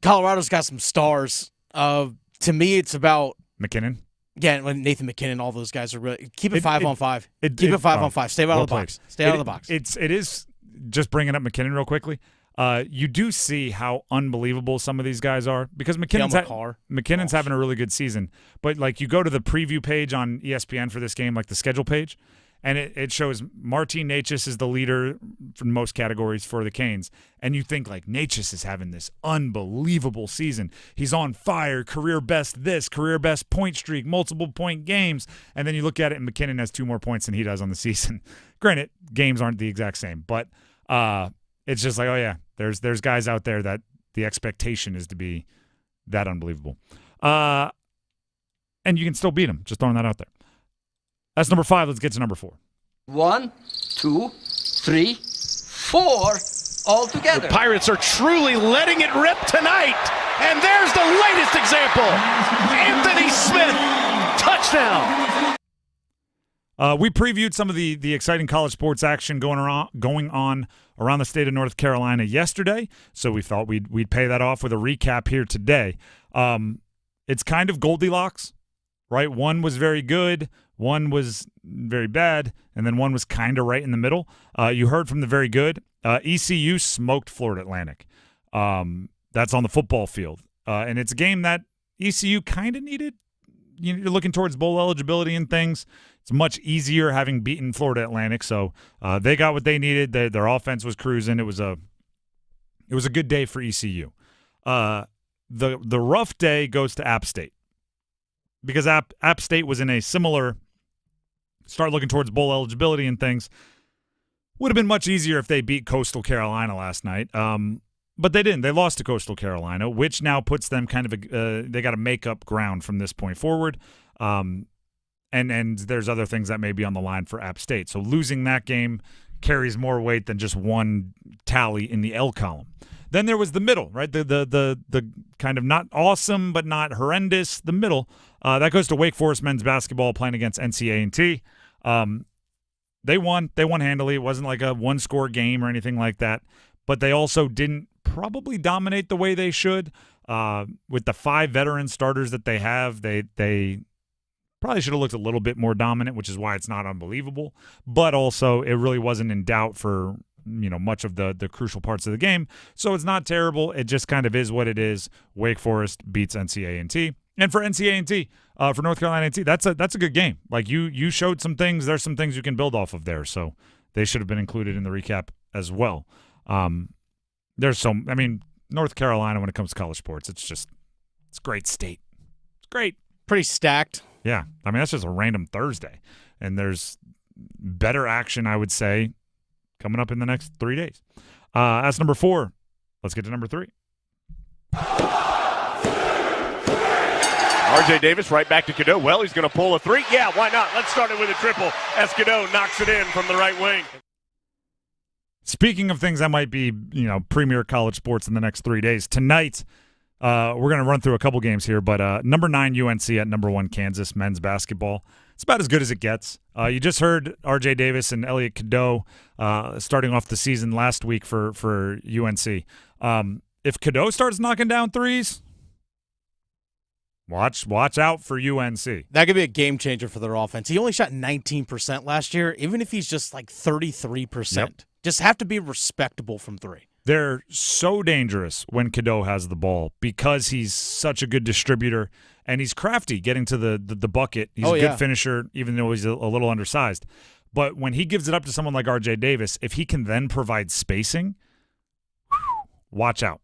Colorado's got some stars. To me, it's about McKinnon. Yeah, Nathan McKinnon, all those guys are really keep it 5-on-5. Keep it 5-on-5. Stay out of the box. Stay out of the box. It is just bringing up McKinnon real quickly. You do see how unbelievable some of these guys are, because McKinnon's having a really good season. But like, you go to the preview page on ESPN for this game, like the schedule page, and it shows Martin Necas is the leader for most categories for the Canes. And you think, like, Necas is having this unbelievable season. He's on fire, career best this, career best point streak, multiple point games. And then you look at it, and McKinnon has 2 more points than he does on the season. Granted, games aren't the exact same, but it's just like, oh, yeah, there's guys out there that the expectation is to be that unbelievable. And you can still beat them, just throwing that out there. That's number 5. Let's get to number 4. 1, 2, 3, 4, all together. The Pirates are truly letting it rip tonight. And there's the latest example. Anthony Smith, touchdown. We previewed some of the exciting college sports action going on around the state of North Carolina yesterday, so we thought we'd pay that off with a recap here today. It's kind of Goldilocks, right? One was very good, one was very bad, and then one was kind of right in the middle. You heard from the very good. ECU smoked Florida Atlantic. That's on the football field, and it's a game that ECU kind of needed. You're looking towards bowl eligibility and things. It's much easier having beaten Florida Atlantic, so they got what they needed. Their offense was cruising. It was a good day for ECU. The rough day goes to App State, because App State was in a similar start looking towards bowl eligibility and things. Would have been much easier if they beat Coastal Carolina last night, but they didn't. They lost to Coastal Carolina, which now puts them kind of they got to make up ground from this point forward. And there's other things that may be on the line for App State. So losing that game carries more weight than just one tally in the L column. Then there was the middle, right? The kind of not awesome but not horrendous. The middle that goes to Wake Forest men's basketball playing against NCAA. They won handily. It wasn't like a 1-score game or anything like that. But they also didn't probably dominate the way they should. With the 5 veteran starters that they have, they probably should have looked a little bit more dominant, which is why it's not unbelievable. But also, it really wasn't in doubt for much of the crucial parts of the game. So it's not terrible. It just kind of is what it is. Wake Forest beats NCAA. And for NCAA, for North Carolina A&T, that's a good game. Like, you showed some things. There's some things you can build off of there. So they should have been included in the recap as well. North Carolina, when it comes to college sports, it's a great state. It's great. Pretty stacked. Yeah. That's just a random Thursday. And there's better action, I would say, coming up in the next 3 days. That's number 4. Let's get to number 3. R.J. Davis right back to Cadeau. Well, he's going to pull a 3. Yeah, why not? Let's start it with a triple as Cadeau knocks it in from the right wing. Speaking of things that might be, premier college sports in the next 3 days, tonight we're going to run through a couple games here, but number 9 UNC at number 1 Kansas men's basketball. It's about as good as it gets. You just heard R.J. Davis and Elliot Cadeau starting off the season last week for UNC. If Cadeau starts knocking down threes, watch out for UNC. That could be a game changer for their offense. He only shot 19% last year, even if he's just like 33%. Yep. Just have to be respectable from 3. They're so dangerous when Cadeau has the ball because he's such a good distributor and he's crafty getting to the bucket. He's a good finisher, even though he's a little undersized. But when he gives it up to someone like R.J. Davis, if he can then provide spacing, watch out.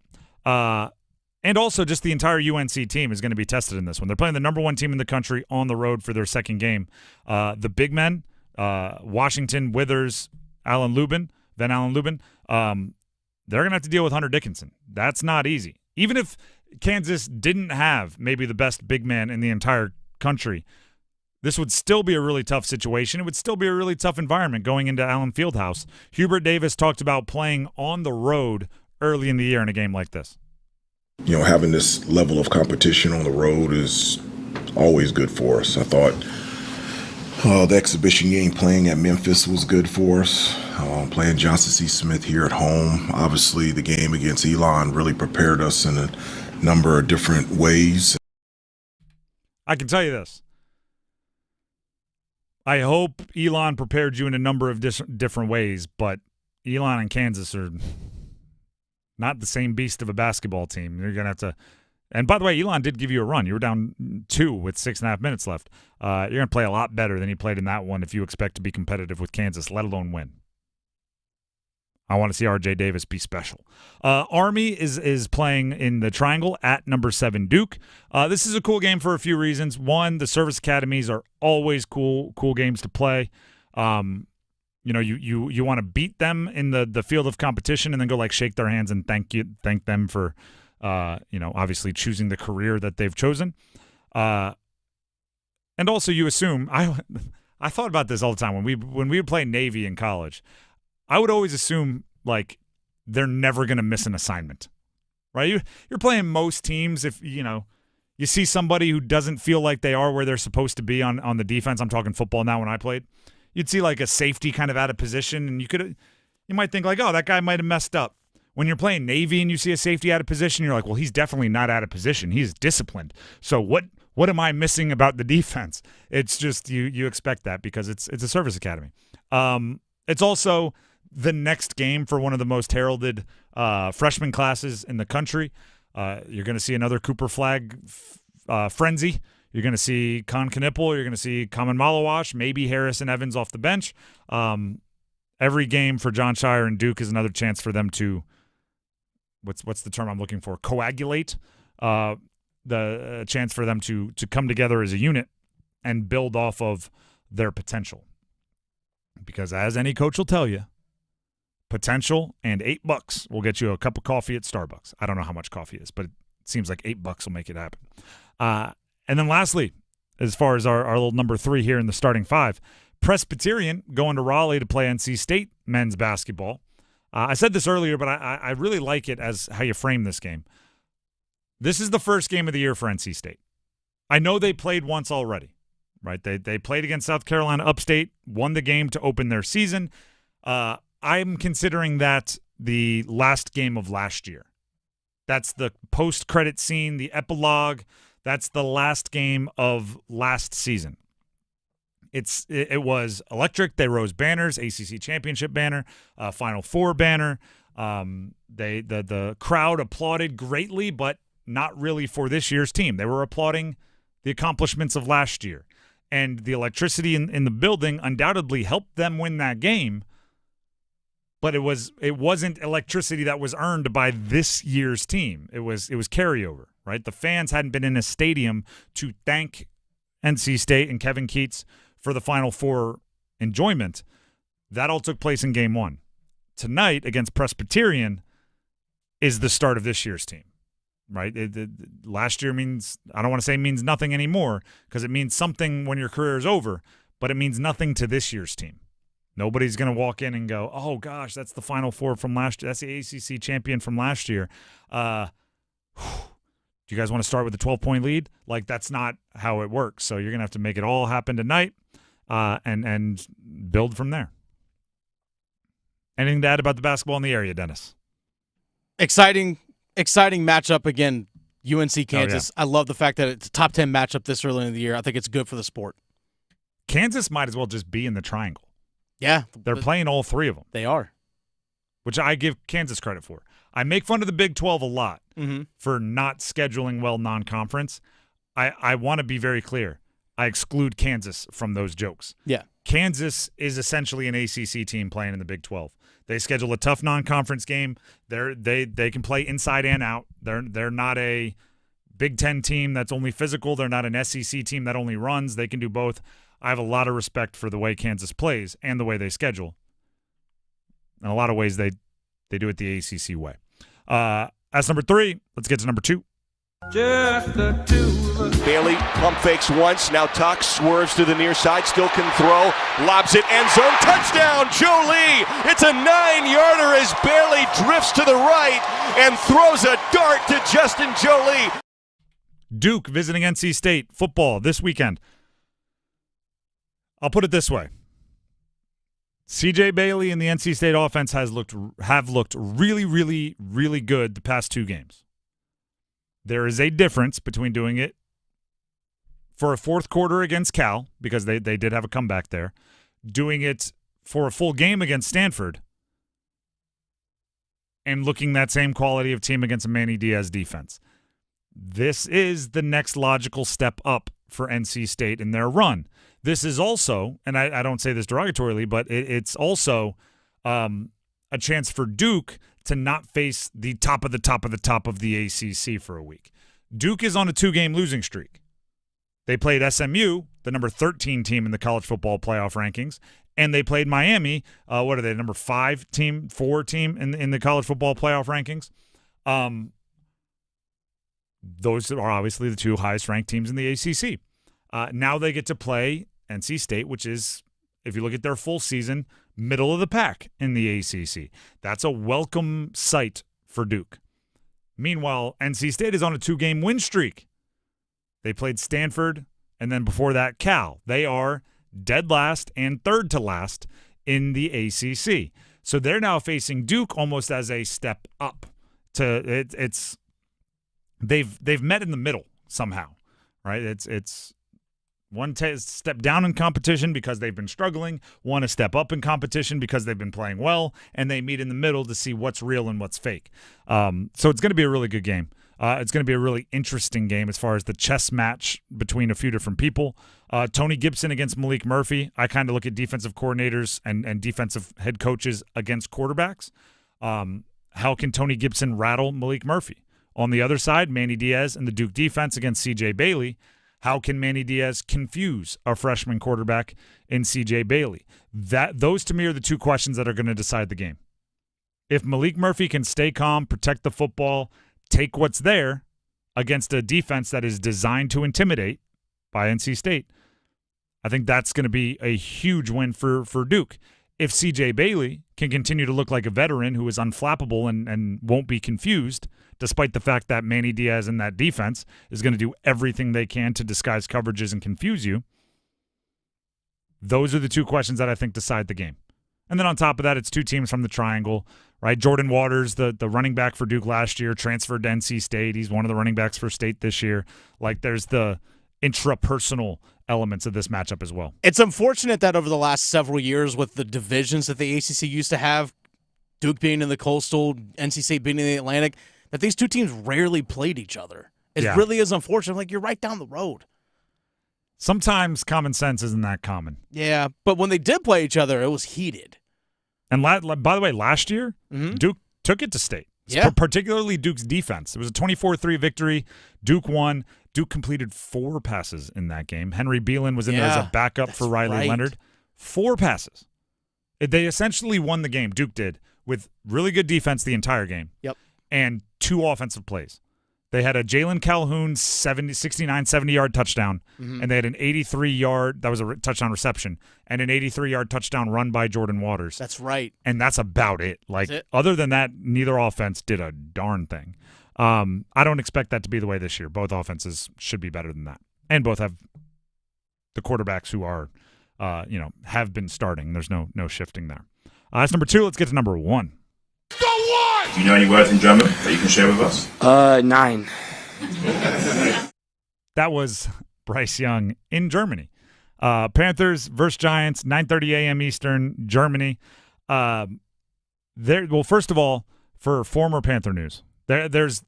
And also just the entire UNC team is going to be tested in this one. They're playing the number 1 team in the country on the road for their second game. The big men, Washington, Withers, Van Allen Lubin, they're going to have to deal with Hunter Dickinson. That's not easy. Even if Kansas didn't have maybe the best big man in the entire country, this would still be a really tough situation. It would still be a really tough environment going into Allen Fieldhouse. Hubert Davis talked about playing on the road early in the year in a game like this. Having this level of competition on the road is always good for us. I thought the exhibition game playing at Memphis was good for us. Playing Johnson C. Smith here at home. Obviously, the game against Elon really prepared us in a number of different ways. I can tell you this. I hope Elon prepared you in a number of different ways, but Elon and Kansas are not the same beast of a basketball team. You're going to have to – and by the way, Elon did give you a run. You were down 2 with 6.5 minutes left. You're going to play a lot better than he played in that one if you expect to be competitive with Kansas, let alone win. I want to see R.J. Davis be special. Army is playing in the Triangle at number 7 Duke. This is a cool game for a few reasons. One, the service academies are always cool games to play. You want to beat them in the field of competition and then go shake their hands and thank them for obviously choosing the career that they've chosen. And also you assume I thought about this all the time when we would play Navy in college. I would always assume they're never going to miss an assignment, right? You're playing most teams. If you see somebody who doesn't feel like they are where they're supposed to be on the defense. I'm talking football now. When I played, you'd see a safety kind of out of position, and you might think oh, that guy might have messed up. When you're playing Navy and you see a safety out of position, you're like, well, he's definitely not out of position. He's disciplined. So what am I missing about the defense? It's just you expect that because it's a service academy. It's also the next game for one of the most heralded freshman classes in the country. You're going to see another Cooper Flag frenzy. You're going to see Con Knipple. You're going to see Kamen Malawash, maybe Harrison Evans off the bench. Every game for John Shire and Duke is another chance for them to what's the term I'm looking for? Coagulate. The chance for them to come together as a unit and build off of their potential. Because as any coach will tell you, potential and $8 will get you a cup of coffee at Starbucks. I don't know how much coffee is, but it seems like $8 will make it happen. And then lastly, as far as our little number 3 here in the starting 5, Presbyterian going to Raleigh to play NC State men's basketball. I said this earlier, but I really like it as how you frame this game. This is the first game of the year for NC State. I know they played once already, right? They played against South Carolina Upstate, won the game to open their season. I'm considering that the last game of last year. That's the post-credit scene, the epilogue. That's the last game of last season. It was electric. They rose banners, ACC championship banner, Final Four banner. The crowd applauded greatly, but not really for this year's team. They were applauding the accomplishments of last year. And the electricity in the building undoubtedly helped them win that game. But it wasn't electricity that was earned by this year's team. It was carryover, right? The fans hadn't been in a stadium to thank NC State and Kevin Keats for the Final Four enjoyment. That all took place in Game 1. Tonight against Presbyterian is the start of this year's team, right? Last year means, I don't want to say means nothing anymore because it means something when your career is over, but it means nothing to this year's team. Nobody's going to walk in and go, oh, gosh, that's the Final Four from last year. That's the ACC champion from last year. Do you guys want to start with a 12-point lead? That's not how it works. So you're going to have to make it all happen tonight and build from there. Anything to add about the basketball in the area, Dennis? Exciting matchup again, UNC Kansas. Oh, yeah. I love the fact that it's a top 10 matchup this early in the year. I think it's good for the sport. Kansas might as well just be in the triangle. Yeah. They're playing all 3 of them. They are. Which I give Kansas credit for. I make fun of the Big 12 a lot for not scheduling well non-conference. I want to be very clear. I exclude Kansas from those jokes. Yeah. Kansas is essentially an ACC team playing in the Big 12. They schedule a tough non-conference game. They can play inside and out. They're not a Big 10 team that's only physical. They're not an SEC team that only runs. They can do both. I have a lot of respect for the way Kansas plays and the way they schedule. In a lot of ways, they do it the ACC way. That's number 3. Let's get to number 2. Just the two of us. Bailey pump fakes once. Now Tuck swerves to the near side. Still can throw. Lobs it. End zone. Touchdown, Jolie. It's a 9-yarder as Bailey drifts to the right and throws a dart to Justin Jolie. Duke visiting NC State football this weekend. I'll put it this way. CJ Bailey and the NC State offense have looked really, really, really good the past 2 games. There is a difference between doing it for a fourth quarter against Cal, because they did have a comeback there, doing it for a full game against Stanford, and looking that same quality of team against a Manny Diaz defense. This is the next logical step up for NC State in their run. This is also, and I don't say this derogatorily, but it's also a chance for Duke to not face the top of the top of the top of the ACC for a week. Duke is on a 2-game losing streak. They played SMU, the number 13 team in the college football playoff rankings, and they played Miami. What are they, number 4 team in the college football playoff rankings? Those are obviously the 2 highest ranked teams in the ACC. Now they get to play NC State, which is, if you look at their full season, middle of the pack in the ACC. That's a welcome sight for Duke. Meanwhile, NC State is on a 2-game win streak. They played Stanford, and then before that, Cal. They are dead last and third to last in the ACC. So they're now facing Duke almost as a step up. They've met in the middle somehow, right? It's one step down in competition because they've been struggling, one a step up in competition because they've been playing well, and they meet in the middle to see what's real and what's fake. So it's going to be a really good game. It's going to be a really interesting game as far as the chess match between a few different people. Tony Gibson against Malik Murphy. I kind of look at defensive coordinators and defensive head coaches against quarterbacks. How can Tony Gibson rattle Malik Murphy? On the other side, Manny Diaz and the Duke defense against C.J. Bailey. How can Manny Diaz confuse a freshman quarterback in C.J. Bailey? Those, to me, are the 2 questions that are going to decide the game. If Malik Murphy can stay calm, protect the football, take what's there against a defense that is designed to intimidate by NC State, I think that's going to be a huge win for Duke. If C.J. Bailey can continue to look like a veteran who is unflappable and won't be confused, despite the fact that Manny Diaz and that defense is going to do everything they can to disguise coverages and confuse you, those are the 2 questions that I think decide the game. And then on top of that, it's 2 teams from the triangle, right? Jordan Waters, the running back for Duke last year, transferred to NC State. He's one of the running backs for State this year. Like, there's the intrapersonal elements of this matchup as well. It's unfortunate that over the last several years with the divisions that the ACC used to have, Duke being in the Coastal, NC State being in the Atlantic, that these 2 teams rarely played each other. It really is unfortunate. Like, you're right down the road. Sometimes common sense isn't that common. Yeah, but when they did play each other, it was heated. And by the way, last year, Duke took it to State. Yeah. Particularly Duke's defense. It was a 24-3 victory. Duke won. Duke completed 4 passes in that game. Henry Beelan was in there as a backup for Riley Leonard. 4 passes. They essentially won the game, Duke did, with really good defense the entire game. Yep. And 2 offensive plays. They had a Jalen Calhoun 69, 70-yard touchdown, and they had an 83-yard, that was a touchdown reception, and an 83-yard touchdown run by Jordan Waters. That's right. And that's about it. Like, other than that, neither offense did a darn thing. I don't expect that to be the way this year. Both offenses should be better than that. And both have the quarterbacks who are, have been starting. There's no shifting there. That's number 2. Let's get to number 1. Do you know any words in German that you can share with us? 9. That was Bryce Young in Germany. Panthers versus Giants, 9:30 a.m. Eastern, Germany. Well, first of all, for former Panther news, there's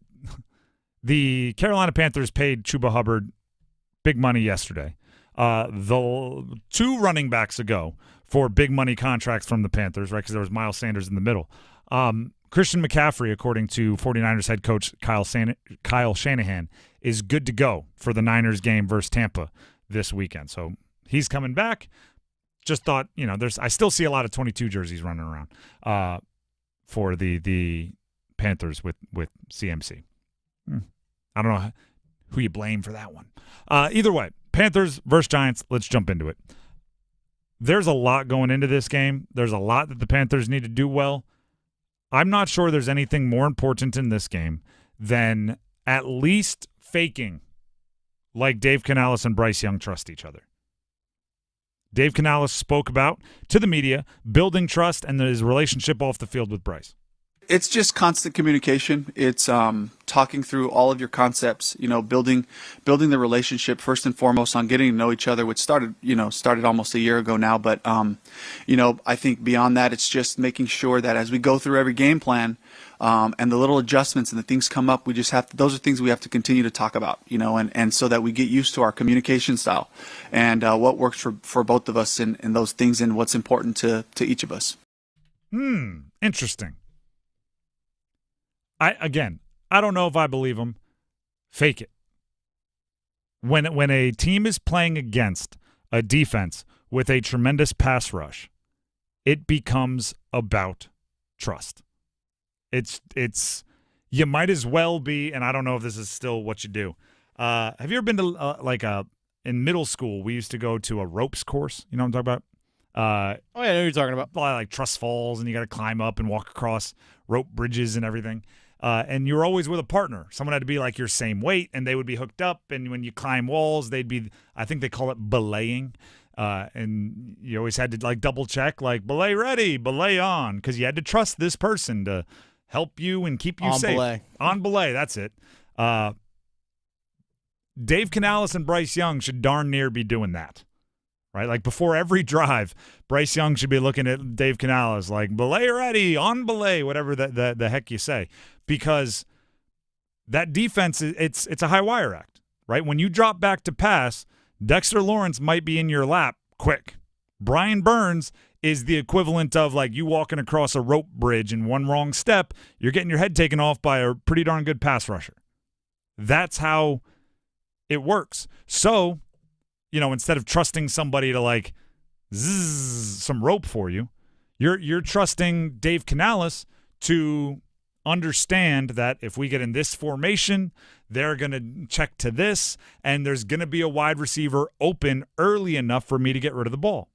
the Carolina Panthers paid Chuba Hubbard big money yesterday. The 2 running backs ago for big money contracts from the Panthers, right? Because there was Miles Sanders in the middle. Christian McCaffrey, according to 49ers head coach Kyle Shanahan, is good to go for the Niners game versus Tampa this weekend. So he's coming back. Just thought, I still see a lot of 22 jerseys running around for the Panthers with CMC. I don't know who you blame for that one. Either way, Panthers versus Giants, let's jump into it. There's a lot going into this game. There's a lot that the Panthers need to do well. I'm not sure there's anything more important in this game than at least faking like Dave Canales and Bryce Young trust each other. Dave Canales spoke about, to the media, building trust and his relationship off the field with Bryce. It's just constant communication. It's talking through all of your concepts, building the relationship first and foremost on getting to know each other, which started almost a year ago now. But, I think beyond that, it's just making sure that as we go through every game plan and the little adjustments and the things come up, those are things we have to continue to talk about, and so that we get used to our communication style and what works for both of us and those things and what's important to each of us. Interesting. I don't know if I believe him. Fake it. When a team is playing against a defense with a tremendous pass rush, it becomes about trust. It's you might as well be, and I don't know if this is still what you do. Have you ever been to in middle school, we used to go to a ropes course. You know what I'm talking about? I know what you're talking about. Like trust falls, and you got to climb up and walk across rope bridges and everything. And you were always with a partner. Someone had to be like your same weight, and they would be hooked up. And when you climb walls, they'd be, I think they call it belaying. And you always had to double check, belay ready, belay on, because you had to trust this person to help you and keep you safe. Belay. On belay, that's it. Dave Canales and Bryce Young should darn near be doing that. Right? Before every drive, Bryce Young should be looking at Dave Canales belay ready, on belay, whatever the heck you say. Because that defense, it's a high wire act, right? When you drop back to pass, Dexter Lawrence might be in your lap quick. Brian Burns is the equivalent of you walking across a rope bridge and one wrong step, you're getting your head taken off by a pretty darn good pass rusher. That's how it works. So, instead of trusting somebody to zzz some rope for you, you're trusting Dave Canales to understand that if we get in this formation, they're going to check to this, and there's going to be a wide receiver open early enough for me to get rid of the ball.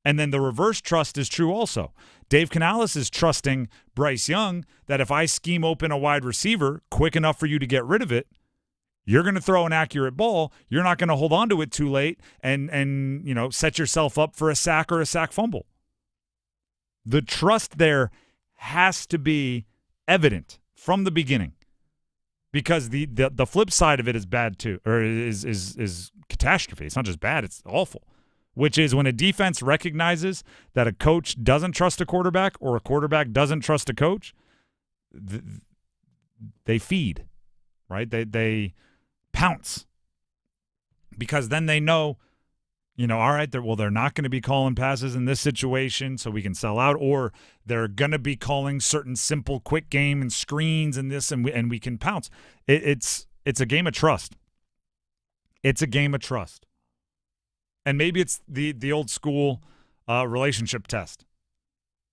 And then the reverse trust is true also. Dave Canales is trusting Bryce Young that if I scheme open a wide receiver quick enough for you to get rid of it, you're going to throw an accurate ball. You're not going to hold on to it too late and set yourself up for a sack or a sack fumble. The trust there has to be evident from the beginning, because the flip side of it is bad too, or is catastrophe. It's not just bad; it's awful. Which is when a defense recognizes that a coach doesn't trust a quarterback or a quarterback doesn't trust a coach, they feed, right? They pounce, because then they know, all right, they're not going to be calling passes in this situation so we can sell out, or they're going to be calling certain simple quick game and screens and this, and we can pounce. It's a game of trust. It's a game of trust. And maybe it's the old school relationship test.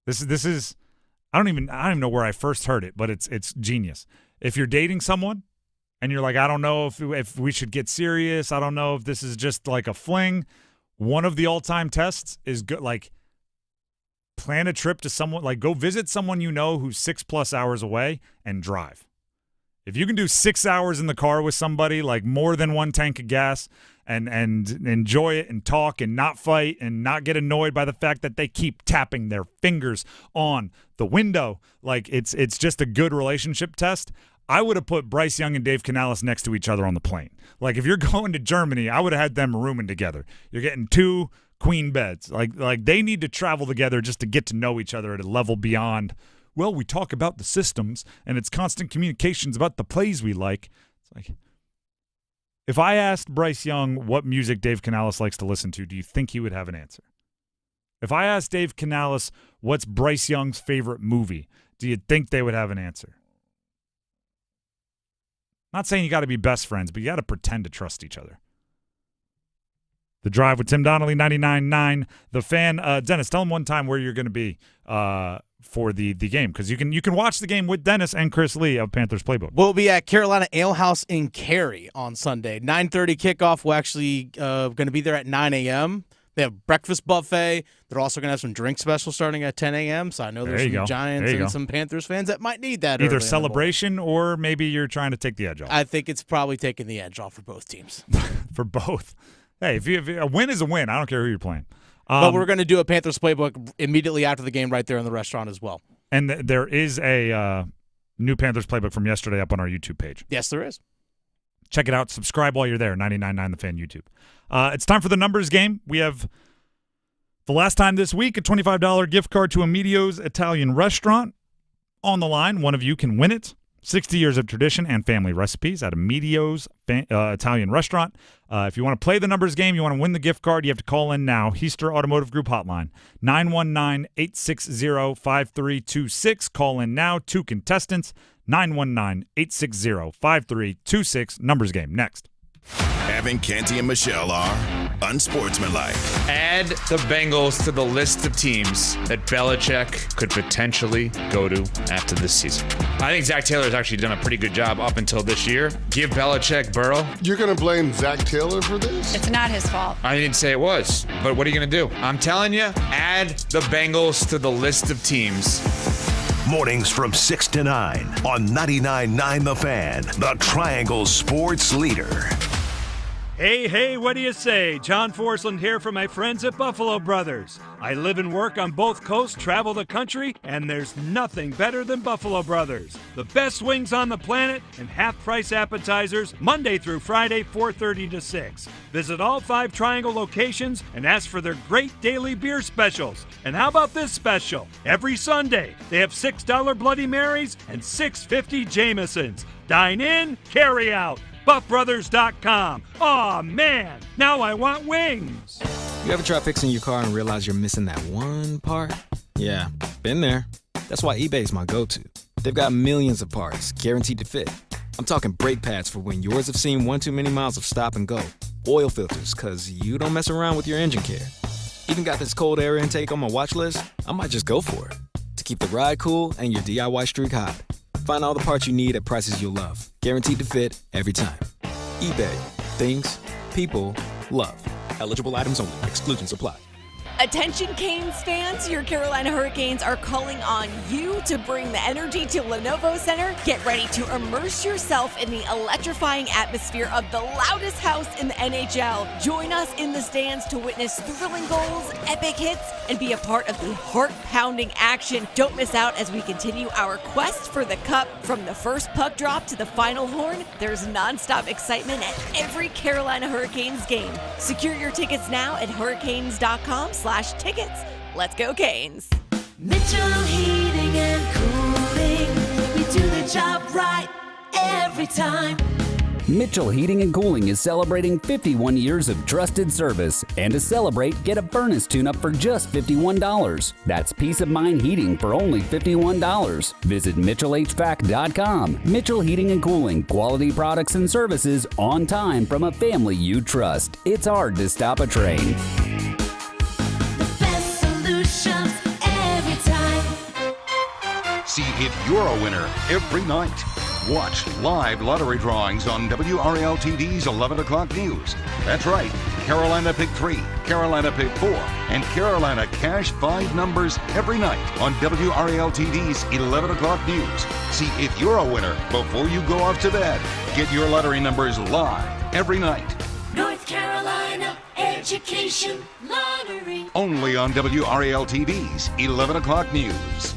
This is I don't even know where I first heard it, but it's genius. If you're dating someone and you're I don't know if we should get serious, I don't know if this is just a fling, one of the all-time tests is good. Plan a trip to someone, go visit someone who's 6+ hours away and drive. If you can do 6 hours in the car with somebody, more than one tank of gas, and enjoy it and talk and not fight and not get annoyed by the fact that they keep tapping their fingers on the window, it's just a good relationship test. I would have put Bryce Young and Dave Canales next to each other on the plane. If you're going to Germany, I would have had them rooming together. You're getting 2 queen beds. They need to travel together just to get to know each other at a level beyond, well, we talk about the systems and it's constant communications about the plays we like. It's if I asked Bryce Young what music Dave Canales likes to listen to, do you think he would have an answer? If I asked Dave Canales what's Bryce Young's favorite movie, do you think they would have an answer? Not saying you got to be best friends, but you got to pretend to trust each other. The Drive with Tim Donnelly, 99.9. The Fan. Dennis, tell him one time where you're going to be for the game, because you can watch the game with Dennis and Chris Lee of Panthers Playbook. We'll be at Carolina Ale House in Cary on Sunday. 9:30 kickoff. We're actually going to be there at 9 a.m. They have breakfast buffet. They're also going to have some drink specials starting at 10 a.m. So I know there's some Giants and some Panthers fans that might need that. Either celebration or maybe you're trying to take the edge off. I think it's probably taking the edge off for both teams. For both. Hey, if a win is a win, I don't care who you're playing. But we're going to do a Panthers Playbook immediately after the game right there in the restaurant as well. And there is a new Panthers Playbook from yesterday up on our YouTube page. Yes, there is. Check it out. Subscribe while you're there, 99.9 The Fan YouTube. It's time for the numbers game. We have, the last time this week, a $25 gift card to Emilio's Italian Restaurant on the line. One of you can win it. 60 years of tradition and family recipes at Emilio's Italian Restaurant. If you want to play the numbers game, you want to win the gift card, you have to call in now. Heister Automotive Group Hotline, 919-860-5326. Call in now. 2 contestants, 919-860-5326. Numbers game next. Evan, Canty, and Michelle are unsportsmanlike. Add the Bengals to the list of teams that Belichick could potentially go to after this season. I think Zach Taylor's actually done a pretty good job up until this year. Give Belichick Burrow. You're going to blame Zach Taylor for this? It's not his fault. I didn't say it was, but what are you going to do? I'm telling you, add the Bengals to the list of teams. Mornings from 6 to 9 on 99.9 The Fan, the Triangle Sports Leader. Hey, what do you say? John Forsland here from my friends at Buffalo Brothers. I live and work on both coasts, travel the country, and there's nothing better than Buffalo Brothers. The best wings on the planet and half-price appetizers Monday through Friday, 4:30 to 6. Visit all 5 Triangle locations and ask for their great daily beer specials. And how about this special? Every Sunday, they have $6 Bloody Marys and $6.50 Jamesons. Dine in, carry out. BuffBrothers.com. Aw, man, now I want wings. You ever try fixing your car and realize you're missing that one part? Yeah, been there. That's why eBay's my go-to. They've got millions of parts, guaranteed to fit. I'm talking brake pads for when yours have seen one too many miles of stop and go. Oil filters, because you don't mess around with your engine care. Even got this cold air intake on my watch list. I might just go for it. To keep the ride cool and your DIY streak hot. Find all the parts you need at prices you'll love. Guaranteed to fit every time. eBay. Things people love. Eligible items only. Exclusions apply. Attention Canes fans, your Carolina Hurricanes are calling on you to bring the energy to Lenovo Center. Get ready to immerse yourself in the electrifying atmosphere of the loudest house in the NHL. Join us in the stands to witness thrilling goals, epic hits, and be a part of the heart-pounding action. Don't miss out as we continue our quest for the cup. From the first puck drop to the final horn, there's nonstop excitement at every Carolina Hurricanes game. Secure your tickets now at hurricanes.com/tickets. Let's go Canes. Mitchell Heating and Cooling. We do the job right every time. Mitchell Heating and Cooling is celebrating 51 years of trusted service. And to celebrate, get a furnace tune-up for just $51. That's peace of mind heating for only $51. Visit MitchellHVAC.com. Mitchell Heating and Cooling. Quality products and services on time from a family you trust. It's hard to stop a train. Every time. See if you're a winner every night. Watch live lottery drawings on WRAL TV's 11 o'clock news. That's right, Carolina Pick 3, Carolina Pick 4, and Carolina Cash 5 numbers every night on WRAL TV's 11 o'clock news. See if you're a winner before you go off to bed. Get your lottery numbers live every night. North Carolina Education Lottery. Only on WRAL TV's 11 o'clock news.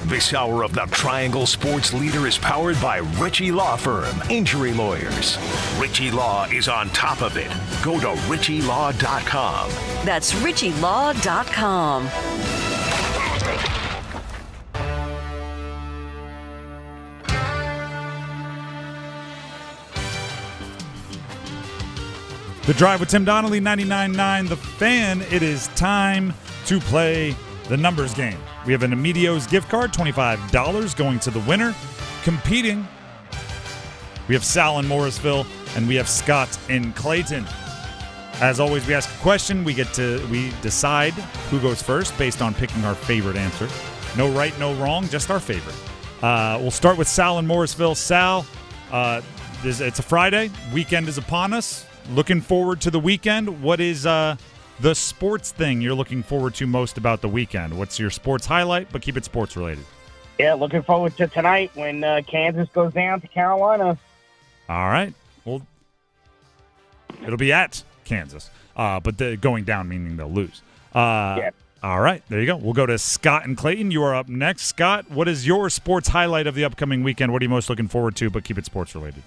This hour of the Triangle Sports Leader is powered by Ritchie Law Firm, injury lawyers. Ritchie Law is on top of it. Go to ritchielaw.com. That's ritchielaw.com. The Drive with Tim Donnelly, 99.9 The Fan. It is time to play the numbers game. We have an Emilio's gift card, $25 going to the winner. Competing, we have Sal in Morrisville, and we have Scott in Clayton. As always, we ask a question. We decide who goes first based on picking our favorite answer. No right, no wrong, just our favorite. We'll start with Sal in Morrisville. Sal, it's a Friday. Weekend is upon us. Looking forward to the weekend. What is the sports thing you're looking forward to most about the weekend? What's your sports highlight, but keep it sports related? Yeah, looking forward to tonight when Kansas goes down to Carolina. All right. Well, it'll be at Kansas, but going down meaning they'll lose. Yeah. All right, there you go. We'll go to Scott and Clayton. You are up next. Scott, what is your sports highlight of the upcoming weekend? What are you most looking forward to, but keep it sports related?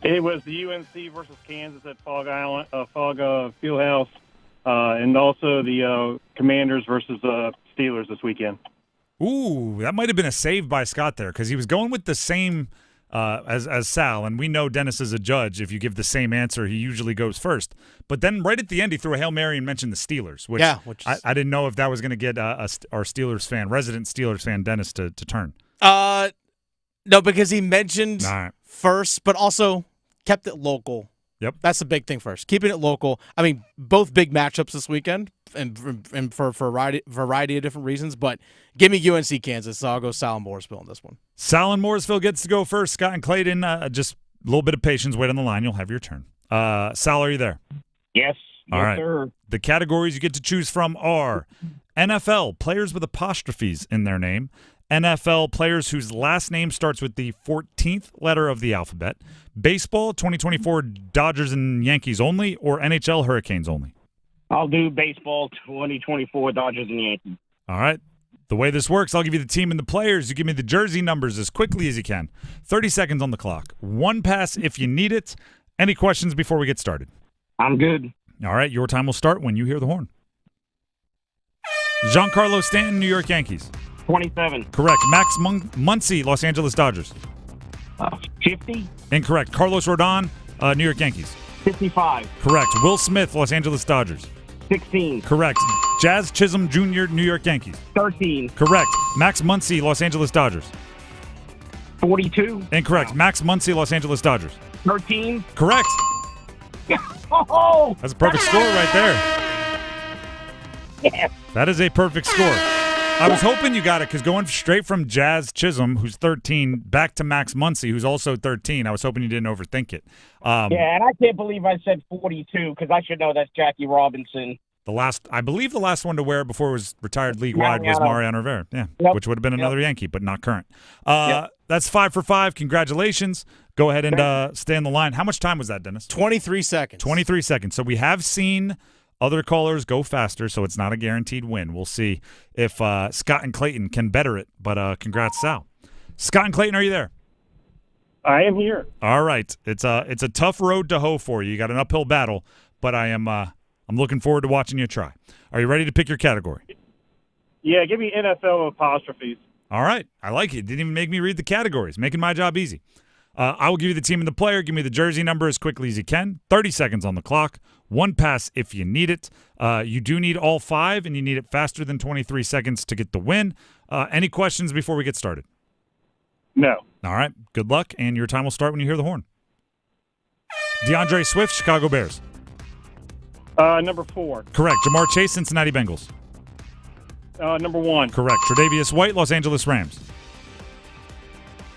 It was the UNC versus Kansas at Fog Fieldhouse, and also the Commanders versus Steelers this weekend. Ooh, that might have been a save by Scott there because he was going with the same as Sal, and we know Dennis is a judge. If you give the same answer, he usually goes first. But then right at the end, he threw a Hail Mary and mentioned the Steelers, which I didn't know if that was going to get our Steelers fan, resident Steelers fan Dennis to turn. No, because he mentioned first, but also kept it local. Yep. That's the big thing first. Keeping it local. I mean, both big matchups this weekend and for a variety of different reasons, but give me UNC Kansas, so I'll go Sal and Morrisville in this one. Sal and Morrisville gets to go first. Scott and Clayton, just a little bit of patience. Wait on the line. You'll have your turn. Sal, are you there? Yes. All yes, right. sir. The categories you get to choose from are NFL, players with apostrophes in their name, NFL, players whose last name starts with the 14th letter of the alphabet, baseball, 2024 Dodgers and Yankees only, or NHL Hurricanes only. I'll do baseball, 2024 Dodgers and Yankees. All right. The way this works, I'll give you the team and the players. You give me the jersey numbers as quickly as you can. 30 seconds on the clock. One pass if you need it. Any questions before we get started? I'm good. All right. Your time will start when you hear the horn. Giancarlo Stanton, New York Yankees. 27. Correct. Max Muncy, Los Angeles Dodgers. 50. Incorrect. Carlos Rodon, New York Yankees. 55. Correct. Will Smith, Los Angeles Dodgers. 16. Correct. Jazz Chisholm Jr., New York Yankees. 13. Correct. Max Muncy, Los Angeles Dodgers. 42. Incorrect. Wow. Max Muncy, Los Angeles Dodgers. 13. Correct. Oh! That's a perfect score right there. Yes. That is a perfect score. I was hoping you got it because going straight from Jazz Chisholm, who's 13, back to Max Muncy, who's also 13, I was hoping you didn't overthink it. Yeah, and I can't believe I said 42 because I should know that's Jackie Robinson. I believe the last one to wear before it was retired league-wide was Mariano Rivera. Yeah, yep. Which would have been another Yankee, but not current. Yep. That's 5 for 5. Congratulations. Go ahead and stay on the line. How much time was that, Dennis? 23 seconds. 23 seconds. So we have seen other callers go faster, so it's not a guaranteed win. We'll see if Scott and Clayton can better it, but congrats, Sal. Scott and Clayton, are you there? I am here. All right. It's a tough road to hoe for you. You got an uphill battle, but I'm looking forward to watching you try. Are you ready to pick your category? Yeah, give me NFL apostrophes. All right. I like it. Didn't even make me read the categories, making my job easy. I will give you the team and the player. Give me the jersey number as quickly as you can. 30 seconds on the clock. One pass if you need it. You do need all 5, and you need it faster than 23 seconds to get the win. Any questions before we get started? No. All right. Good luck, and your time will start when you hear the horn. DeAndre Swift, Chicago Bears. Number 4. Correct. Jamar Chase, Cincinnati Bengals. Number 1. Correct. Tre'Davious White, Los Angeles Rams.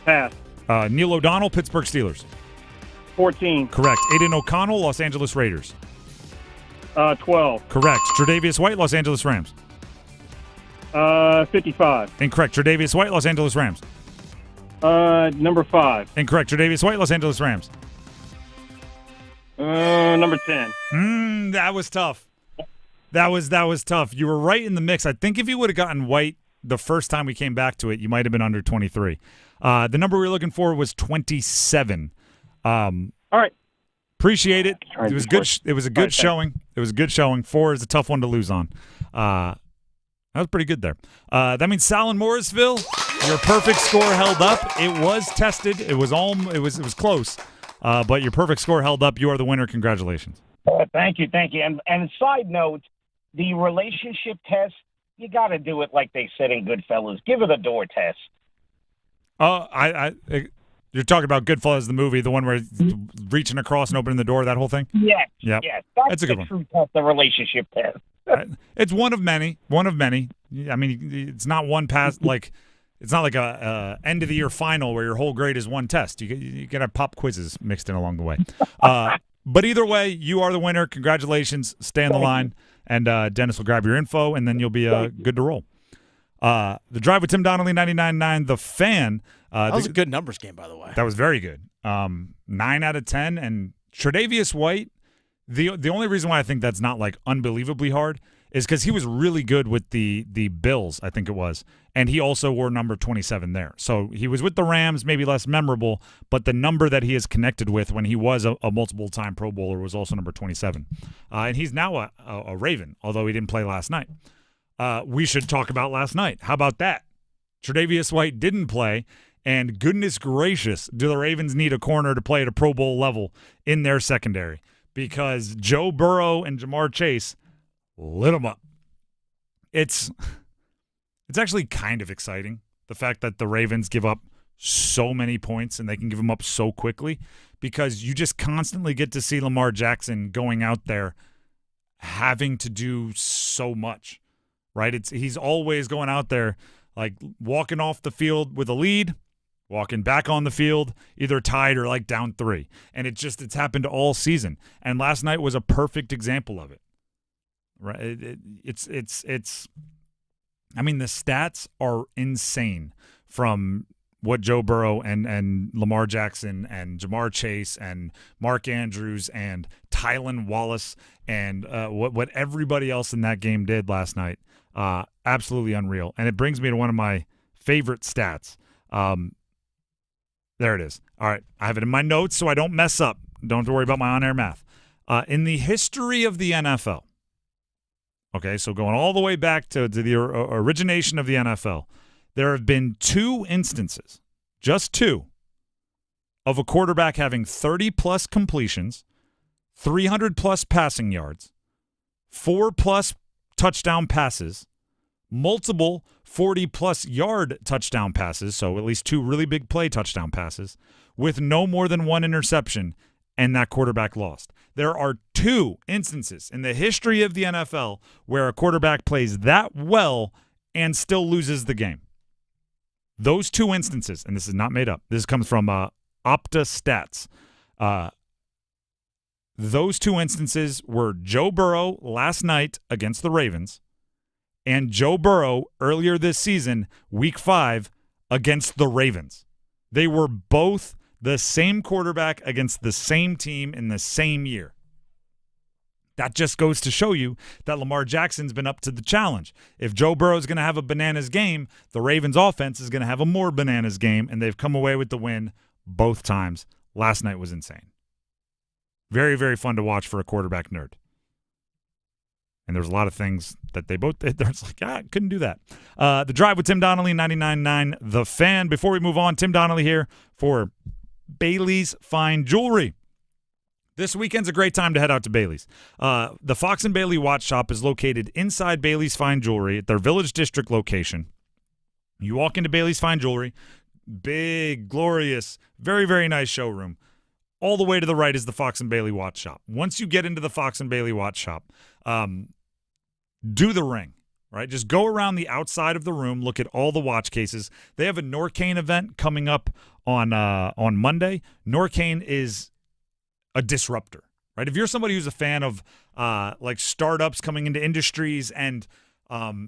Pass. Neil O'Donnell, Pittsburgh Steelers. 14. Correct. Aiden O'Connell, Los Angeles Raiders. 12. Correct. Tre'Davious White, Los Angeles Rams. 55. Incorrect. Tre'Davious White, Los Angeles Rams. Number 5. Incorrect. Tre'Davious White, Los Angeles Rams. Number 10. That was tough. That was tough. You were right in the mix. I think if you would have gotten White the first time we came back to it, you might have been under 23. The number we were looking for was 27. All right. Appreciate it. It was good. It was a good showing. It was a good showing. 4 is a tough one to lose on. That was pretty good there. That means Sal in Morrisville, your perfect score held up. It was tested. It was close. But your perfect score held up. You are the winner. Congratulations. Thank you. And side note, the relationship test, you got to do it like they said in Goodfellas. Give it a door test. You're You're talking about Goodfellas, the movie, the one where he's reaching across and opening the door, that whole thing? Yes. Yep. Yes. That's a good one. True test, the relationship test. It's one of many. One of many. I mean, it's not one pass. Like, it's not like a end of the year final where your whole grade is one test. You got to have pop quizzes mixed in along the way. But either way, you are the winner. Congratulations. Stay on the line, and Dennis will grab your info, and then you'll be good to roll. The Drive with Tim Donnelly, 99.9 The Fan. That was a good numbers game, by the way. That was very good. 9 out of 10. And Tre'Davious White, the only reason why I think that's not like unbelievably hard is because he was really good with the Bills, I think it was. And he also wore number 27 there. So he was with the Rams, maybe less memorable, but the number that he is connected with when he was a multiple-time Pro Bowler was also number 27. And he's now a Raven, although he didn't play last night. We should talk about last night. How about that? Tre'Davious White didn't play, and goodness gracious, do the Ravens need a corner to play at a Pro Bowl level in their secondary? Because Joe Burrow and Jamar Chase lit them up. It's actually kind of exciting, the fact that the Ravens give up so many points and they can give them up so quickly, because you just constantly get to see Lamar Jackson going out there having to do so much. Right? He's always going out there, like walking off the field with a lead, walking back on the field, either tied or like down 3. And it's happened all season. And last night was a perfect example of it. Right? I mean, the stats are insane from what Joe Burrow and Lamar Jackson and Jamar Chase and Mark Andrews and Tylan Wallace and what everybody else in that game did last night. Absolutely unreal. And it brings me to one of my favorite stats. There it is. All right. I have it in my notes so I don't mess up. Don't have to worry about my on-air math. In the history of the NFL, okay, so going all the way back to the origination of the NFL, there have been 2 instances, just 2, of a quarterback having 30-plus completions, 300-plus passing yards, 4-plus touchdown passes, multiple 40-plus yard touchdown passes, so at least 2 really big play touchdown passes, with no more than 1 interception, and that quarterback lost. There are 2 instances in the history of the NFL where a quarterback plays that well and still loses the game. Those 2 instances, and this is not made up, this comes from Opta Stats. Those 2 instances were Joe Burrow last night against the Ravens and Joe Burrow earlier this season, Week 5, against the Ravens. They were both the same quarterback against the same team in the same year. That just goes to show you that Lamar Jackson's been up to the challenge. If Joe Burrow's going to have a bananas game, the Ravens offense is going to have a more bananas game, and they've come away with the win both times. Last night was insane. Very, very fun to watch for a quarterback nerd. And there's a lot of things that they both did. It's like, couldn't do that. The Drive with Tim Donnelly, 99.9 The Fan. Before we move on, Tim Donnelly here for Bailey's Fine Jewelry. This weekend's a great time to head out to Bailey's. The Fox and Bailey Watch Shop is located inside Bailey's Fine Jewelry at their Village District location. You walk into Bailey's Fine Jewelry, big, glorious, very, very nice showroom. All the way to the right is the Fox and Bailey Watch Shop. Once you get into the Fox and Bailey Watch Shop, do the ring, right? Just go around the outside of the room, look at all the watch cases. They have a Norcane event coming up on Monday. Norcane is a disruptor, right? If you're somebody who's a fan of like startups coming into industries and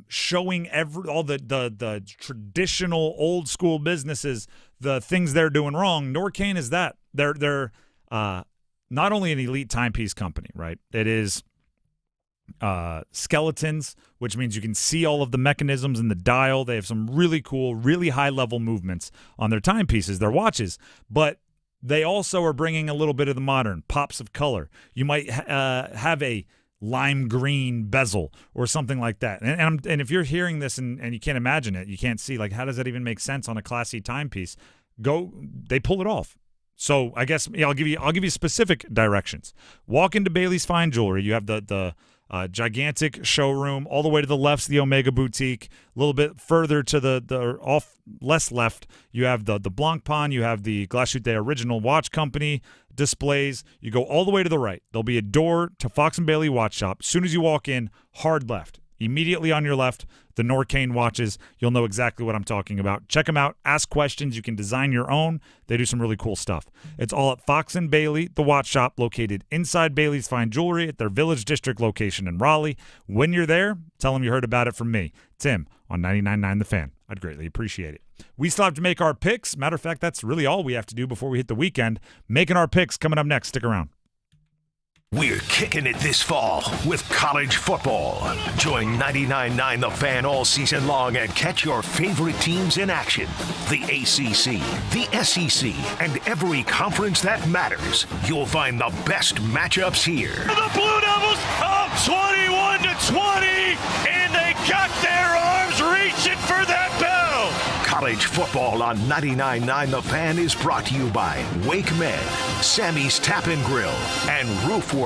showing all the traditional old school businesses, the things they're doing wrong, Norcane is that. They're not only an elite timepiece company, right? It is skeletons, which means you can see all of the mechanisms in the dial. They have some really cool, really high-level movements on their timepieces, their watches, but they also are bringing a little bit of the modern, pops of color. You might have a lime green bezel or something like that. And if you're hearing this and you can't imagine it, you can't see, like, how does that even make sense on a classy timepiece? They pull it off. So I guess I'll give you specific directions. Walk into Bailey's Fine Jewelry. You have the Gigantic showroom. All the way to the left's the Omega Boutique. A little bit further to the less left, you have the Blancpain. You have the Glashütte Original Watch Company displays. You go all the way to the right. There'll be a door to Fox & Bailey Watch Shop. As soon as you walk in, hard left. Immediately on your left, the Norcane watches. You'll know exactly what I'm talking about. Check them out. Ask questions. You can design your own. They do some really cool stuff. It's all at Fox & Bailey, the watch shop located inside Bailey's Fine Jewelry at their Village District location in Raleigh. When you're there, tell them you heard about it from me, Tim, on 99.9 The Fan. I'd greatly appreciate it. We still have to make our picks. Matter of fact, that's really all we have to do before we hit the weekend. Making our picks coming up next. Stick around. We're kicking it this fall with college football. Join 99.9 The Fan all season long and catch your favorite teams in action. The ACC, the SEC, and every conference that matters. You'll find the best matchups here. The Blue Devils up 21-20, and they got their arms reaching for that bell. College football on 99.9 The Fan is brought to you by Wake Med, Sammy's Tap and Grill, and Roofworks.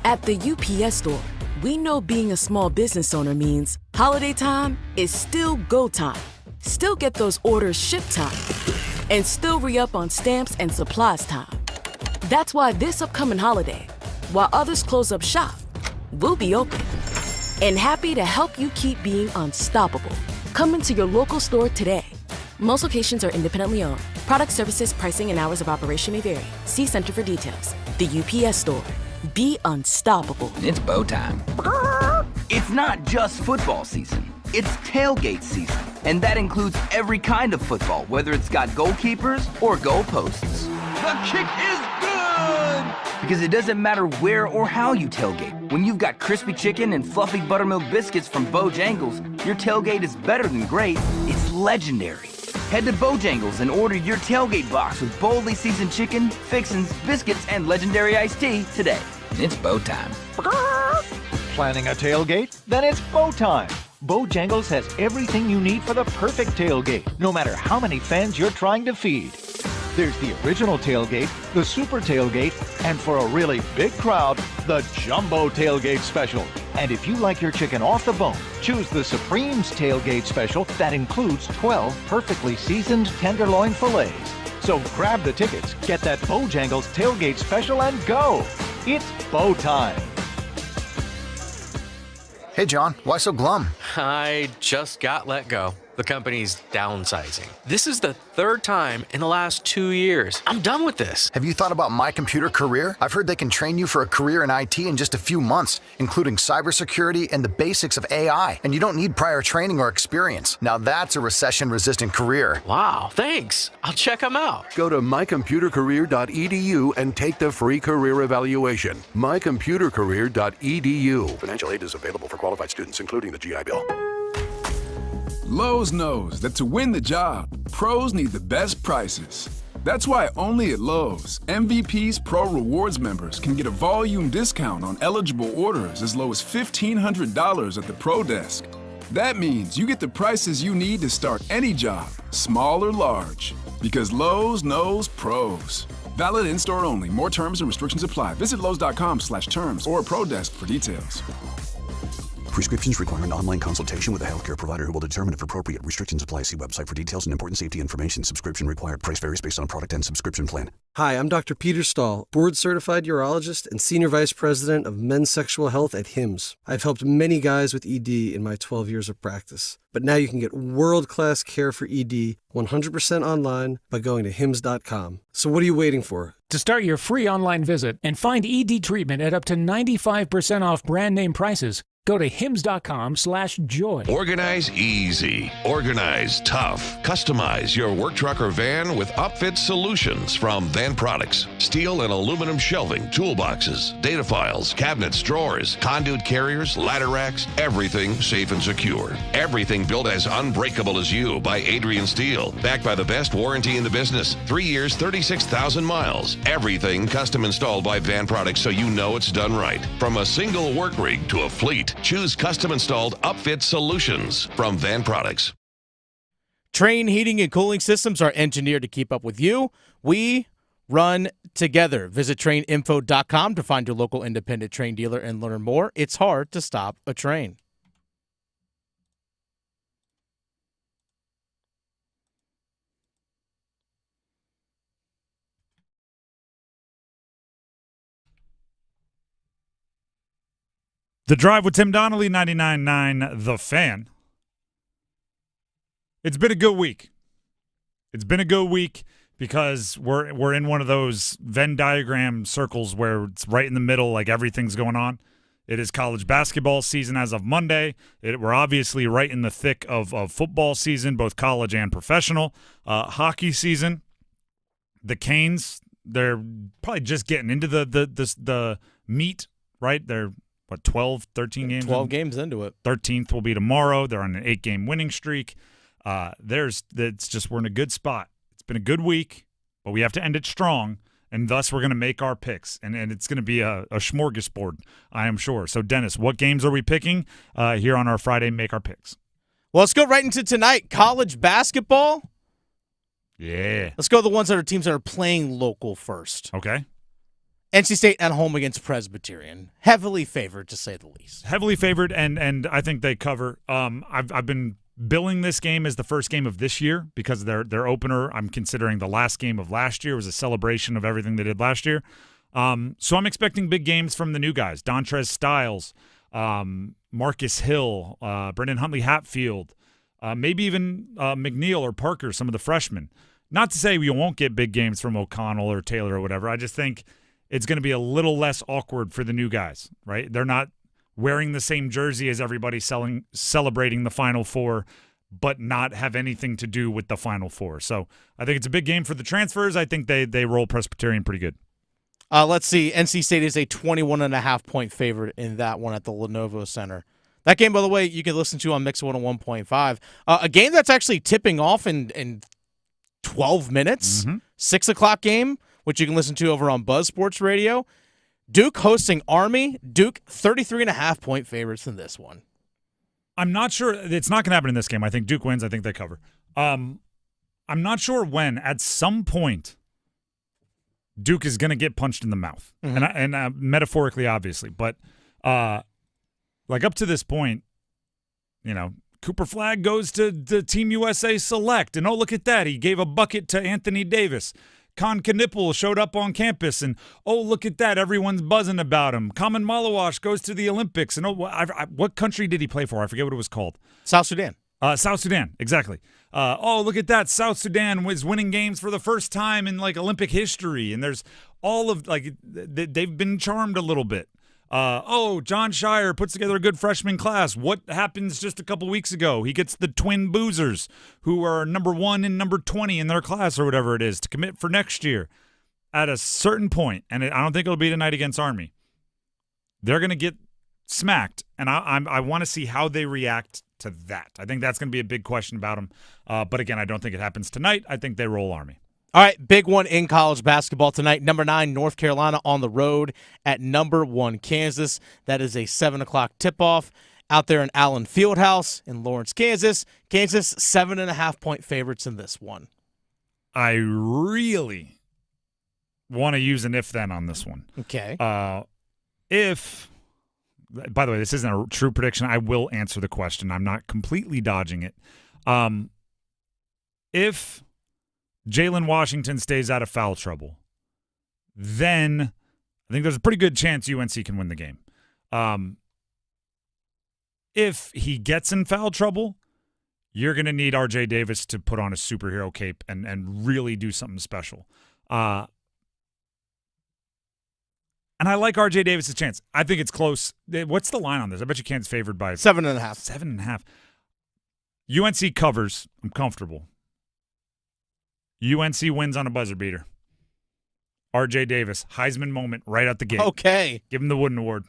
At the UPS Store, we know being a small business owner means holiday time is still go time. Still get those orders shipped time. And still re-up on stamps and supplies time. That's why this upcoming holiday, while others close up shop, we'll be open. And happy to help you keep being unstoppable. Come into your local store today. Most locations are independently owned. Product, services, pricing, and hours of operation may vary. See Center for details. The UPS Store. Be unstoppable. It's bow time. It's not just football season. It's tailgate season. And that includes every kind of football, whether it's got goalkeepers or goalposts. The kick is good! Because it doesn't matter where or how you tailgate. When you've got crispy chicken and fluffy buttermilk biscuits from Bojangles, your tailgate is better than great. It's legendary. Head to Bojangles and order your tailgate box with boldly seasoned chicken, fixins, biscuits, and legendary iced tea today. It's bow time. Planning a tailgate? Then it's bow time. Bojangles has everything you need for the perfect tailgate, no matter how many fans you're trying to feed. There's the original tailgate, the super tailgate, and for a really big crowd, the jumbo tailgate special. And if you like your chicken off the bone, choose the Supreme's tailgate special that includes 12 perfectly seasoned tenderloin fillets. So grab the tickets, get that Bojangles tailgate special, and go. It's bow time. Hey, John, why so glum? I just got let go. The company's downsizing. This is the third time in the last 2 years. I'm done with this. Have you thought about My Computer Career? I've heard they can train you for a career in IT in just a few months, including cybersecurity and the basics of AI. And you don't need prior training or experience. Now that's a recession-resistant career. Wow, thanks. I'll check them out. Go to mycomputercareer.edu and take the free career evaluation. mycomputercareer.edu. Financial aid is available for qualified students, including the GI Bill. Lowe's knows that to win the job, pros need the best prices. That's why only at Lowe's, MVP's Pro Rewards members can get a volume discount on eligible orders as low as $1,500 at the Pro Desk. That means you get the prices you need to start any job, small or large. Because Lowe's knows pros. Valid in-store only. More terms and restrictions apply. Visit Lowe's.com/terms or Pro Desk for details. Prescriptions require an online consultation with a healthcare provider who will determine if appropriate. Restrictions apply. See website for details and important safety information. Subscription required. Price varies based on product and subscription plan. Hi, I'm Dr. Peter Stahl, board-certified urologist and senior vice president of men's sexual health at HIMSS. I've helped many guys with ED in my 12 years of practice. But now you can get world-class care for ED 100% online by going to HIMSS.com. So what are you waiting for? To start your free online visit and find ED treatment at up to 95% off brand name prices, go to hims.com/joy. Organize easy. Organize tough. Customize your work truck or van with upfit solutions from Van Products. Steel and aluminum shelving, toolboxes, data files, cabinets, drawers, conduit carriers, ladder racks, everything safe and secure. Everything built as unbreakable as you by Adrian Steel. Backed by the best warranty in the business. 3 years, 36,000 miles. Everything custom installed by Van Products so you know it's done right. From a single work rig to a fleet. Choose custom-installed upfit solutions from Van Products. Trane heating and cooling systems are engineered to keep up with you. We run together. Visit traininfo.com to find your local independent train dealer and learn more. It's hard to stop a train. The Drive with Tim Donnelly, 99.9 The Fan. It's been a good week. It's been a good week because we're in one of those Venn diagram circles where it's right in the middle, like everything's going on. It is college basketball season as of Monday. We're obviously right in the thick of football season, both college and professional. Hockey season. The Canes, they're probably just getting into the meat, right? They're 12, 13 games? 12 games into it. 13th will be tomorrow. They're on an 8-game winning streak. It's just we're in a good spot. It's been a good week, but we have to end it strong, and thus we're going to make our picks, and it's going to be a smorgasbord, I am sure. So, Dennis, what games are we picking here on our Friday Make Our Picks? Well, let's go right into tonight. College basketball. Yeah. Let's go to the ones that are teams that are playing local first. Okay. NC State at home against Presbyterian. Heavily favored, to say the least. Heavily favored, and I think they cover. I've been billing this game as the first game of this year because their opener, I'm considering the last game of last year, was a celebration of everything they did last year. So I'm expecting big games from the new guys. Dontrez Styles, Marcus Hill, Brendan Huntley-Hatfield, maybe even McNeil or Parker, some of the freshmen. Not to say we won't get big games from O'Connell or Taylor or whatever. I just think it's going to be a little less awkward for the new guys, right? They're not wearing the same jersey as everybody celebrating the Final Four, but not have anything to do with the Final Four. So I think it's a big game for the transfers. I think they roll Presbyterian pretty good. Let's see. NC State is a 21.5-point favorite in that one at the Lenovo Center. That game, by the way, you can listen to on Mix 101.5. A game that's actually tipping off in 12 minutes. 6 o'clock game, which you can listen to over on Buzz Sports Radio. Duke hosting Army. Duke 33.5-point favorites in this one. I'm not sure. It's not going to happen in this game. I think Duke wins. I think they cover. I'm not sure when. At some point, Duke is going to get punched in the mouth, and metaphorically, obviously. But like up to this point, Cooper Flagg goes to the Team USA Select, and oh, look at that. He gave a bucket to Anthony Davis. Con Knipple showed up on campus, and oh, look at that. Everyone's buzzing about him. Kaman Malawash goes to the Olympics, and what country did he play for? I forget what it was called. South Sudan. South Sudan, exactly. Oh, look at that. South Sudan was winning games for the first time in, Olympic history, and there's all of, they've been charmed a little bit. John Shire puts together a good freshman class. What happens just a couple weeks ago? He gets the twin boozers who are number 1 and number 20 in their class or whatever it is to commit for next year. At a certain point, and I don't think it'll be tonight against Army, they're going to get smacked, and I want to see how they react to that. I think that's going to be a big question about them. But again, I don't think it happens tonight. I think they roll Army. All right, big one in college basketball tonight. Number 9, North Carolina on the road at number 1, Kansas. That is a 7 o'clock tip-off out there in Allen Fieldhouse in Lawrence, Kansas. Kansas, 7.5-point favorites in this one. I really want to use an if-then on this one. Okay. If, by the way, this isn't a true prediction. I will answer the question. I'm not completely dodging it. If Jalen Washington stays out of foul trouble, then I think there's a pretty good chance UNC can win the game. If he gets in foul trouble, you're going to need RJ Davis to put on a superhero cape and really do something special. And I like RJ Davis' chance. I think it's close. What's the line on this? I bet you Kansas favored by 7.5. 7.5. UNC covers. I'm comfortable. UNC wins on a buzzer beater. RJ Davis, Heisman moment right out the gate. Okay. Give him the Wooden Award.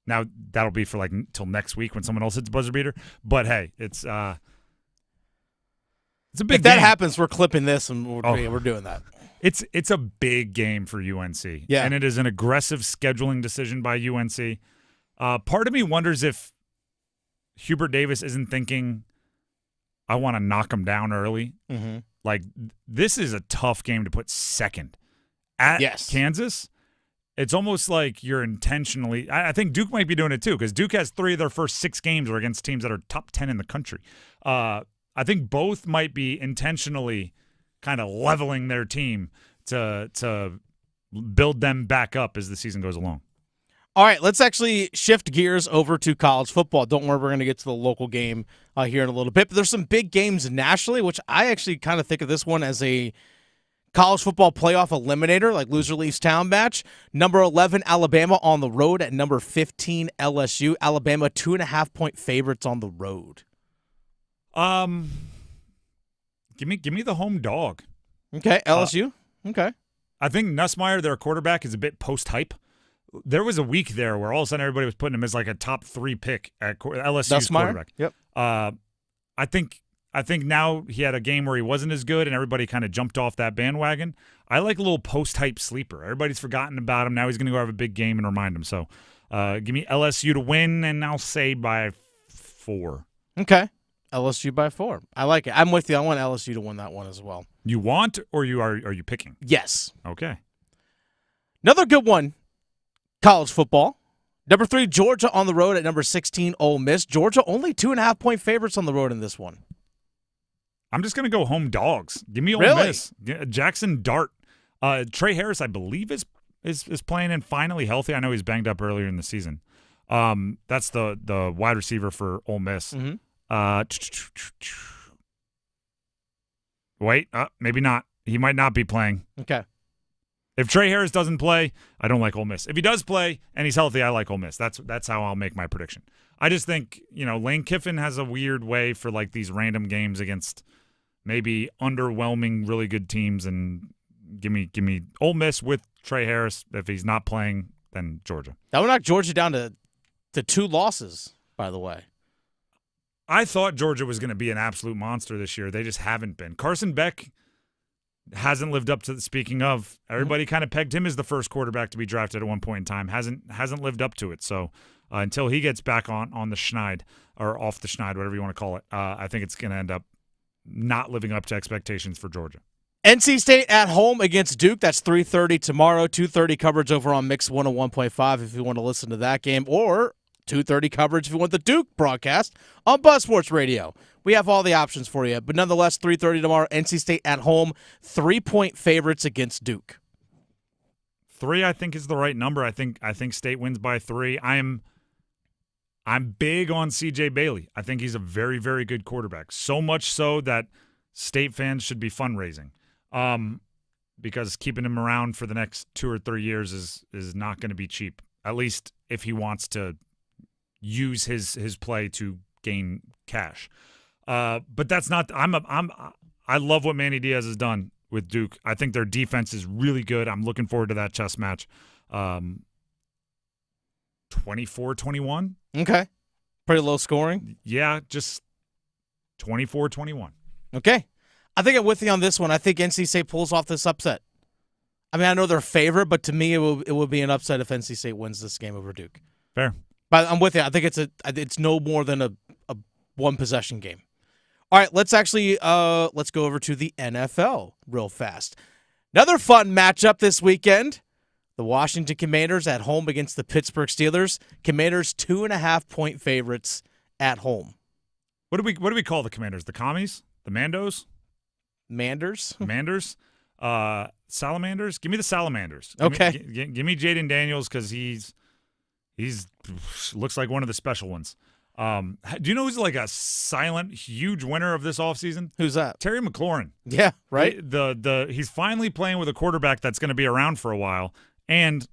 Now, that'll be for until next week when someone else hits a buzzer beater. But, hey, it's a big game. If that happens, we're clipping this and we're doing that. It's a big game for UNC. Yeah. And it is an aggressive scheduling decision by UNC. Part of me wonders if Hubert Davis isn't thinking, I want to knock him down early. Like, this is a tough game to put second. At Kansas, it's almost like you're intentionally – I think Duke might be doing it too, because Duke has 3 of their first 6 games are against teams that are top 10 in the country. I think both might be intentionally kind of leveling their team to build them back up as the season goes along. All right, let's actually shift gears over to college football. Don't worry, we're going to get to the local game here in a little bit. But there's some big games nationally, which I actually kind of think of this one as a college football playoff eliminator, like loser leaves town match. Number 11, Alabama on the road at number 15, LSU. Alabama 2.5-point favorites on the road. Give me the home dog. Okay, LSU. Okay. I think Nussmeier, their quarterback, is a bit post-hype. There was a week there where all of a sudden everybody was putting him as like a top 3 pick at LSU's quarterback. Yep. I think now he had a game where he wasn't as good and everybody kind of jumped off that bandwagon. I like a little post-hype sleeper. Everybody's forgotten about him. Now he's going to go have a big game and remind him. So give me LSU to win, and I'll say by 4. Okay. LSU by 4. I like it. I'm with you. I want LSU to win that one as well. You want, or are you picking? Yes. Okay. Another good one. College football. Number 3, Georgia on the road at number 16, Ole Miss. Georgia only 2.5-point favorites on the road in this one. I'm just going to go home dogs. Give me Ole Miss. Jackson Dart. Trey Harris, I believe, is playing and finally healthy. I know he's banged up earlier in the season. That's the wide receiver for Ole Miss. Mm-hmm. Wait, maybe not. He might not be playing. Okay. If Trey Harris doesn't play, I don't like Ole Miss. If he does play and he's healthy, I like Ole Miss. That's how I'll make my prediction. I just think, Lane Kiffin has a weird way for like these random games against maybe underwhelming, really good teams, and give me Ole Miss with Trey Harris. If he's not playing, then Georgia. That would knock Georgia down to 2 losses, by the way. I thought Georgia was going to be an absolute monster this year. They just haven't been. Carson Beck hasn't lived up to the, speaking of, everybody kind of pegged him as the first quarterback to be drafted at one point in time. Hasn't lived up to it. So until he gets back on the schneid, or off the schneid, whatever you want to call it, I think it's going to end up not living up to expectations for Georgia. NC State at home against Duke. That's 3:30 tomorrow. 2:30 coverage over on Mix 101.5 if you want to listen to that game, or 2:30 coverage if you want the Duke broadcast on Buzz Sports Radio. We have all the options for you. But nonetheless, 3:30 tomorrow, NC State at home, 3-point favorites against Duke. 3, I think, is the right number. I think State wins by 3. I'm big on CJ Bailey. I think he's a very, very good quarterback. So much so that State fans should be fundraising. Because keeping him around for the next 2 or 3 years is not going to be cheap. At least if he wants to use his play to gain cash. But that's not. I love what Manny Diaz has done with Duke. I think their defense is really good. I'm looking forward to that chess match. 24-21. Okay. Pretty low scoring. Yeah, just 24-21. Okay. I think I'm with you on this one. I think NC State pulls off this upset. I mean, I know they're favorite, but to me, it would be an upset if NC State wins this game over Duke. Fair. But I'm with you. I think it's no more than a one-possession game. All right, let's go over to the NFL real fast. Another fun matchup this weekend. The Washington Commanders at home against the Pittsburgh Steelers. Commanders 2.5-point favorites at home. What do we call the Commanders? The Commies? The Mandos? Manders? Salamanders? Give me the Salamanders. Okay. Give me Jaden Daniels because he's looks like one of the special ones. Do you know who's like a silent, huge winner of this offseason? Who's that? Terry McLaurin. Yeah, right? He's finally playing with a quarterback that's going to be around for a while. And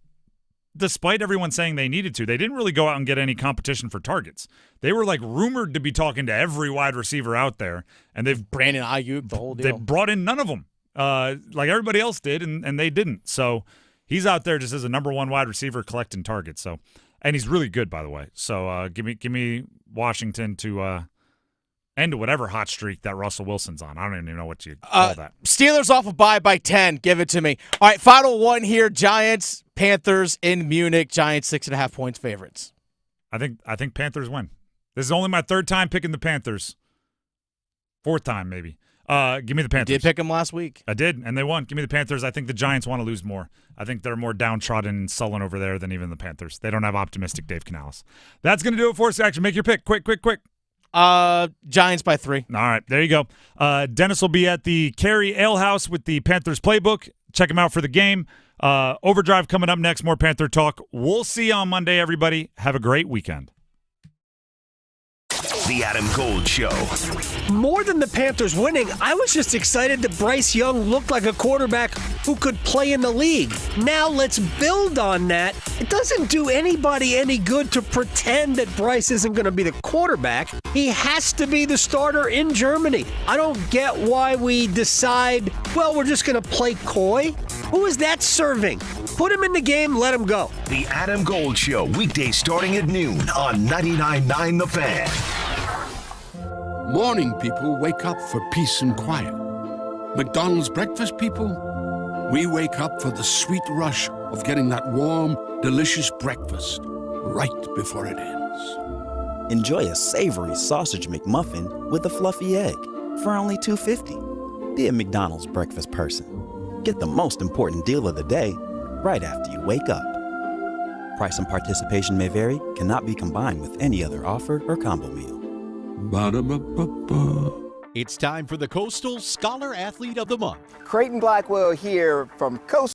despite everyone saying they needed to, they didn't really go out and get any competition for targets. They were like rumored to be talking to every wide receiver out there. And they've Brandon Ayuk, the whole deal. They brought in none of them like everybody else did, and they didn't. So he's out there just as a number 1 wide receiver collecting targets. So, and he's really good, by the way. So give me Washington to end whatever hot streak that Russell Wilson's on. I don't even know what you call that. Steelers off a bye by 10. Give it to me. All right, final one here. Giants, Panthers in Munich. Giants 6.5 points favorites. I think Panthers win. This is only my 3rd time picking the Panthers. 4th time, maybe. Give me the Panthers. You did pick them last week. I did, and they won. Give me the Panthers. I think the Giants want to lose more. I think they're more downtrodden and sullen over there than even the Panthers. They don't have optimistic Dave Canales. That's going to do it for us. Action. Make your pick. Quick. Giants by 3. All right, there you go. Dennis will be at the Cary Ale House with the Panthers playbook. Check him out for the game. Overdrive coming up next. More Panther talk. We'll see you on Monday, everybody. Have a great weekend. The Adam Gold Show. More than the Panthers winning, I was just excited that Bryce Young looked like a quarterback who could play in the league. Now let's build on that. It doesn't do anybody any good to pretend that Bryce isn't going to be the quarterback. He has to be the starter in Germany. I don't get why we decide, well, we're just going to play coy. Who is that serving? Put him in the game, let him go. The Adam Gold Show, weekdays starting at noon on 99.9 The Fan. Morning people wake up for peace and quiet. McDonald's breakfast people, we wake up for the sweet rush of getting that warm, delicious breakfast right before it ends. Enjoy a savory sausage McMuffin with a fluffy egg for only $2.50. Be a McDonald's breakfast person. Get the most important deal of the day right after you wake up. Price and participation may vary, cannot be combined with any other offer or combo meal. Ba-da-ba-ba-ba. It's time for the Coastal Scholar Athlete of the Month. Creighton Blackwell here from Coastal.